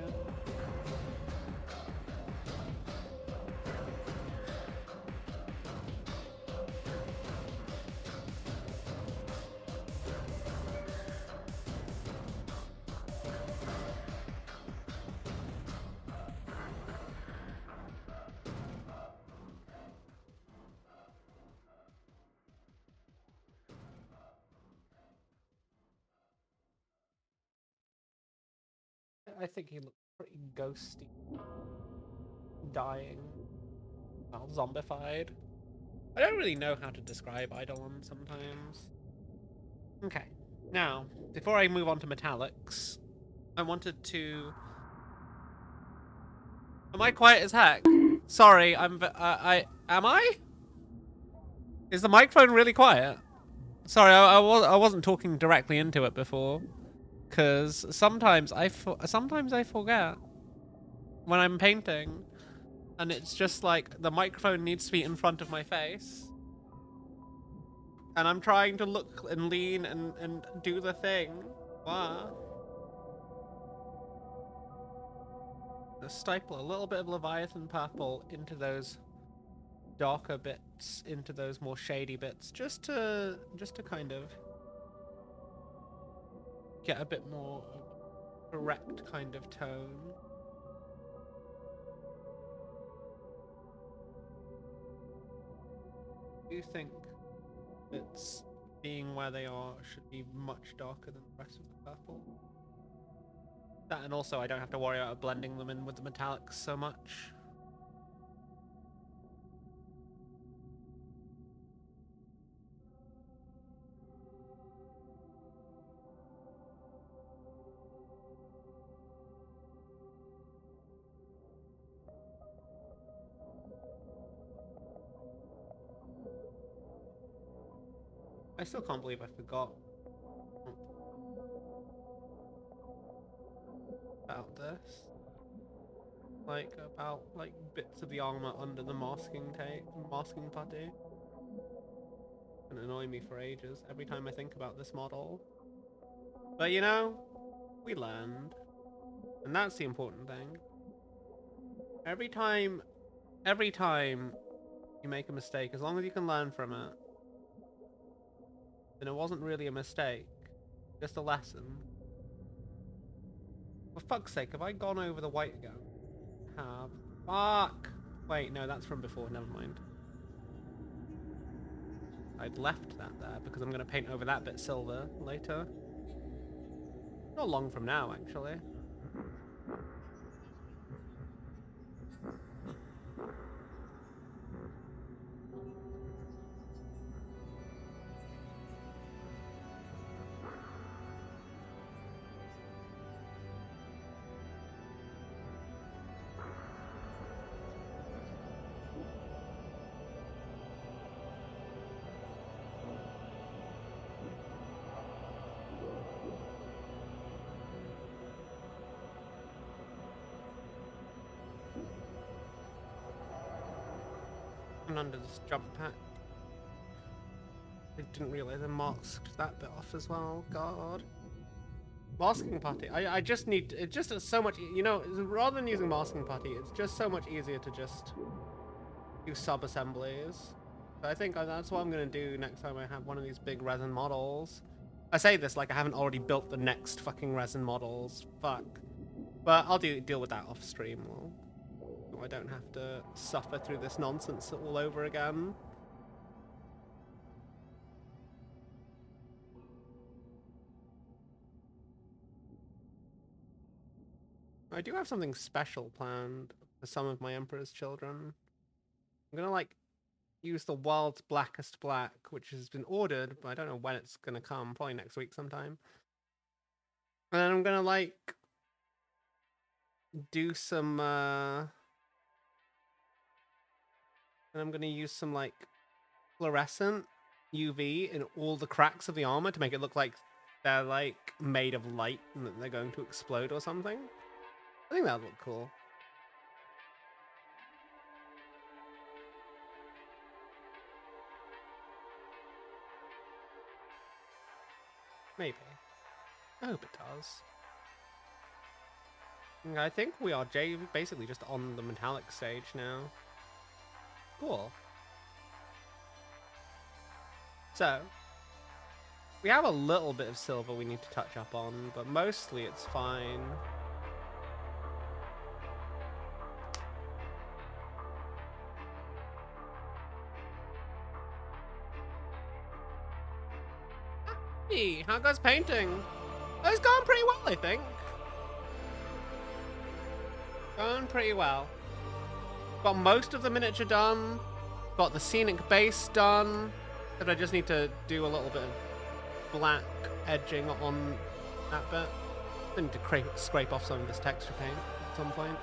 I think he looks pretty ghosty. Dying. Well, zombified. I don't really know how to describe Eidolon sometimes. Okay. Now, before I move on to metallics, I wanted to... Am I quiet as heck? Sorry, am I? Is the microphone really quiet? Sorry, I wasn't talking directly into it before. Because sometimes I forget when I'm painting, and it's just like the microphone needs to be in front of my face, and I'm trying to look and lean and do the thing. Wow. Let's staple a little bit of Leviathan purple into those darker bits, into those more shady bits, just to kind of get a bit more correct kind of tone. Do you think it's being where they are should be much darker than the rest of the purple? That, and also I don't have to worry about blending them in with the metallics so much. I still can't believe I forgot about this. About bits of the armor under the masking putty. It's gonna annoy me for ages every time I think about this model. But you know, we learned. And that's the important thing. Every time you make a mistake, as long as you can learn from it, then it wasn't really a mistake, just a lesson. For fuck's sake, have I gone over the white again? Have. Fuck! Wait, no, that's from before, never mind. I'd left that there because I'm going to paint over that bit silver later. Not long from now, actually. Under this jump pack. I didn't realise I masked that bit off as well. God. Masking putty. I just need, it's just so much, you know, rather than using masking putty, it's just so much easier to just do sub-assemblies. So I think that's what I'm going to do next time I have one of these big resin models. I say this like I haven't already built the next fucking resin models. Fuck. But I'll deal with that off stream. So I don't have to suffer through this nonsense all over again. I do have something special planned for some of my Emperor's children. I'm gonna like use the world's blackest black, which has been ordered, but I don't know when it's gonna come. Probably next week sometime. And then I'm gonna like do some and I'm gonna use some like fluorescent UV in all the cracks of the armor to make it look like they're like made of light and that they're going to explode or something. I think that'd look cool. Maybe. I hope it does. I think we are basically just on the metallic stage now. Cool. So, we have a little bit of silver we need to touch up on, but mostly it's fine. Hey, how goes painting? Oh, it's going pretty well, I think. Going pretty well. Got most of the miniature done. Got the scenic base done. But I just need to do a little bit of black edging on that bit. I need to scrape off some of this texture paint at some point.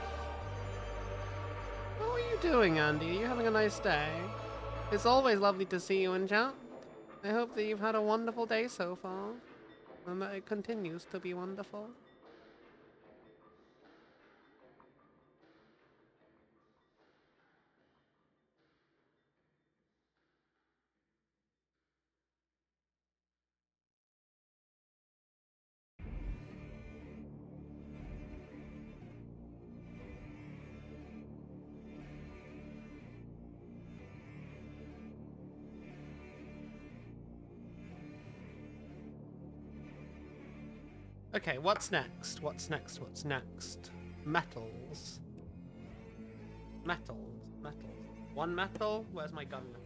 How are you doing, Andy? Are you having a nice day? It's always lovely to see you in chat. I hope that you've had a wonderful day so far, and that it continues to be wonderful. Okay, what's next? What's next? What's next? Metals. Metals. Metals. One metal? Where's my gun metal?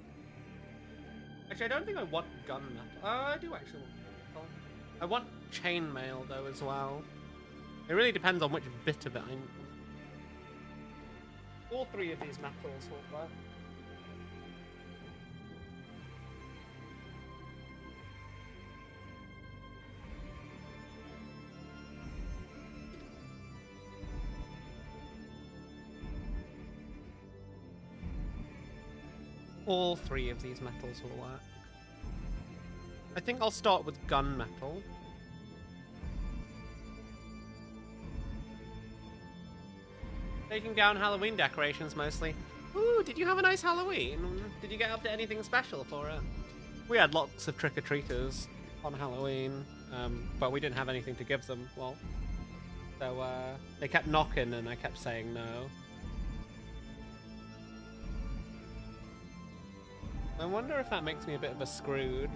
Actually, I don't think I want gun metal. Oh, I do actually want metal. I want chainmail, though, as well. It really depends on which bit of it I need. All three of these metals will work. All three of these metals will work. I think I'll start with gunmetal. Taking down Halloween decorations mostly. Ooh, did you have a nice Halloween? Did you get up to anything special for it? We had lots of trick-or-treaters on Halloween, but we didn't have anything to give them. Well, so they kept knocking and I kept saying no. I wonder if that makes me a bit of a Scrooge.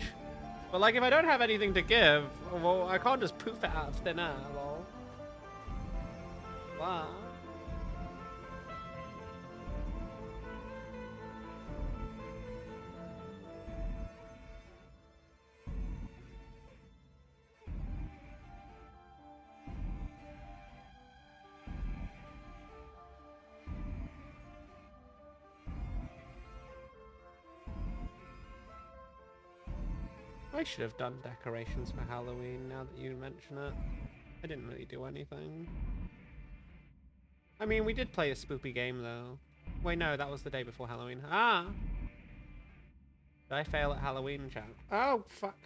But like, if I don't have anything to give, well, I can't just poof it out of thin air, lol. Wow. I should have done decorations for Halloween now that you mention it. I didn't really do anything. I mean, we did play a spoopy game though. Wait, no, that was the day before Halloween. Ah! Did I fail at Halloween, chat? Oh, fuck.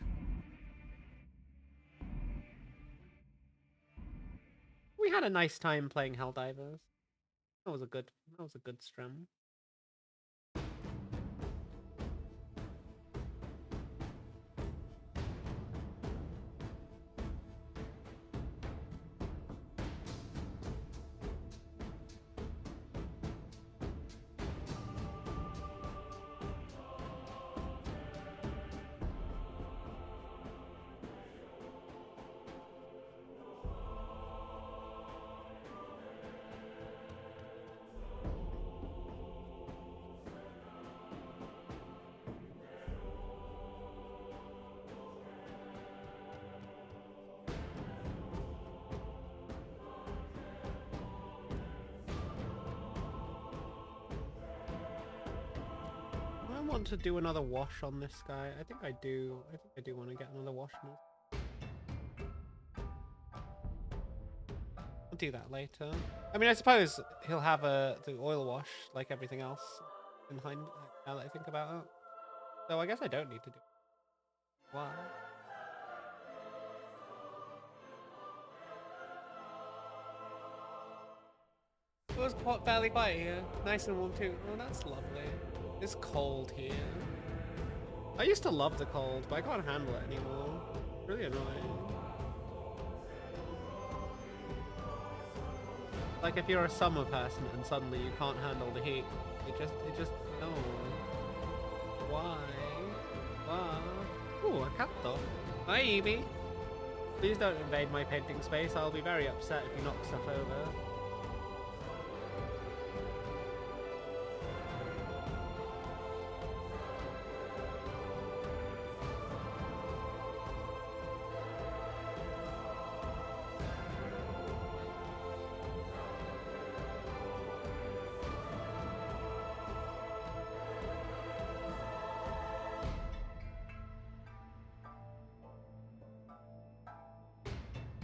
We had a nice time playing Helldivers. That was a good stream. want to do another wash on this guy. I think I do. I think I do want to get another wash on this. I'll do that later. I mean, I suppose he'll have the oil wash like everything else behind, now that I think about it. So I guess I don't need to do it. Why? It was quite fairly quiet here. Nice and warm too. Oh, that's lovely. It's cold here. I used to love the cold, but I can't handle it anymore. It's really annoying. Like if you're a summer person and suddenly you can't handle the heat, it just, no. Why? Why? Ooh, a cat dog. Hi, Evie. Please don't invade my painting space. I'll be very upset if you knock stuff over.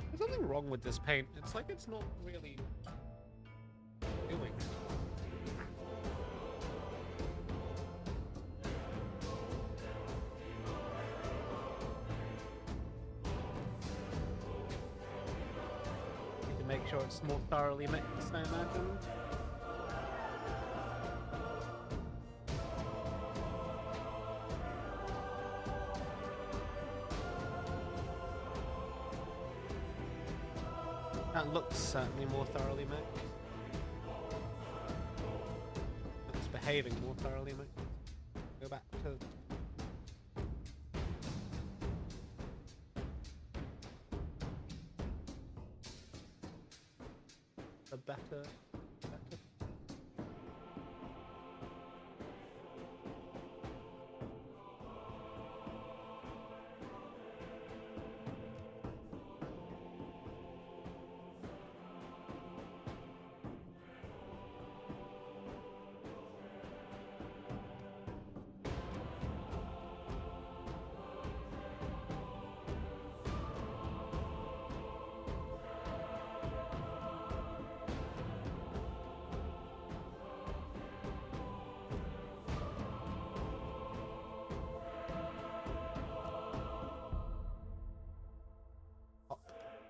There's something wrong with this paint. It's like it's not really doing. Need to make sure it's more thoroughly mixed, I imagine. That looks certainly more thoroughly mixed. It's behaving more thoroughly mixed. Go back to... the better...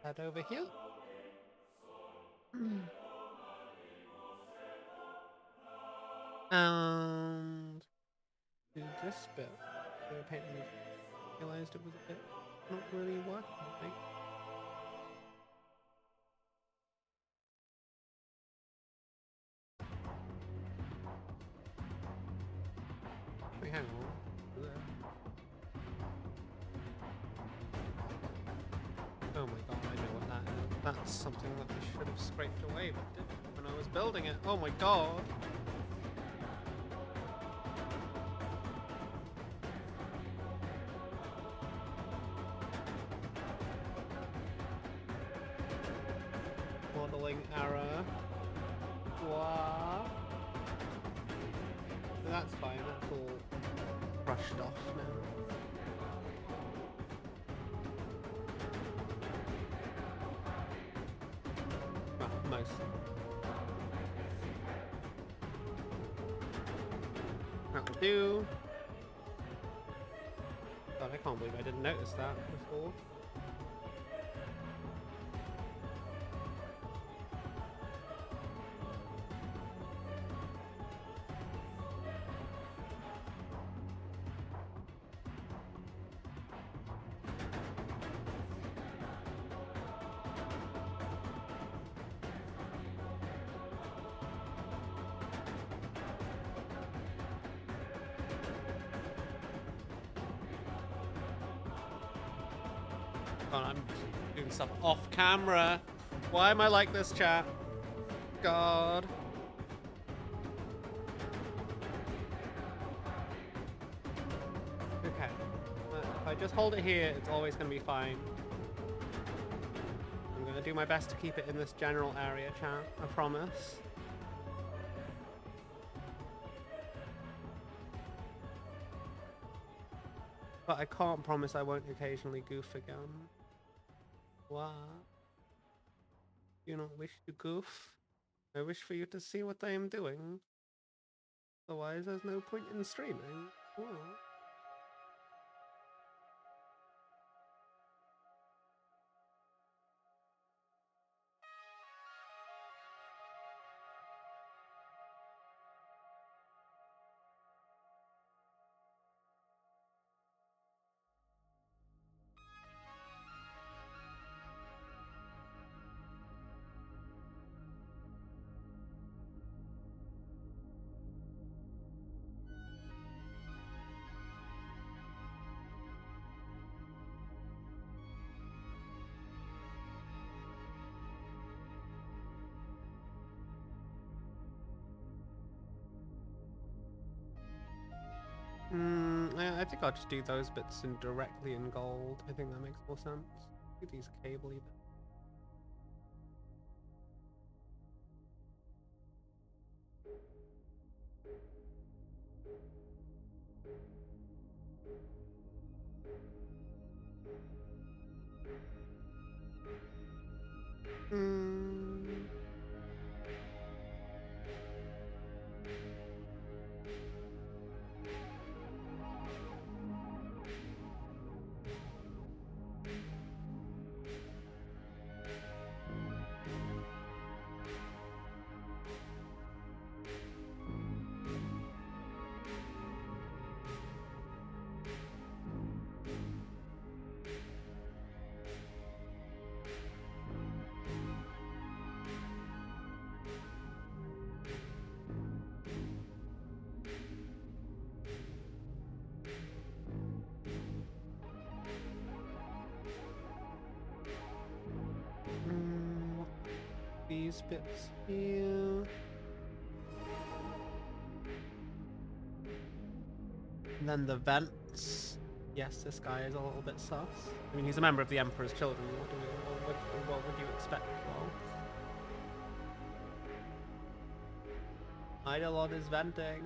Head over here. And do this bit. The paint realized it was a bit not really working, I think. Wait, hang on. Oh my god, I know what that is. That's something that I should have scraped away, but didn't when I was building it. Oh my god. Modeling error. What? That's fine, that's all brushed off now. Most. That will do. God, I can't believe I didn't notice that before. I'm doing stuff off camera. Why am I like this, chat? God. Okay. If I just hold it here, it's always going to be fine. I'm going to do my best to keep it in this general area, chat. I promise. But I can't promise I won't occasionally goof again. What? Do you not wish to goof? I wish for you to see what I am doing. Otherwise, there's no point in streaming. What? I think I'll just do those bits directly in gold. I think that makes more sense. Do these cable-y bits. These bits here. And then the vents. Yes, this guy is a little bit sus. I mean, he's a member of the Emperor's Children. What would you expect? Well, Eidolon is venting.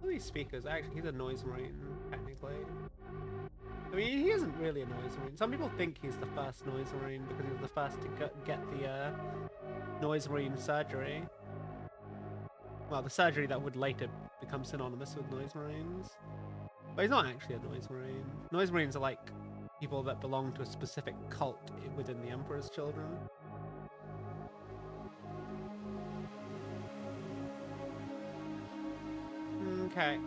These speakers, actually, he's a noise marine, technically. I mean, he isn't really a noise marine. Some people think he's the first noise marine because he was the first to get the noise marine surgery. Well, the surgery that would later become synonymous with noise marines. But he's not actually a noise marine. Noise marines are like people that belong to a specific cult within the Emperor's Children. Okay.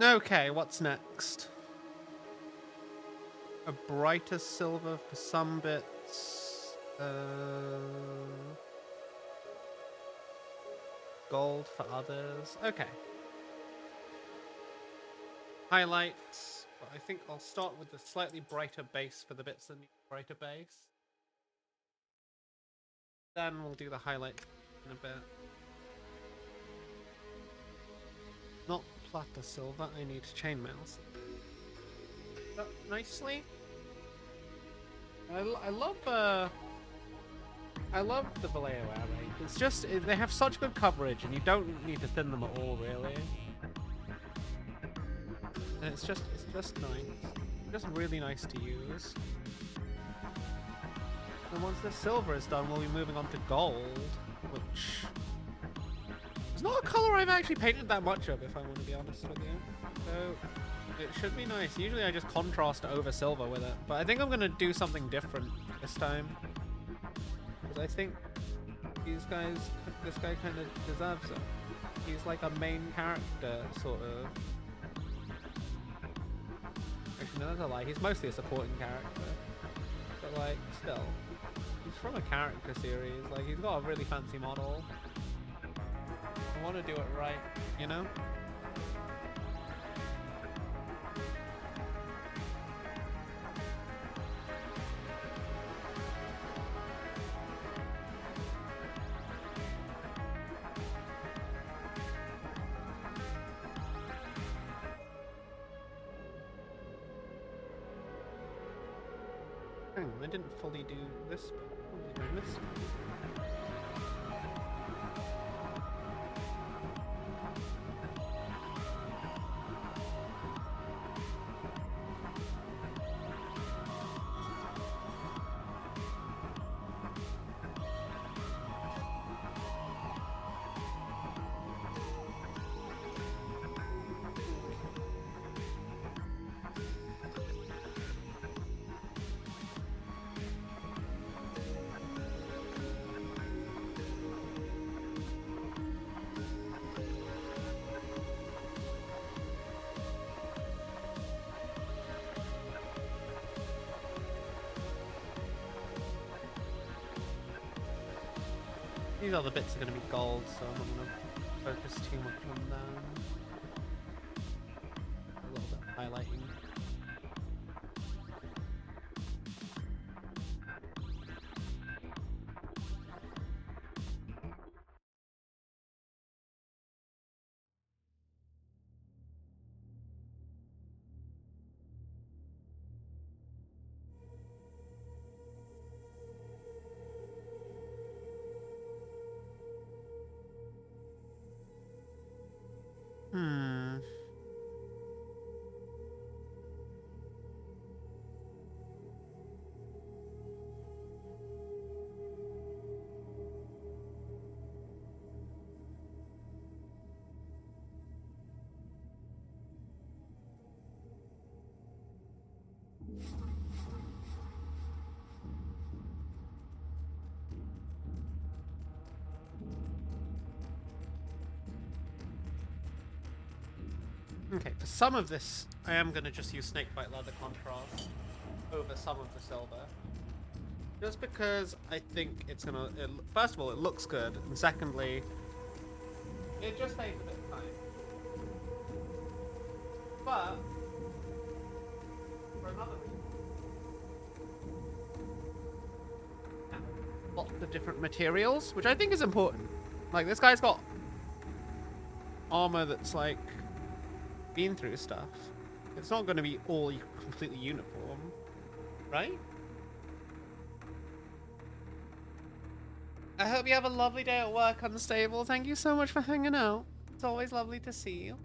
Okay, what's next? A brighter silver for some bits. Gold for others. Okay. Highlights. But I think I'll start with the slightly brighter base for the bits that need brighter base. Then we'll do the highlights in a bit. Not platter silver, I need chainmails. Nicely. I love the Vallejo air raid. It's just, they have such good coverage and you don't need to thin them at all, really. And it's just nice. Just really nice to use. And once the silver is done, we'll be moving on to gold, which is not a color I've actually painted that much of, if I want to be honest with you. So it should be nice. Usually I just contrast over silver with it, but I think I'm going to do something different this time. Because I think this guy kind of deserves it. He's like a main character, sort of. Actually, no, that's a lie. He's mostly a supporting character. But, like, still. He's from a character series. Like, he's got a really fancy model. I want to do it right, you know? Hang on, I didn't fully do this bit. What did I miss? These other bits are going to be gold, so I'm not going to focus too much on them. A little bit of highlighting. Okay, for some of this, I am going to just use snakebite leather contrast over some of the silver. Just because I think it's going to... First of all, it looks good, and secondly, it just saves a bit of time. But, for another reason, lots of different materials, which I think is important. Like, this guy's got armor that's, like, been through stuff. It's not going to be all completely uniform, right? I hope you have a lovely day at work, Unstable. Thank you so much for hanging out. It's always lovely to see you.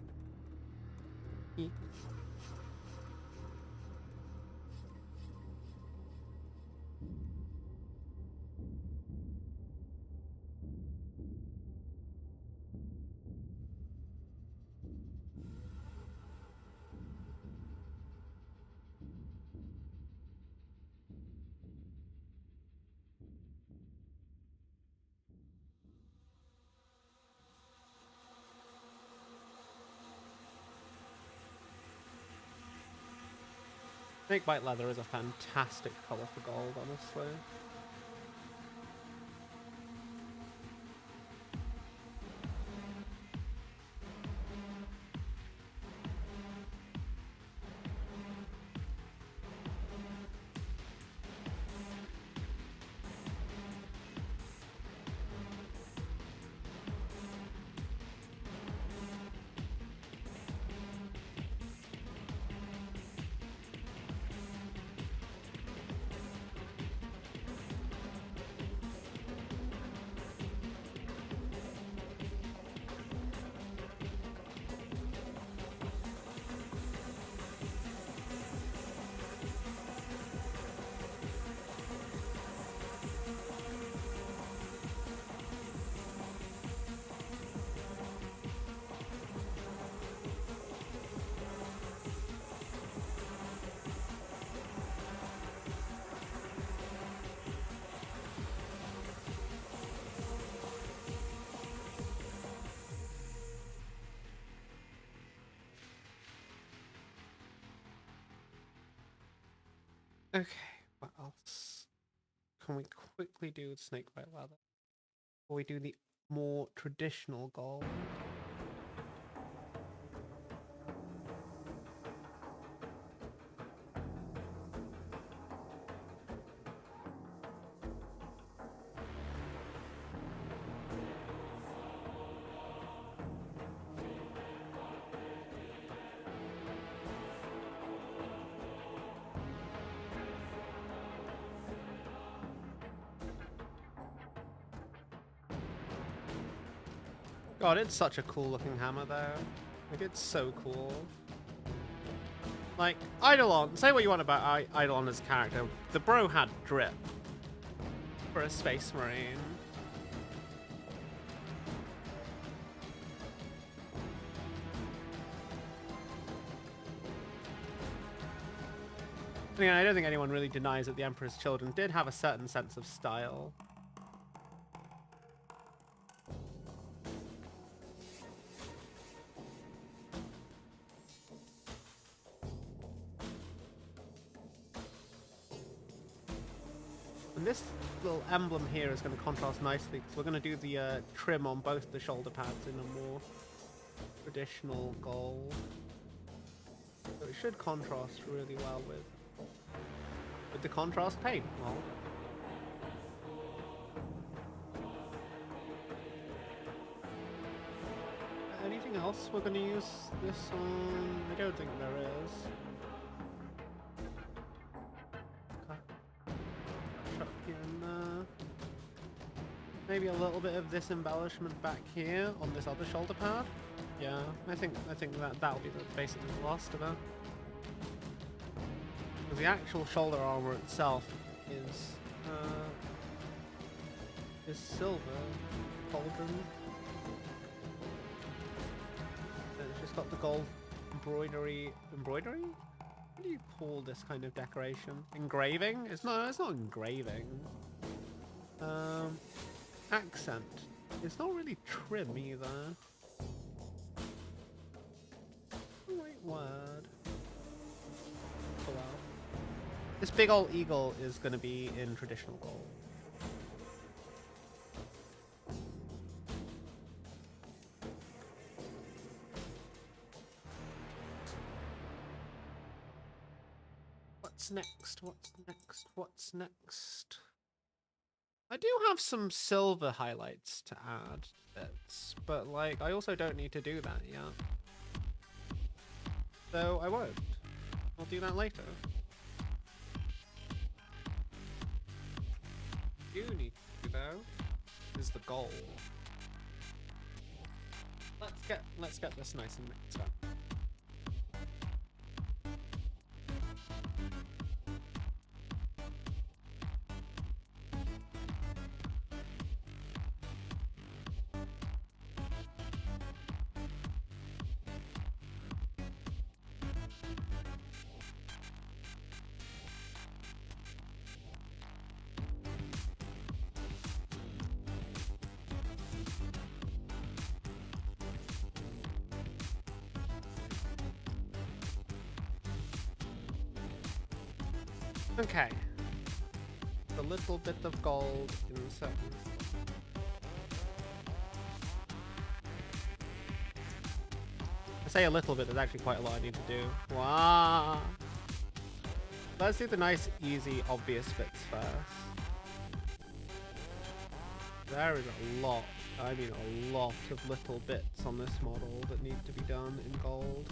Snakebite leather is a fantastic color for gold, honestly. Okay, what else can we quickly do with snakebite leather? Or we do the more traditional gold? God, it's such a cool looking hammer though. Like, it's so cool. Like, Eidolon, say what you want about Eidolon as a character. The bro had drip for a space marine. Again, I don't think anyone really denies that the Emperor's Children did have a certain sense of style. And this little emblem here is going to contrast nicely because we're going to do the trim on both the shoulder pads in a more traditional gold. So it should contrast really well with the contrast paint. Well, anything else we're going to use this on? I don't think there is. Up here and there. Maybe a little bit of this embellishment back here on this other shoulder pad. Yeah, I think that'll be basically the last of it. The actual shoulder armor itself is silver, cauldron. It's just got the gold embroidery. Embroidery? What do you call this kind of decoration? Engraving? It's not engraving. Accent. It's not really trim either. Right word. Oh well. This big old eagle is going to be in traditional gold. What's next? What's next? What's next? I do have some silver highlights to add bits, but like I also don't need to do that yet. So I won't. I'll do that later. You need to do though is the goal. Let's get this nice and mixed up. Okay. A little bit of gold in certain. I say a little bit, there's actually quite a lot I need to do. Wow. Let's do the nice, easy, obvious bits first. There is a lot, I mean a lot of little bits on this model that need to be done in gold.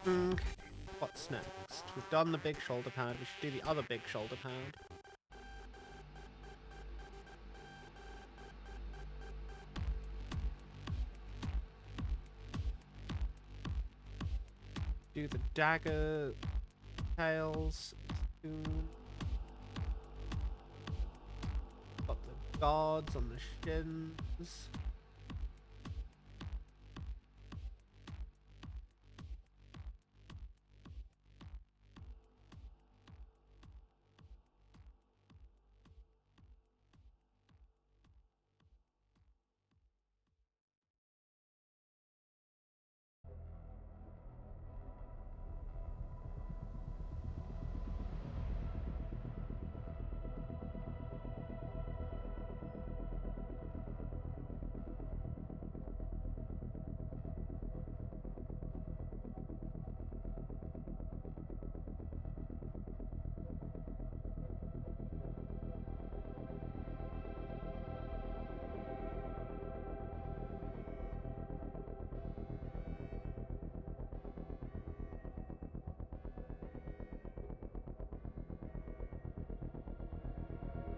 Okay, what's next? We've done the big shoulder pad, we should do the other big shoulder pad. Do the dagger tails soon. guards on the shins.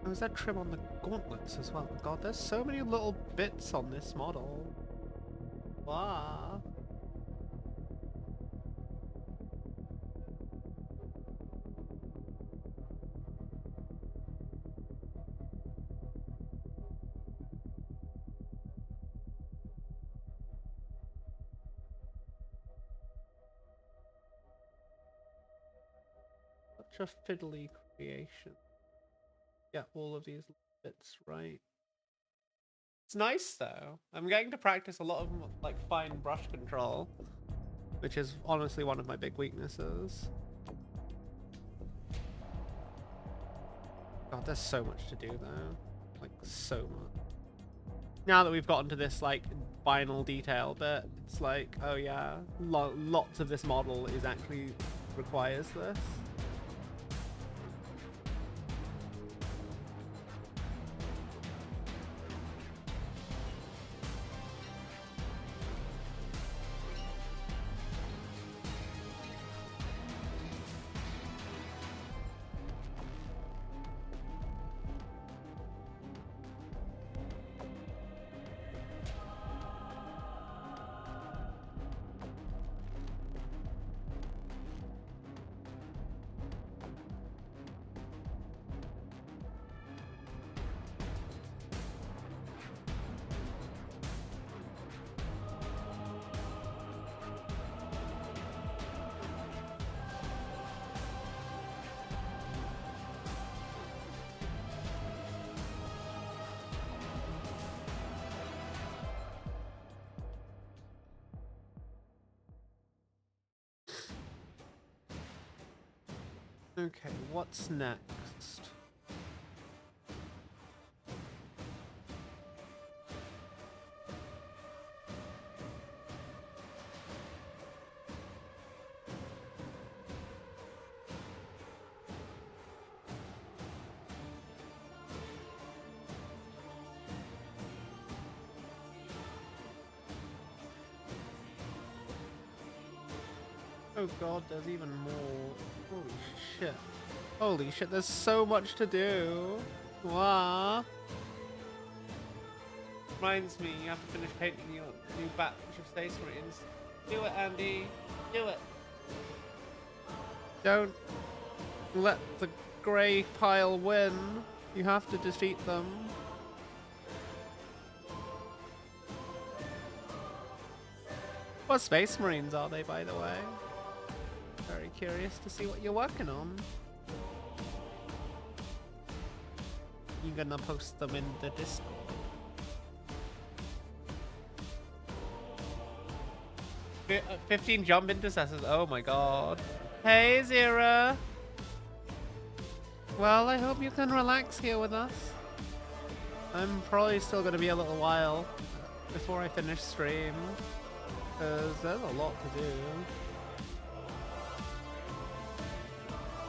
Oh, is that trim on the gauntlets as well? God, there's so many little bits on this model. Wow. Such a fiddly creation. Yeah, all of these bits right. It's nice though. I'm getting to practice a lot of like fine brush control, which is honestly one of my big weaknesses. God, there's so much to do though. Like so much. Now that we've gotten to this like final detail bit, it's like, oh yeah, lots of this model is actually requires this. Okay, what's next? Oh god, there's even more. Holy shit. Holy shit, there's so much to do. Wow. Reminds me, you have to finish painting your new batch of Space Marines. Do it, Andy. Do it. Don't let the grey pile win. You have to defeat them. What Space Marines are they, by the way? Very curious to see what you're working on. You gonna post them in the Discord? Fi 15 jump intercessors. Oh my god. Hey, Zira. Well, I hope you can relax here with us. I'm probably still gonna be a little while before I finish stream, because there's a lot to do.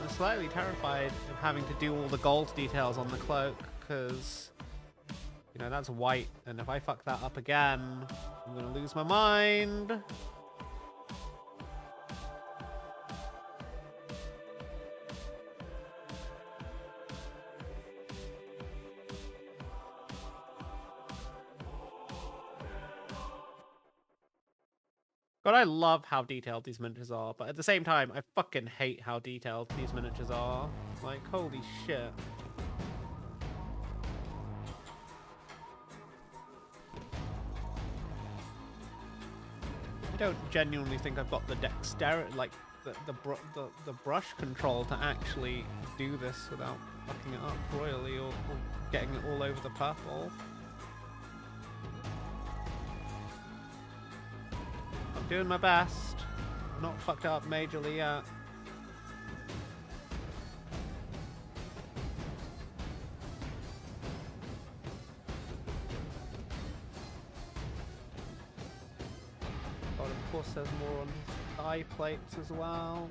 I'm slightly terrified of having to do all the gold details on the cloak, because, you know, that's white, and if I fuck that up again, I'm gonna lose my mind. God, I love how detailed these miniatures are, but at the same time, I fucking hate how detailed these miniatures are. Like, holy shit. I don't genuinely think I've got the dexterity, like the brush control to actually do this without fucking it up royally or getting it all over the purple. I'm doing my best. I'm not fucked up majorly yet. God, of course there's more on his thigh plates as well.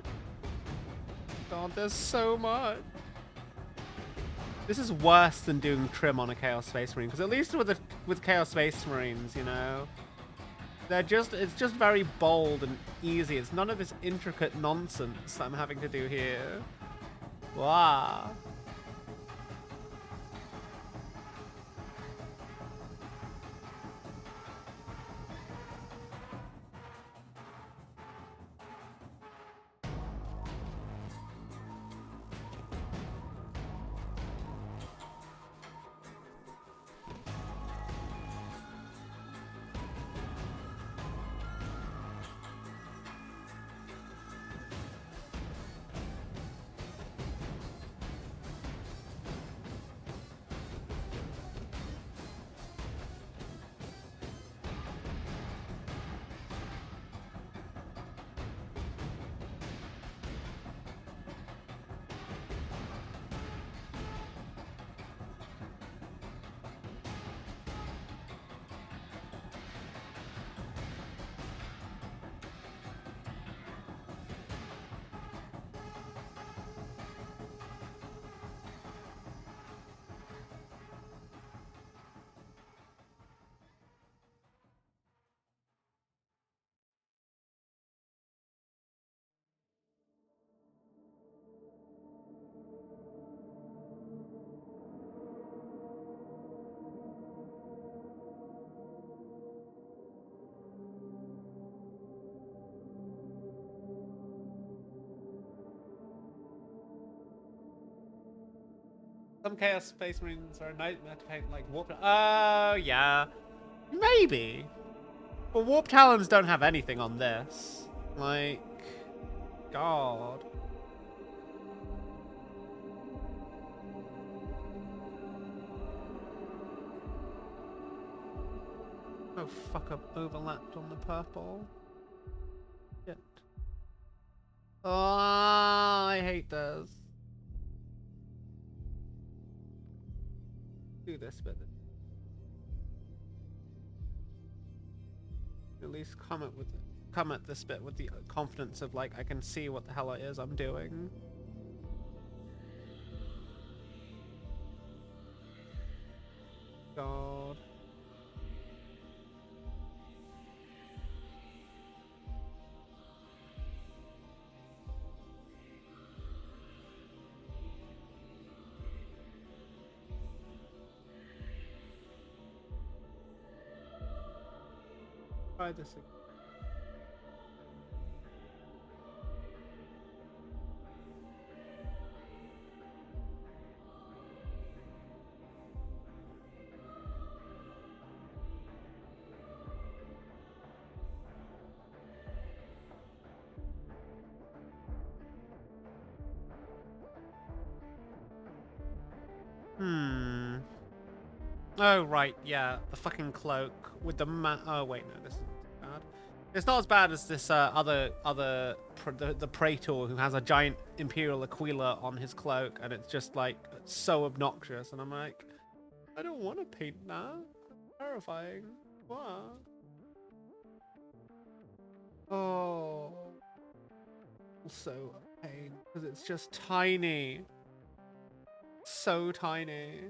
God, there's so much. This is worse than doing trim on a Chaos Space Marine, because at least with Chaos Space Marines, you know, it's just very bold and easy. It's none of this intricate nonsense that I'm having to do here. Wow. Some Chaos Space Marines are a nightmare to paint, like Warp. Oh, yeah. Maybe. But Warp Talons don't have anything on this. Like, God. Oh, fuck, I've overlapped on the purple. Shit. Oh, I hate this. Do this bit. At least come at this bit with the confidence of, like, I can see what the hell it is I'm doing. God. Try this again. Oh, right, yeah. The fucking cloak with the oh, wait, no, this isn't bad. It's not as bad as this the Praetor who has a giant Imperial Aquila on his cloak, and it's just, like, so obnoxious, and I'm like, I don't want to paint that. It's terrifying. What? Oh. Also a pain, because it's just tiny. So tiny.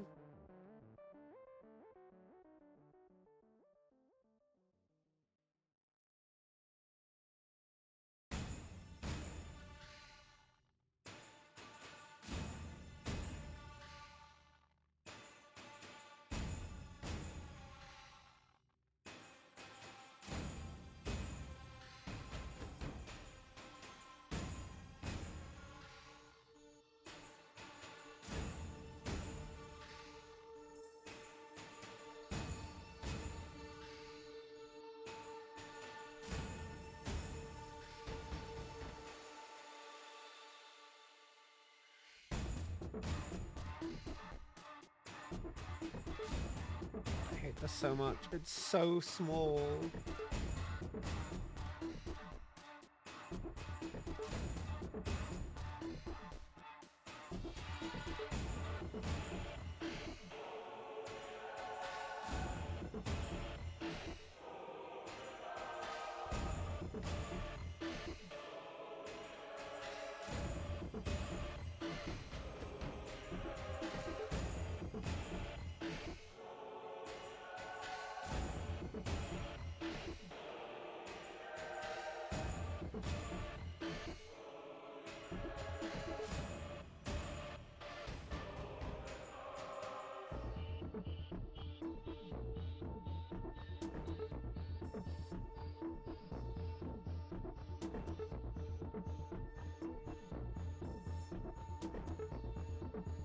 hate this so much. It's so small.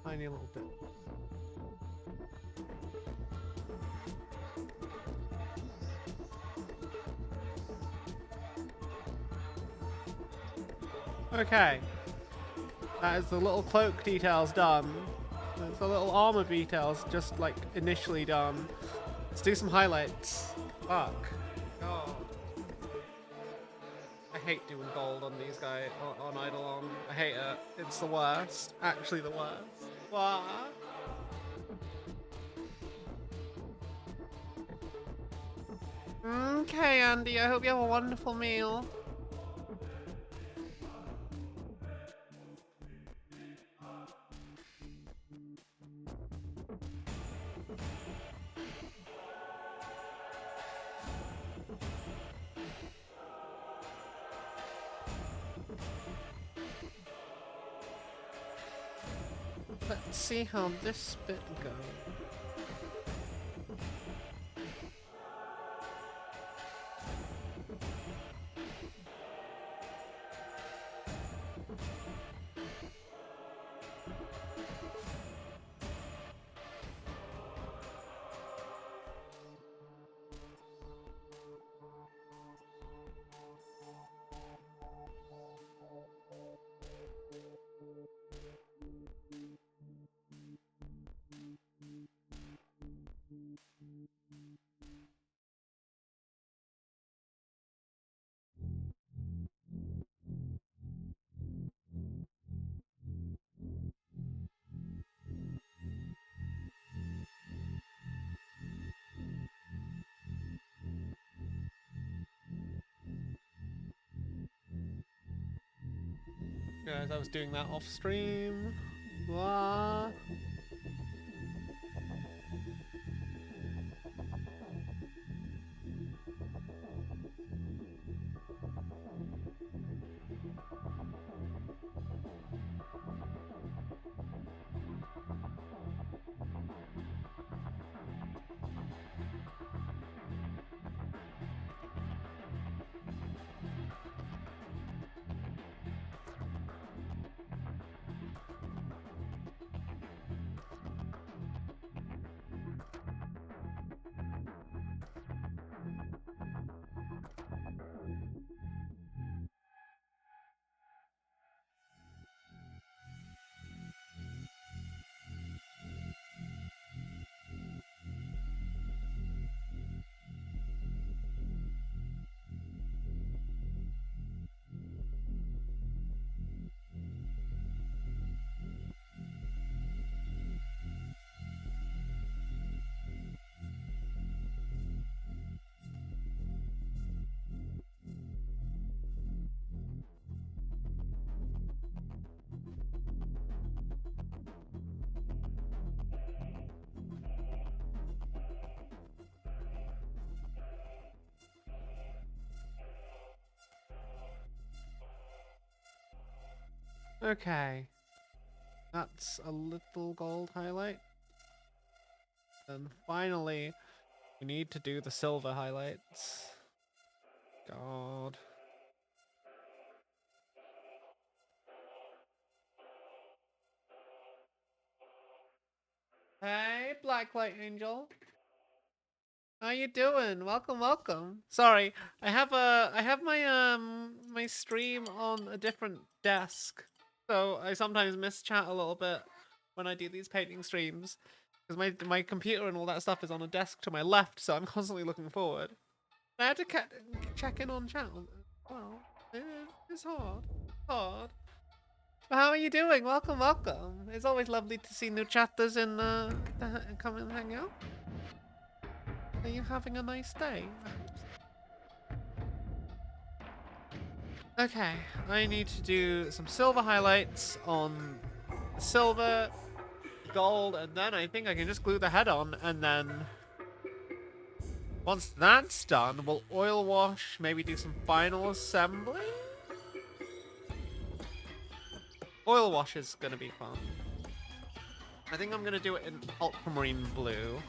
Tiny little bit. Okay. That is the little cloak details done. There's the little armor details just like initially done. Let's do some highlights. Fuck. God. I hate doing gold on these guys, on Eidolon. I hate it. It's the worst. Actually the worst. What? Okay, Andy, I hope you have a wonderful meal. Let's see how this bit goes. Guys, I was doing that off stream. Blah. Okay. That's a little gold highlight. And finally, we need to do the silver highlights. God. Hey, Blacklight Angel. How you doing? Welcome, welcome. Sorry, I have my stream on a different desk, so I sometimes miss chat a little bit when I do these painting streams, Because my computer and all that stuff is on a desk to my left, so I'm constantly looking forward. I had to check in on chat. Well, it's hard. Hard. But how are you doing? Welcome, welcome. It's always lovely to see new chatters in come and hang out. Are you having a nice day? Okay, I need to do some silver highlights on silver, gold, and then I think I can just glue the head on, and then once that's done, we'll oil wash, maybe do some final assembly? Oil wash is gonna be fun. I think I'm gonna do it in ultramarine blue.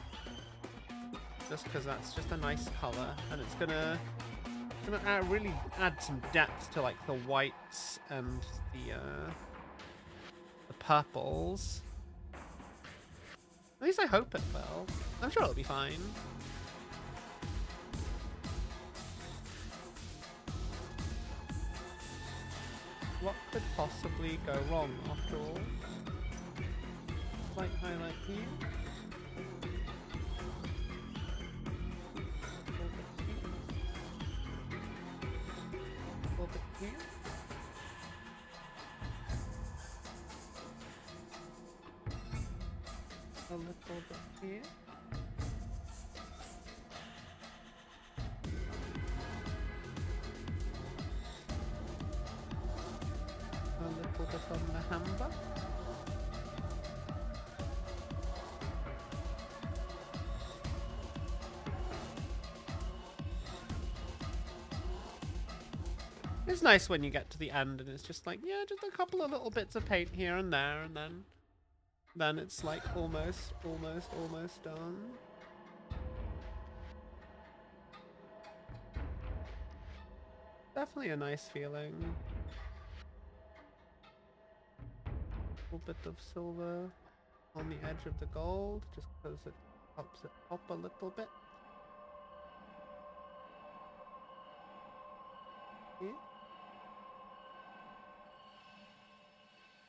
Just because that's just a nice color, and it's gonna really add some depth to like the whites and the purples. At least I hope it will. I'm sure it'll be fine. What could possibly go wrong after all? Light highlight here. Here. A little bit here. A little bit on the hammer. It's nice when you get to the end and it's just like, yeah, just a couple of little bits of paint here and there, and then it's like almost done. Definitely a nice feeling. A little bit of silver on the edge of the gold, just because it helps it pop a little bit. Here.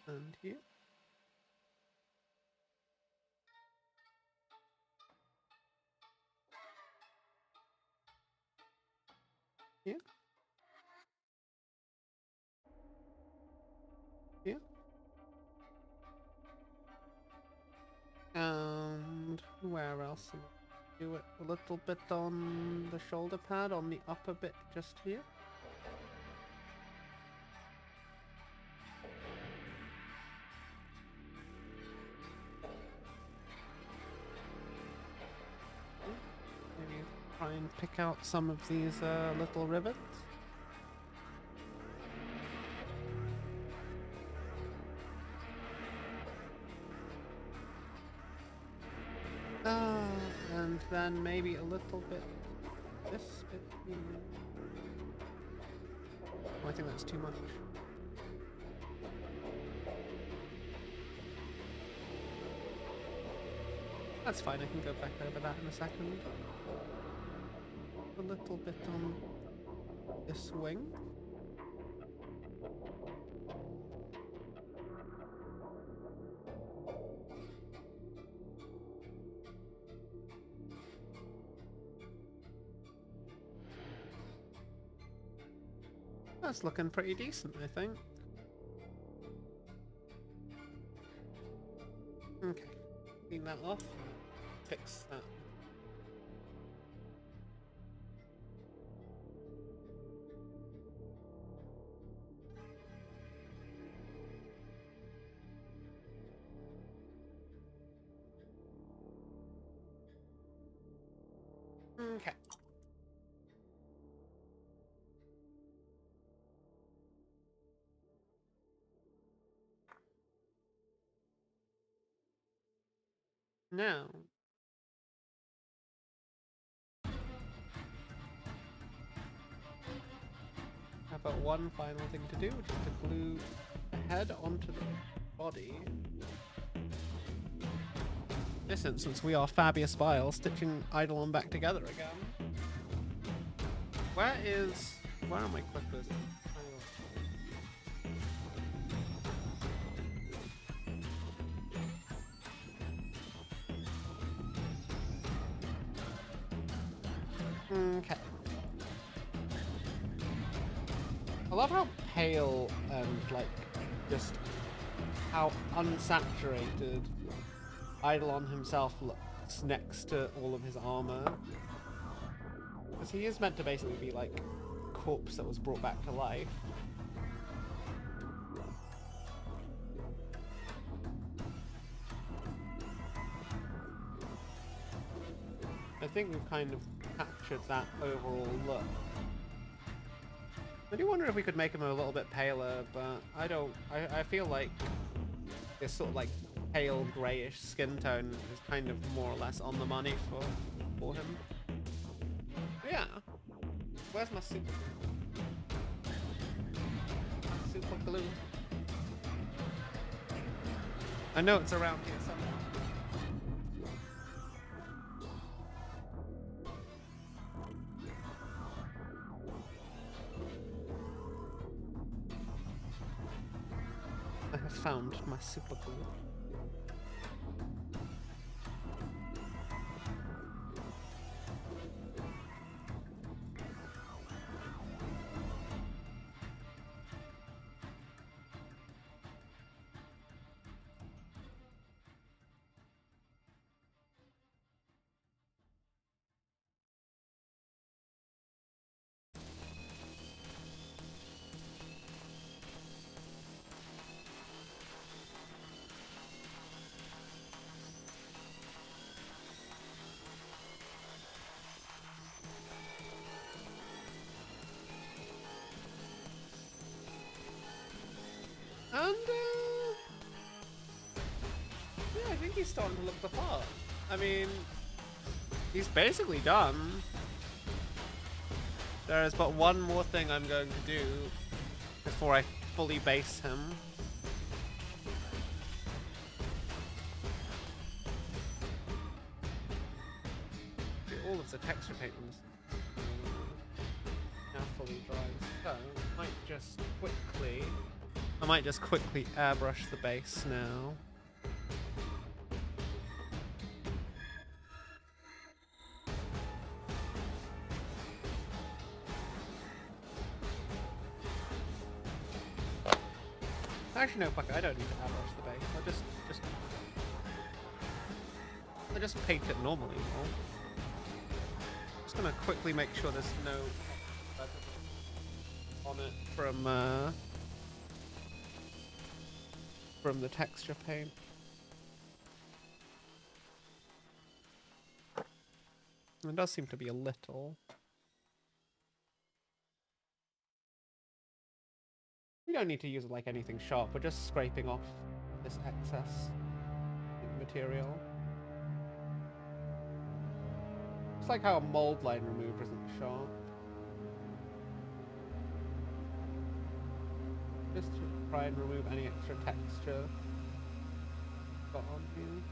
And here. Here. Here. And where else? Do it a little bit on the shoulder pad, on the upper bit just here. Maybe try and pick out some of these little rivets. And then maybe a little bit this bit here. Oh, I think that's too much. That's fine, I can go back over that in a second. A little bit on this wing. That's looking pretty decent, I think. Okay, clean that off. Fix that. Okay. Now, how about one final thing to do, which is to glue the head onto the body. In this instance, we are Fabius Bile, stitching Eidolon back together again. Where are my clippers? Okay. I love how pale and, like, just how unsaturated Eidolon himself looks next to all of his armor. Because he is meant to basically be, like, a corpse that was brought back to life. I think we've kind of captured that overall look. I do wonder if we could make him a little bit paler, but I don't. I feel like this sort of like pale greyish skin tone is kind of more or less on the money for him. But yeah. Where's my super glue? I know it's around here somewhere. I have found my super glue. And, yeah, I think he's starting to look the part. I mean, he's basically done. There is but one more thing I'm going to do before I fully base him. All of the texture paint was now fully dry, so I might just quickly airbrush the base now. Actually, no, fuck it, I don't need to airbrush the base. I'll just paint it normally more. Just gonna quickly make sure there's no on it from the texture paint. There does seem to be a little. We don't need to use like anything sharp. We're just scraping off this excess material. It's like how a mold line remover isn't sharp. Just to try and remove any extra texture got on here.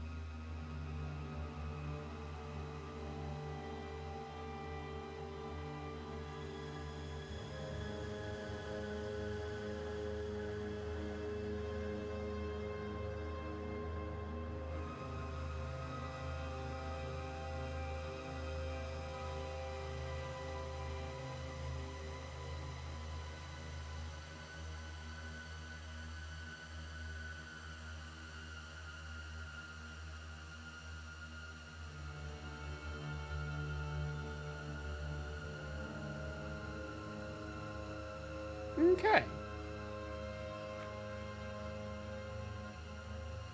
Okay.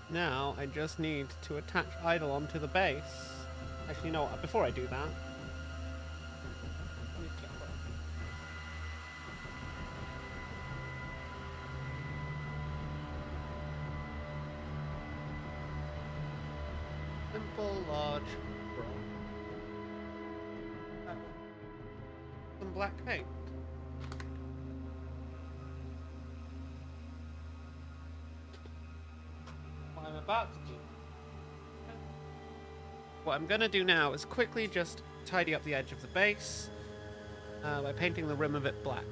Now I just need to attach Eidolon to the base. Actually, you know what? Before I do that, simple large brush. Some black paint. What I'm gonna do now is quickly just tidy up the edge of the base by painting the rim of it black.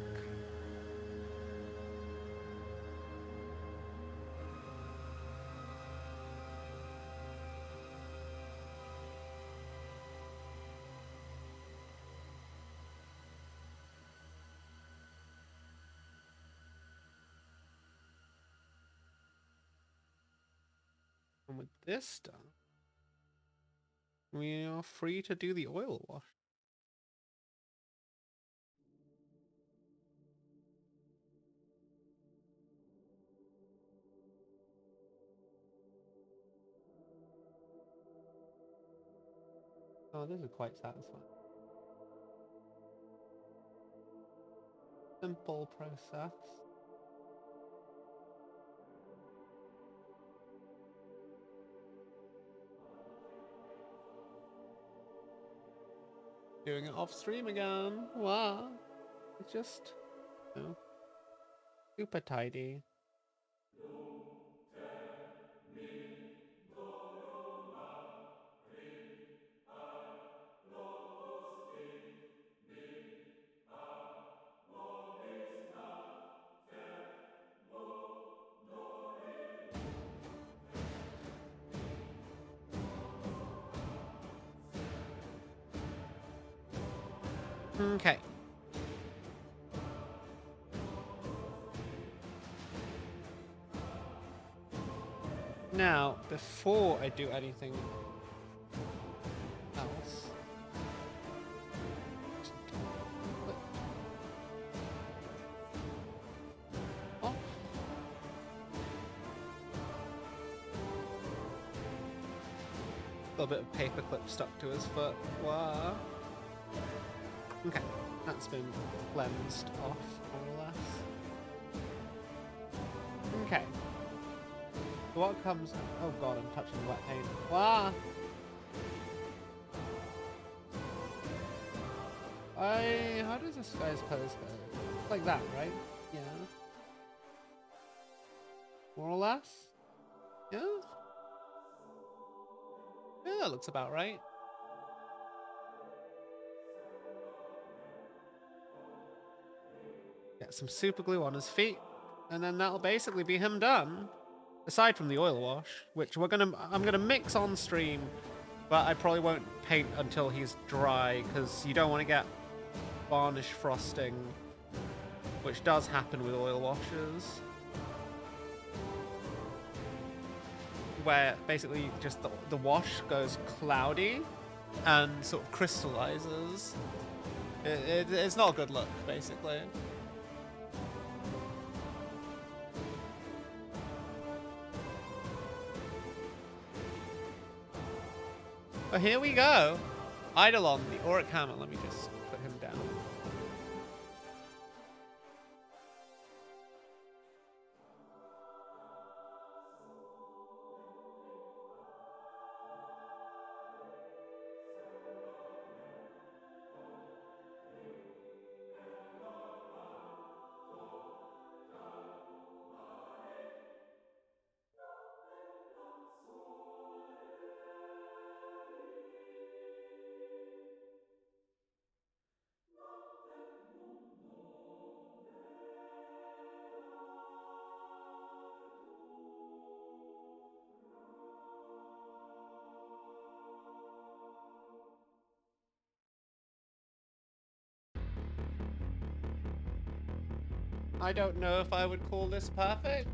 And with this done, we are free to do the oil wash. Oh, this is quite satisfying. Simple process. Doing it off stream again. Wow. It's just, you know, super tidy. Okay. Now, before I do anything else, oh. A little bit of paperclip stuck to his foot. Wow. Okay, that's been cleansed off, more or less. Okay. So what comes... Oh god, I'm touching wet paint. Wow! How does this guy's pose go? Like that, right? Yeah. More or less? Yeah? Yeah, that looks about right. Get some super glue on his feet, and then that'll basically be him done. Aside from the oil wash, which I'm gonna mix on stream, but I probably won't paint until he's dry, because you don't want to get varnish frosting, which does happen with oil washes, where basically just the wash goes cloudy and sort of crystallizes. It's not a good look, basically. But here we go. Eidolon The Auric Hammer. Let me just put him down. I don't know if I would call this perfect,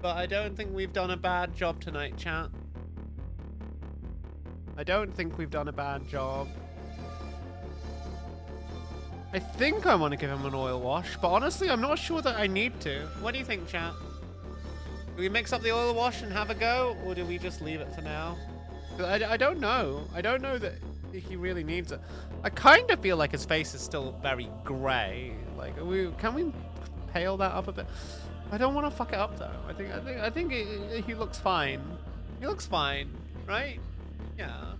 but I don't think we've done a bad job tonight, chat. I don't think we've done a bad job. I think I want to give him an oil wash, but honestly, I'm not sure that I need to. What do you think, chat? Do we mix up the oil wash and have a go, or do we just leave it for now? I don't know. I don't know that he really needs it. I kind of feel like his face is still very grey. Like, can we pale that up a bit? I don't want to fuck it up though. I think he looks fine. He looks fine, right? Yeah.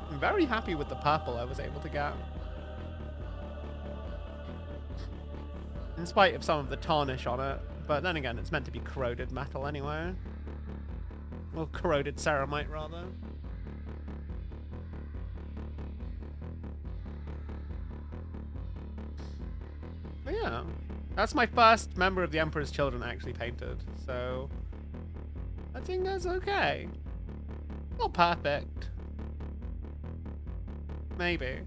I'm very happy with the purple I was able to get. In spite of some of the tarnish on it, but then again, it's meant to be corroded metal anyway. Or corroded ceramite, rather. But yeah, that's my first member of the Emperor's Children I actually painted, so I think that's okay. Not perfect. Maybe.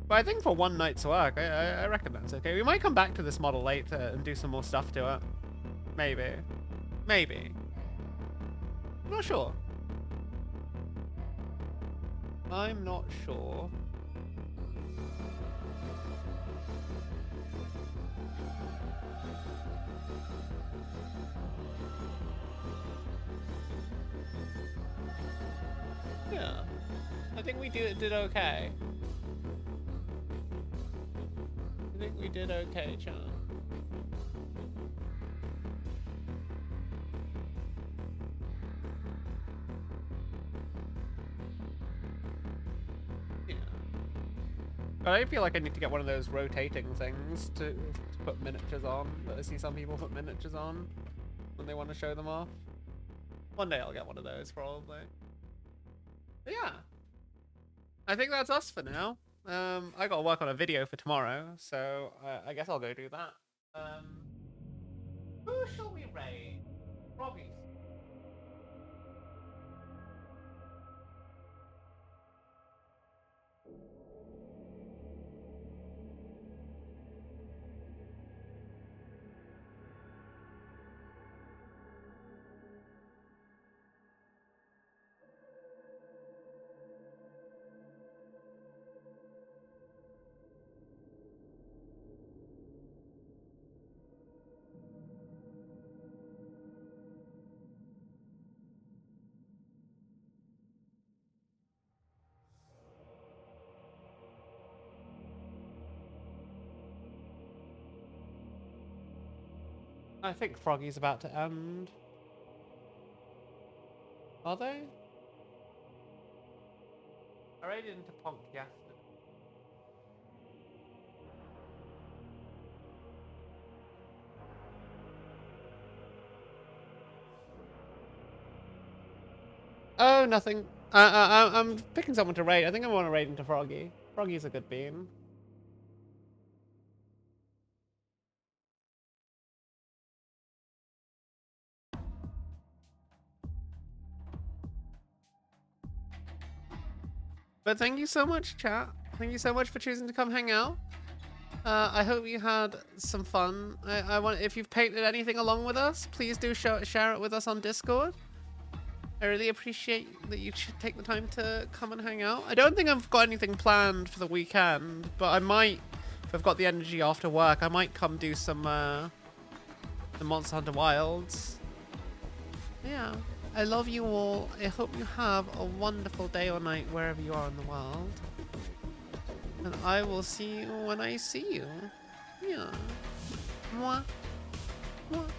But I think for one night's work, I reckon that's okay. We might come back to this model later and do some more stuff to it. Maybe. Maybe. I'm not sure. I'm not sure. Yeah. I think we did okay. I think we did okay, chat. Yeah. But I feel like I need to get one of those rotating things to put miniatures on. But I see some people put miniatures on when they want to show them off. One day I'll get one of those, probably. But yeah. I think that's us for now. I gotta work on a video for tomorrow, so I guess I'll go do that. Who shall we raid? Robbie. I think Froggy's about to end. Are they? I raided into Punk yesterday. Oh, nothing. I'm picking someone to raid. I think I want to raid into Froggy. Froggy's a good bean. But thank you so much, chat. Thank you so much for choosing to come hang out. I hope you had some fun. I want, if you've painted anything along with us, please do share it with us on Discord. I really appreciate that you take the time to come and hang out. I don't think I've got anything planned for the weekend, but I might, if I've got the energy after work, I might come do some the Monster Hunter Wilds. Yeah, I love you all. I hope you have a wonderful day or night wherever you are in the world. And I will see you when I see you. Yeah. Mwah. Mwah.